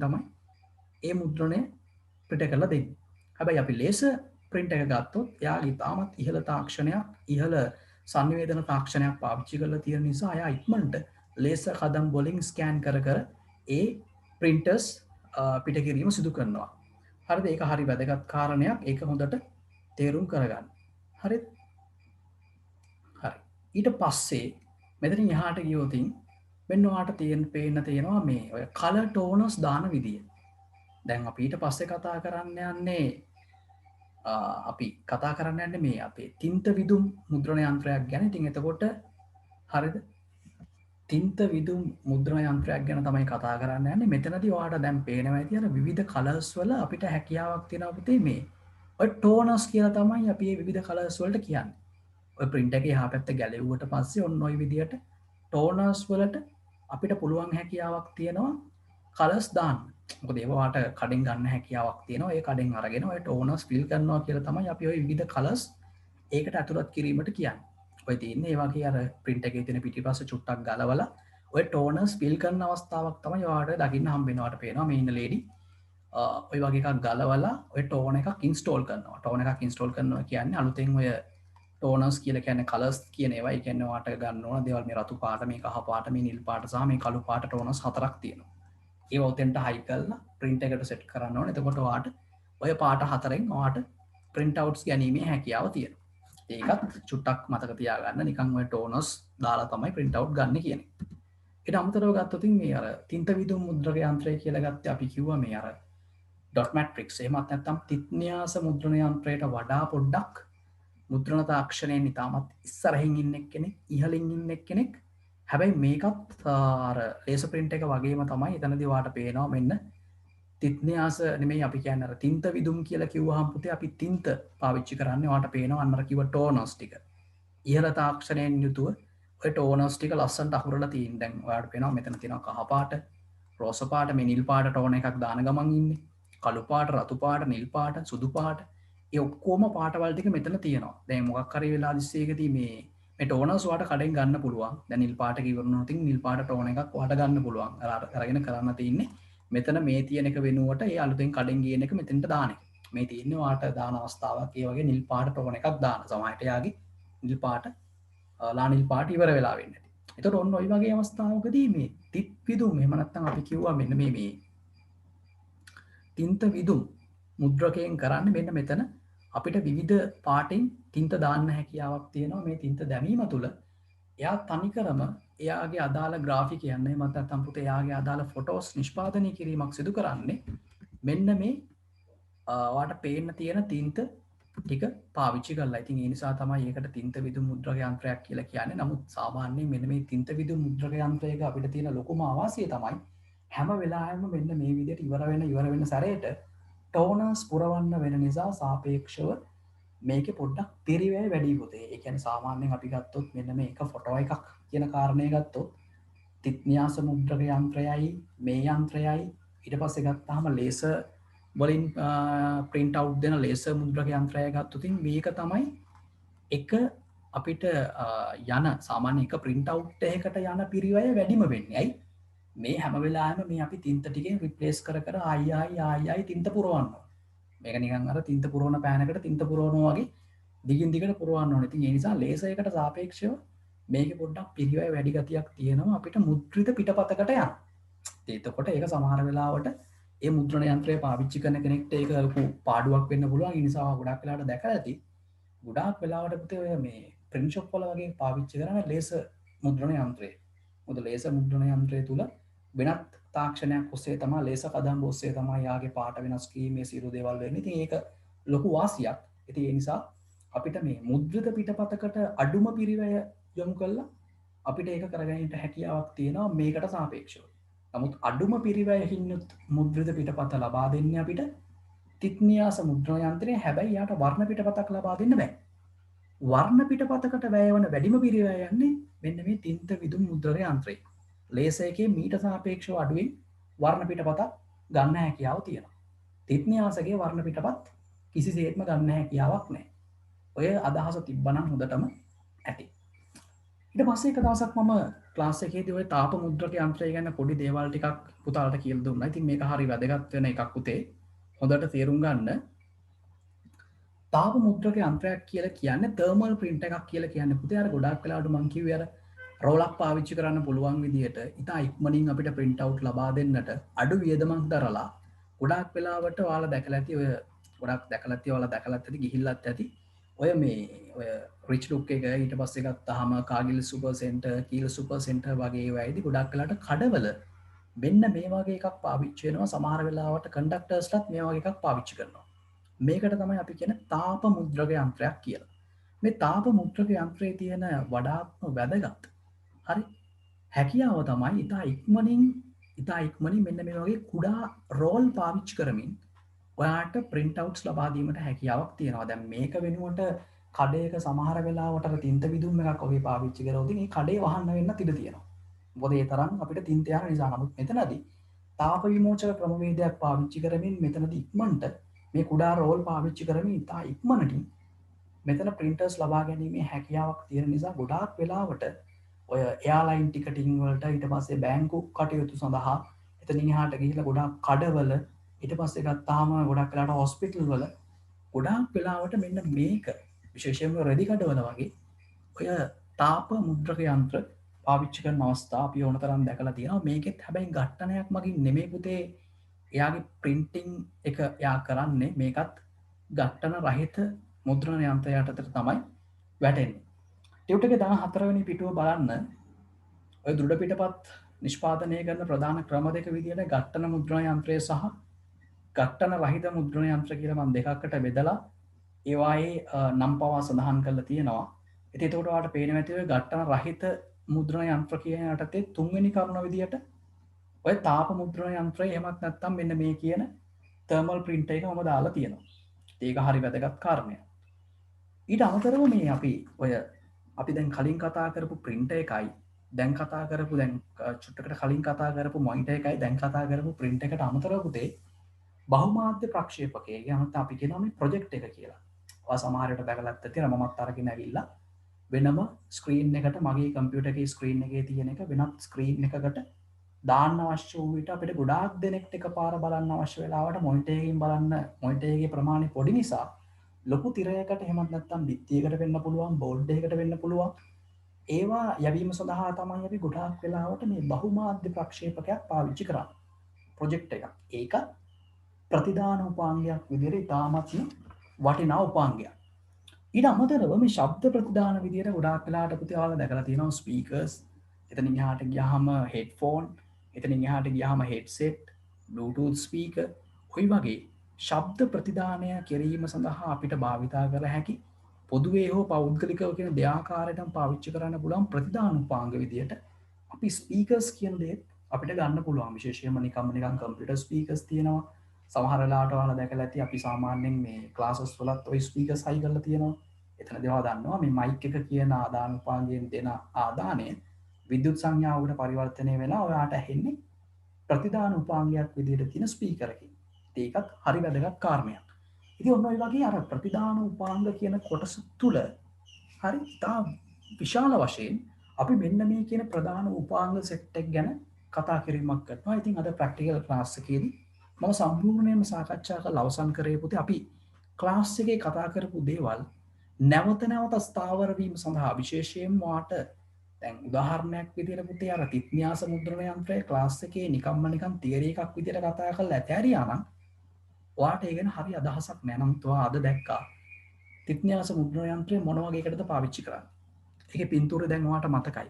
තමයි ඒ මුද්‍රණය පිට කරලා දෙන්නේ. හැබැයි අපි ලේසර් print එක ගත්තොත් එයාගේ ඉතාමත් ඉහළ තාක්ෂණයක්, ඉහළ සංවේදන තාක්ෂණයක් පාවිච්චි කරලා තියෙන නිසා එයා ඉක්මනට ලේසර් කදම් වලින් ස්කෑන් කර ඒ printers පිට කිරීම සිදු කරනවා. හරිද? ඒක හරි වැදගත් කාරණයක්. ඒක හොඳට තේරුම් කරගන්න. හරිද? හරි. ඊට පස්සේ මෙතනින් එහාට ගියොත් මෙන්න ඔයාලට පේන්න තියෙනවා මේ ඔය color toners දාන විදිය. දැන් අපි ඊට පස්සේ කතා කරන්න යන්නේ මේ අපේ තින්ත විදුම් මුද්‍රණ යන්ත්‍රයක් ගැන. ඉතින් එතකොට හරිද? තින්ත විදුම් මුද්‍රණ යන්ත්‍රයක් ගැන තමයි කතා කරන්න යන්නේ. මෙතනදී ඔයාලට දැන් පේනවා ඇති අර විවිධ කලර්ස් වල අපිට හැකියාවක් තියෙනවා පුතේ මේ ඔය ටෝනර්ස් කියලා තමයි අපි මේ විවිධ කලර්ස් වලට කියන්නේ. ඔය print එකේ එහා පැත්ත ගැලෙව්වට පස්සේ ඔන්න ඔය විදියට ටෝනර්ස් වලට අපිට පුළුවන් හැකියාවක් තියෙනවා කලර්ස් දාන්න. මොකද ඒවාට කඩෙන් ගන්න හැකියාවක් තියෙනවා. ඒ කඩෙන් අරගෙන ඔය ටෝනර්ස් ෆිල් කරනවා කියලා තමයි අපි ඔය විවිධ කලර්ස් ඒකට ඇතුළත් කිරීමට කියන්නේ. ඔය තියෙන්නේ ඒ වගේ අර print එකේ තියෙන පිටිපස්ස චුට්ටක් ගලවලා ඔය ටෝනර්ස් ෆිල් කරන අවස්ථාවක් තමයි ඔයාලට දකින්න හම්බ වෙනවාට පේනවා මේ ඉන්න ලේඩි ඔය වගේ එකක් ගලවලා ඔය ටෝන එකක් ඉන්ස්ටෝල් කරනවා. ටෝන එකක් ඉන්ස්ටෝල් කරනවා කියන්නේ අලුතෙන් ඔය ටෝනර්ස් කියලා කියන්නේ කලර්ස් කියන ඒවා. ඒ කියන්නේ ඔයාලට ගන්න ඕන දේවල් මේ රතු පාට, මේ කහ පාට, මේ නිල් පාට සහ මේ කළු පාට ටෝනර්ස් 4ක් තියෙනවා. ඒ ඔතෙන්ට හයි කරලා print එකට set කරන්න ඕනේ. එතකොට ඔයාට ඔය පාට හතරෙන් ඔයාට print outs ගැනීමේ හැකියාව තියෙනවා. ඒකත් චුට්ටක් මතක තියාගන්න. නිකන් ඔය ටෝනස් දාලා තමයි print out ගන්න කියන්නේ. ඊට අමතරව ගත්තොත් මේ අර තින්ත විදුම් මුද්‍රක යන්ත්‍රය කියලා ගත්තේ අපි කිව්වා මේ අර ඩොට් මැට්‍රික්ස් එහෙමත් නැත්නම් තිත්න්‍යාස මුද්‍රණ යන්ත්‍රයට වඩා පොඩ්ඩක් මුද්‍රණ තාක්ෂණයෙන් ඉතාමත් ඉස්සරහින් ඉන්න කෙනෙක් ඉහළින් ඉන්න කෙනෙක්. හැබැයි මේකත් අර ලේසර් print එක වගේම තමයි එතනදී වාට පේනවා මෙන්න තිත්න්‍යාස නෙමෙයි අපි කියන්නේ අර තින්ත විදුම් කියලා කිව්වහම පුතේ අපි තින්ත පාවිච්චි කරන්නේ වාට පේනවා අන්නර කිව්ව ටෝනස් ටික. ඉහළ තාක්ෂණයෙන් යුතුව ඔය ටෝනස් ටික ලස්සනට අහුරලා තියෙන. දැන් ඔයාලට පේනවා මෙතන තියෙනවා කහ පාට, රෝස පාට, මේ නිල් පාට ටෝන එකක් දාන ගමන් ඉන්නේ. කළු පාට, රතු පාට, නිල් පාට, සුදු පාට. ඒ ඔක්කොම පාටවල් ටික මෙතන තියෙනවා. දැන් මොකක් හරි වෙලා දිස්සේකදී මේ ටෝනස් ඔයාලට කඩෙන් ගන්න පුළුවන්. දැන් නිල් පාට කිව්වොත් නිල් පාට ටෝන එකක් ඔයාලට ගන්න පුළුවන්. අරගෙන කරන්න තියෙන්නේ මෙතන මේ තියෙන එක වෙනුවට ඒ අලුතෙන් කඩෙන් ගේන එක මෙතෙන්ට දාන එක. මේ තියෙන්නේ ඔයාලට දාන අවස්ථාවක් ඒ වගේ නිල් පාට ටෝන එකක් දාන. සමහරට යාගේ නිල් පාට ලානිල් පාට ඉවර වෙලා වෙන්න ඇති. එතකොට ඔන්න ওই වගේ අවස්ථාවකදී මේ තිත් විදුම් එහෙම නැත්නම් අපි කිව්වා මෙන්න මේ තින්ත විදුම් මුද්‍රකයෙන් කරන්නේ මෙන්න මෙතන අපිට විවිධ පාටින් තින්ත දාන්න හැකියාවක් තියෙනවා. මේ තින්ත දැමීම තුළ එයා තනිකරම එයාගේ අදාළ ග්‍රාෆික් කියන්නේ එහෙම නැත්නම් පුතේ එයාගේ අදාළ ෆොටෝස් නිෂ්පාදනය කිරීමක් සිදු කරන්නේ මෙන්න මේ ඔයාට පේන්න තියෙන තින්ත ටික පාවිච්චි කරලා. ඉතින් ඒ නිසා තමයි ඒකට තින්ත විදුම් මුද්‍රක යන්ත්‍රයක් කියලා කියන්නේ. නමුත් සාමාන්‍යයෙන් මෙන්න මේ තින්ත විදුම් මුද්‍රක යන්ත්‍රයක අපිට තියෙන ලොකුම අවාසිය තමයි හැම වෙලාවෙම මෙන්න මේ විදිහට ඉවර වෙන සැරේට ටෝනර්ස් පුරවන්න වෙන නිසා සාපේක්ෂව මේකේ පොඩ්ඩක් පිරිවැය වැඩි පුතේ. ඒ කියන්නේ සාමාන්‍යයෙන් අපි ගත්තොත් මෙන්න මේක ෆොටෝ එකක් කියන කාරණය ගත්තොත් තිත්න්‍යාස මුද්‍රක යන්ත්‍රයයි මේ යන්ත්‍රයයි ඊට පස්සේ ගත්තාම ලේසර් වලින් print out දෙන ලේසර් මුද්‍රක යන්ත්‍රය ගත්තොතින් මේක තමයි එක අපිට යන සාමාන්‍ය එක print out එකකට යන පිරිවැය වැඩිම වෙන්නේ. ඇයි? මේ හැම වෙලාවෙම මේ අපි තින්ත ටිකෙන් රිප්ලේස් කර ආයි තින්ත පුරවන්න ඕනේ. මේක නිකන් අර තින්ත පුරවන පෑනකට තින්ත පුරවනවා වගේ දිගින් දිගට පුරවන්න ඕනේ. ඉතින් ඒ නිසා ලේසර් එකට සාපේක්ෂව මේකේ පොඩ්ඩක් පිරිවැය වැඩි ගතියක් තියෙනවා අපිට මුද්‍රිත පිටපතකට යන්න. එතකොට ඒක සමහර වෙලාවට ඒ මුද්‍රණ යන්ත්‍රය පාවිච්චි කරන කෙනෙක්ට ඒක ලොකු පාඩුවක් වෙන්න පුළුවන්. ඒ නිසා ගොඩක් වෙලාවට දැකලා ඇති. ගොඩාක් වෙලාවට පුතේ ඔය මේ print shop වල වගේ පාවිච්චි කරන ලේසර් මුද්‍රණ යන්ත්‍රය. මොකද ලේසර් මුද්‍රණ යන්ත්‍රය තුල වෙනත් තාක්ෂණයක් ඔස්සේ තමයි ලේසර් කදම්බ ඔස්සේ තමයි යාගේ පාට වෙනස් කිරීමේ සියලු දේවල් වෙන්නේ. ඉතින් ඒක ලොකු වාසියක්. ඉතින් ඒ නිසා අපිට මේ මුද්‍රිත පිටපතකට අඩුම පිරිවැය යොමු කළා අපිට ඒක කරගන්නට හැකියාවක් තියෙනවා මේකට සාපේක්ෂව. නමුත් අඩුම පිරිවැයහින්නුත් මුද්‍රිත පිටපත ලබා දෙන්නේ අපිට තිත්න්‍යාස මුද්‍රණ යන්ත්‍රය. හැබැයි යාට වර්ණ පිටපතක් ලබා දෙන්න බෑ. වර්ණ පිටපතකට වැය වන වැඩිම පිරිවැය යන්නේ මෙන්න මේ තින්ත විදුම් මුද්‍රක යන්ත්‍රය. ලේසර් එකේ මීට සාපේක්ෂව අඩුවෙන් වර්ණ පිටපතක් ගන්න හැකියාව තියෙනවා. තිත්න්‍යාසගේ වර්ණ පිටපත් කිසිසේත්ම ගන්න හැකියාවක් නැහැ. ඔය අදහස තිබ්බනම් හොඳටම ඇති. ඊට පස්සේ එක දවසක් මම ක්ලාස් එකේදී ඔය තාප මුද්‍රක යන්ත්‍රය ගැන පොඩි දේවල් ටිකක් පුතාලට කියලා දුන්නා. ඉතින් මේක හරි වැදගත් වෙන එකක් පුතේ. හොඳට තේරුම් ගන්න. තාප මුද්‍රක යන්ත්‍රයක් කියලා කියන්නේ තර්මල් print එකක් කියලා කියන්නේ පුතේ. අර ගොඩාක් වෙලාවට මම කිව්වේ අර රෝලක් පාවිච්චි කරන්න පුළුවන් විදිහට ඉතා ඉක්මනින් අපිට print out ලබා දෙන්නට අඩු වියදමක් දරලා ගොඩාක් වෙලාවට ඔයාලා දැකලා ඇති. ඔය ගොඩක් දැකලා ඇති. ඔයාලා දැකලා ඇති ගිහිල්ලත් ඇති. ඔය මේ ඔය රිච් ලුක් එක ඊට පස්සේ ගත්තාම කාගිල් සුපර් සෙන්ටර් කීල සුපර් සෙන්ටර් වගේ ඒවායිදී ගොඩක් වෙලාවට කඩවල මෙන්න මේ වගේ එකක් පාවිච්චි වෙනවා. සමහර වෙලාවට කන්ඩක්ටර්ස්ලත් මේ වගේ එකක් පාවිච්චි කරනවා. මේකට තමයි අපි කියන තාප මුද්‍රක යන්ත්‍රයක් කියලා. මේ තාප මුද්‍රක යන්ත්‍රයේ තියෙන වඩාත්ම වැදගත් හරි හැකියාව තමයි ඉතා ඉක්මනින් මෙන්න මේ වගේ කුඩා රෝල් පාවිච්චි කරමින් ඔයාට print outs ලබා දීමට හැකියාවක් තියෙනවා. දැන් මේක වෙනුවට කඩේක සමහර වෙලාවට තින්ත විදුම් එකක් ඔගේ පාවිච්චි කරොත් මේ කඩේ වහන්න වෙන්න ඉඩ තියෙනවා. මොකද ඒ තරම් අපිට තින්ත යන නිසා. නමුත් මෙතනදී තාප විමෝචක ක්‍රමවේදයක් පාවිච්චි කරමින් මෙතනදී ඉක්මනට මේ කුඩා රෝල් පාවිච්චි කරමින් ඉතා ඉක්මනටින් මෙතන printers ලබා ගැනීමේ හැකියාවක් තියෙන නිසා ගොඩාක් වෙලාවට ඔය එයාලයින් ටිකටින් වලට ඊට පස්සේ බැංකු කටයුතු සඳහා එතනින් එහාට ගිහිල්ලා ගොඩාක් කඩවල ඊට පස්සේ ගත්තාම ගොඩක් වෙලාවට හොස්පිටල් වල ගොඩාක් වෙලාවට මෙන්න මේක විශේෂයෙන්ම රෙදි කඩවල වගේ ඔය තාප මුද්‍රක යන්ත්‍ර පාවිච්චි කරන අවස්ථා අපි ඕන තරම් දැකලා තියෙනවා. මේකෙත් හැබැයි ඝට්ටනයක් මගින් නෙමෙයි පුතේ එයාගේ printing එක එයා කරන්නේ මේකත් ඝට්ටන රහිත මුද්‍රණ යන්ත්‍රය යටතට තමයි වැටෙන්නේ. ටියුට් එකේ 14 වෙනි පිටුව බලන්න ඔය දෘඩ පිටපත් නිෂ්පාදනය කරන ප්‍රධාන ක්‍රම දෙක විදිහට ඝට්ටන මුද්‍රණ යන්ත්‍රය සහ ඝට්ටන රහිත මුද්‍රණ යන්ත්‍ර කියලා මම දෙකකට බෙදලා ඒවායේ නම් පවා සඳහන් කරලා තියෙනවා. ඉතින් එතකොට ඔයාලට පේනවා ඇති ඔය ඝට්ටන රහිත මුද්‍රණ යන්ත්‍ර කියන යටතේ තුන්වෙනි කරුණ විදිහට ඔය තාප මුද්‍රණ යන්ත්‍රය එහෙමත් නැත්නම් මෙන්න මේ කියන තර්මල් printer එක මම දාලා තියෙනවා. ඒක හරි වැදගත් කාරණයක්. ඊට අමතරව මේ අපි දැන් කලින් කතා කරපු printer එකයි දැන් කතා කරපු දැන් චුට්ටකට කලින් කතා කරපු monitor එකයි දැන් කතා කරපු printer එකට අමතරව පුතේ බහුමාධ්‍ය ප්‍රක්ෂේපකය ගැනත් අපි කියනවා මේ ප්‍රොජෙක්ට් එක කියලා. ඔයා සමහරට දැකලත් ඇති මමත් අරගෙන ඇවිල්ලා වෙනම ස්ක්‍රීන් එකට මගේ කම්පියුටර් එකේ ස්ක්‍රීන් එකේ තියෙන එක වෙනත් ස්ක්‍රීන් එකකට දාන්න අවශ්‍ය වූ විට අපිට ගොඩාක් දෙනෙක්ට එකපාර බලන්න අවශ්‍ය වෙලාවට මොනිටර් එකකින් බලන්න මොනිටර් එකේ ප්‍රමාණය පොඩි නිසා ලොකු තිරයකට එහෙමත් නැත්නම් බිත්තියකට වෙන්න පුළුවන් බෝඩ් එකකට වෙන්න පුළුවන් ඒවා යැවීම සඳහා තමයි අපි ගොඩාක් වෙලාවට මේ බහුමාධ්‍ය ප්‍රක්ෂේපකයක් පාවිච්චි කරන්නේ ප්‍රොජෙක්ට් එකක්. ඒක ප්‍රතිදාන උපාංගයක් විදිහට ඉතාමත්ම වටිනා උපාංගයක්. ඊට අමතරව මේ ශබ්ද ප්‍රතිදාන විදිහට ගොඩාක් වෙලාවට පුතේ ඔයාලා දැකලා තියෙනවා ස්පීකර්ස්, එතනින් එහාට ගියාම හෙඩ්ෆෝන්, එතනින් එහාට ගියාම හෙඩ්සෙට්, බ්ලූටූත් ස්පීකර්, ඔය වගේ ශබ්ද ප්‍රතිදානය කිරීම සඳහා අපිට භාවිතා කර හැකි පොදුවේ හෝ පෞද්ගලිකව කියන දෙආකාරයටම පාවිච්චි කරන්න පුළුවන් ප්‍රතිදාන උපාංග විදිහට අපි ස්පීකර්ස් කියන දේ අපිට ගන්න පුළුවන්. විශේෂයෙන්ම නිකන් කම්පියුටර් ස්පීකර්ස් තියෙනවා. සමහර වෙලාවට ඔයාලා දැකලා ඇති අපි සාමාන්‍යයෙන් මේ ක්ලාසස් වලත් ওই ස්පීකර්ස් හයි කරලා තියෙනවා. එතනදී ඔයාලා දන්නවා මේ මයික් එක කියන ආදාන උපාංගයෙන් දෙන ආදානය විද්‍යුත් සංඥාවකට පරිවර්තනය වෙලා ඔයාට ඇහෙන්නේ ප්‍රතිදාන උපාංගයක් විදිහට තියෙන ස්පීකර් එකකින්. ඒකත් හරි වැදගත් කාරණයක්. ඉතින් ඔන්න ඔය වගේ අර ප්‍රතිදාන උපාංග කියන කොටස තුල හරි තා විශාල වශයෙන් අපි මෙන්න මේ කියන ප්‍රධාන උපාංග සෙට් එක ගැන කතා කිරීමක් කරනවා. ඉතින් අද ප්‍රැක්ටිකල් ක්ලාස් එකේදී මම සම්පූර්ණයෙන්ම සාකච්ඡා කරලා අවසන් කරේ පුතේ අපි ක්ලාස් එකේ කතා කරපු දේවල් නැවත නැවත ස්ථාවර වීම සඳහා විශේෂයෙන්ම වාට දැන් උදාහරණයක් විදිහට පුතේ අර තිත්න්‍යාස මුද්‍රණ යන්ත්‍රය ක්ලාස් එකේ නිකන් තියරි එකක් විදිහට කතා කරලා ඇතෑරියා නම් ඔයාට ඒ ගැන හරි අදහසක් නැහැ. නම් ඔයා අද දැක්කා තිත්න්‍යාස මුද්‍රණ යන්ත්‍රය මොන වගේ එකටද පාවිච්චි කරන්නේ. ඒකේ පින්තූරය දැන් ඔයාට මතකයි.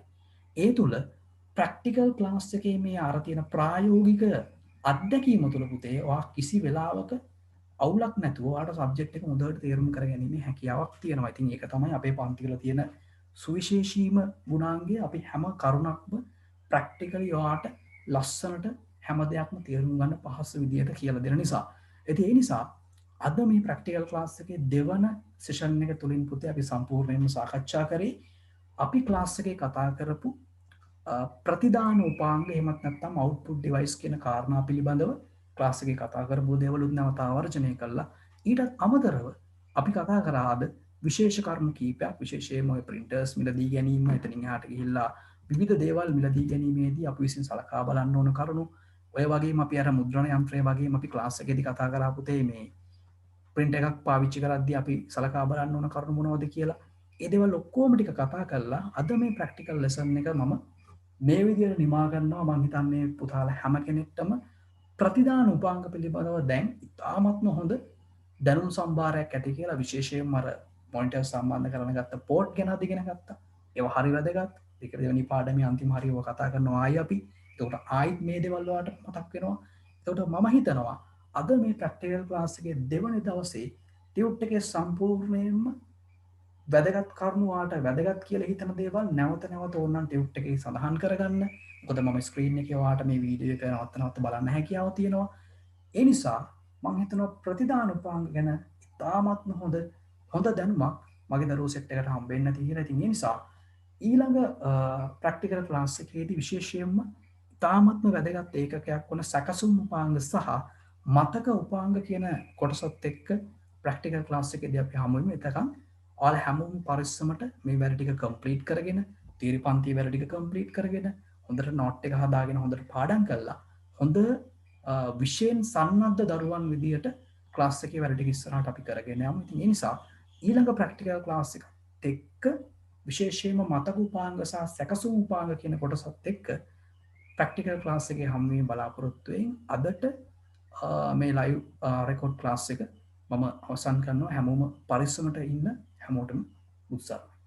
ඒ තුල ප්‍රැක්ටිකල් ක්ලාස් එකේ මේ අර තියෙන ප්‍රායෝගික අත්දැකීම තුළ පුතේ ඔයා කිසි වෙලාවක අවුලක් නැතුව ඔයාට සබ්ජෙක්ට් එක හොඳට තේරුම් කරගැනීමේ හැකියාවක් තියෙනවා. ඉතින් ඒක තමයි අපේ පන්ති වල තියෙන සුවිශේෂීම ගුණාංගය. අපි හැම කරුණක්ම ප්‍රැක්ටිකලි ඔයාට ලස්සනට හැම දෙයක්ම තේරුම් ගන්න පහසු විදියට කියලා දෙන නිසා. ඉතින් ඒ නිසා අද මේ ප්‍රැක්ටිකල් ක්ලාස් එකේ දෙවන සෙෂන් එක තුලින් පුතේ අපි සම්පූර්ණයෙන්ම සාකච්ඡා කරේ අපි ක්ලාස් එකේ කතා කරපු ප්‍රතිදාන උපාංග එහෙමත් නැත්නම් අවුට්පුට් ඩිවයිස් කියන කාරණා පිළිබඳව ක්ලාස් එකේ කතා කරපු දේවලුත් නැවත ආවර්ජනය කළා. ඊටත් අමතරව අපි කතා කරා අද විශේෂ කරුණු කීපයක් විශේෂයෙන්ම ඔය printers මිලදී ගැනීම එතනින් එහාට ගිහිල්ලා විවිධ දේවල් මිලදී ගැනීමේදී අපි විසින් සලකා බලන්න ඕන කරුණු ඔය වගේම අපි අර මුද්‍රණ යන්ත්‍රය වගේම අපි ක්ලාස් එකේදී කතා කරා පුතේ මේ print එකක් පාවිච්චි කරද්දී අපි සලකා බලන්න ඕන කරුණු මොනවද කියලා. ඒ දේවල් ඔක්කොම ටික කතා කරලා අද මේ ප්‍රැක්ටිකල් ලෙසන් එක මම මේ විදිහට නිමා ගන්නවා. මම හිතන්නේ පුතාලා හැම කෙනෙක්ටම ප්‍රතිදාන උපාංග පිළිබඳව දැන් ඉතාමත්ම හොඳ දැනුම් සම්භාරයක් ඇති කියලා. විශේෂයෙන්ම අර මොනිටර් සම්බන්ධ කරගෙන ගත්ත පෝට් ගැන ඉගෙන ගත්තා. ඒවා හරි වැදගත්. ඒක දෙවෙනි පාඩමේ අන්තිම හරියව කතා කරනවා ආයි අපි. ඒකට ආයිත් මේ දේවල් වලට මතක් වෙනවා. ඒකට මම හිතනවා අද මේ ප්‍රැක්ටිකල් ක්ලාස් එකේ දෙවන දවසේ ටියුට් එකේ සම්පූර්ණයෙන්ම වැදගත් කරුණු වාට වැදගත් කියලා හිතන දේවල් නැවත නැවත ඕනනම් ටියුට් එකේ සඳහන් කරගන්න. මොකද මම ස්ක්‍රීන් එකේ වාට මේ වීඩියෝ එක නැවත බලන්න හැකියාව තියෙනවා. ඒ නිසා මම හිතනවා ප්‍රතිදාන උපාංග ගැන ඉතාමත්ම හොඳ දැනුමක් මගේ දරුවෝ සෙට් එකට හම්බෙන්න තියෙනවා. ඉතින් ඒ නිසා ඊළඟ ප්‍රැක්ටිකල් ක්ලාස් එකේදී විශේෂයෙන්ම ඉතාමත්ම වැදගත් ඒකකයක් වන සැකසුම් උපාංග සහ මතක උපාංග කියන කොටසත් එක්ක ප්‍රැක්ටිකල් ක්ලාස් එකේදී අපි හමු වෙමු. එතකන් ඔයාලා හැමෝම පරිස්සමට මේ වැඩ ටික කම්ප්ලීට් කරගෙන තීරි පන්ති වැඩ ටික කම්ප්ලීට් කරගෙන හොඳට නෝට් එක හදාගෙන හොඳට පාඩම් කරලා හොඳ විෂයෙන් සන්නද්ධ දරුවන් විදියට ක්ලාස් එකේ වැඩ ටික ඉස්සරහට අපි කරගෙන යමු. ඉතින් ඒ නිසා ඊළඟ ප්‍රැක්ටිකල් ක්ලාස් එකත් එක්ක විශේෂයෙන්ම මතක උපාංග සහ සැකසුම් උපාංග කියන කොටසත් එක්ක ප්‍රැක්ටිකල් ක්ලාස් එකේ හම්වීම බලාපොරොත්තුවෙන් අදට මේ ලයිව් රෙකෝඩ් ක්ලාස් එක මම අවසන් කරනවා. හැමෝම පරිස්සමට ඉන්න හැමෝටම උත්සාහ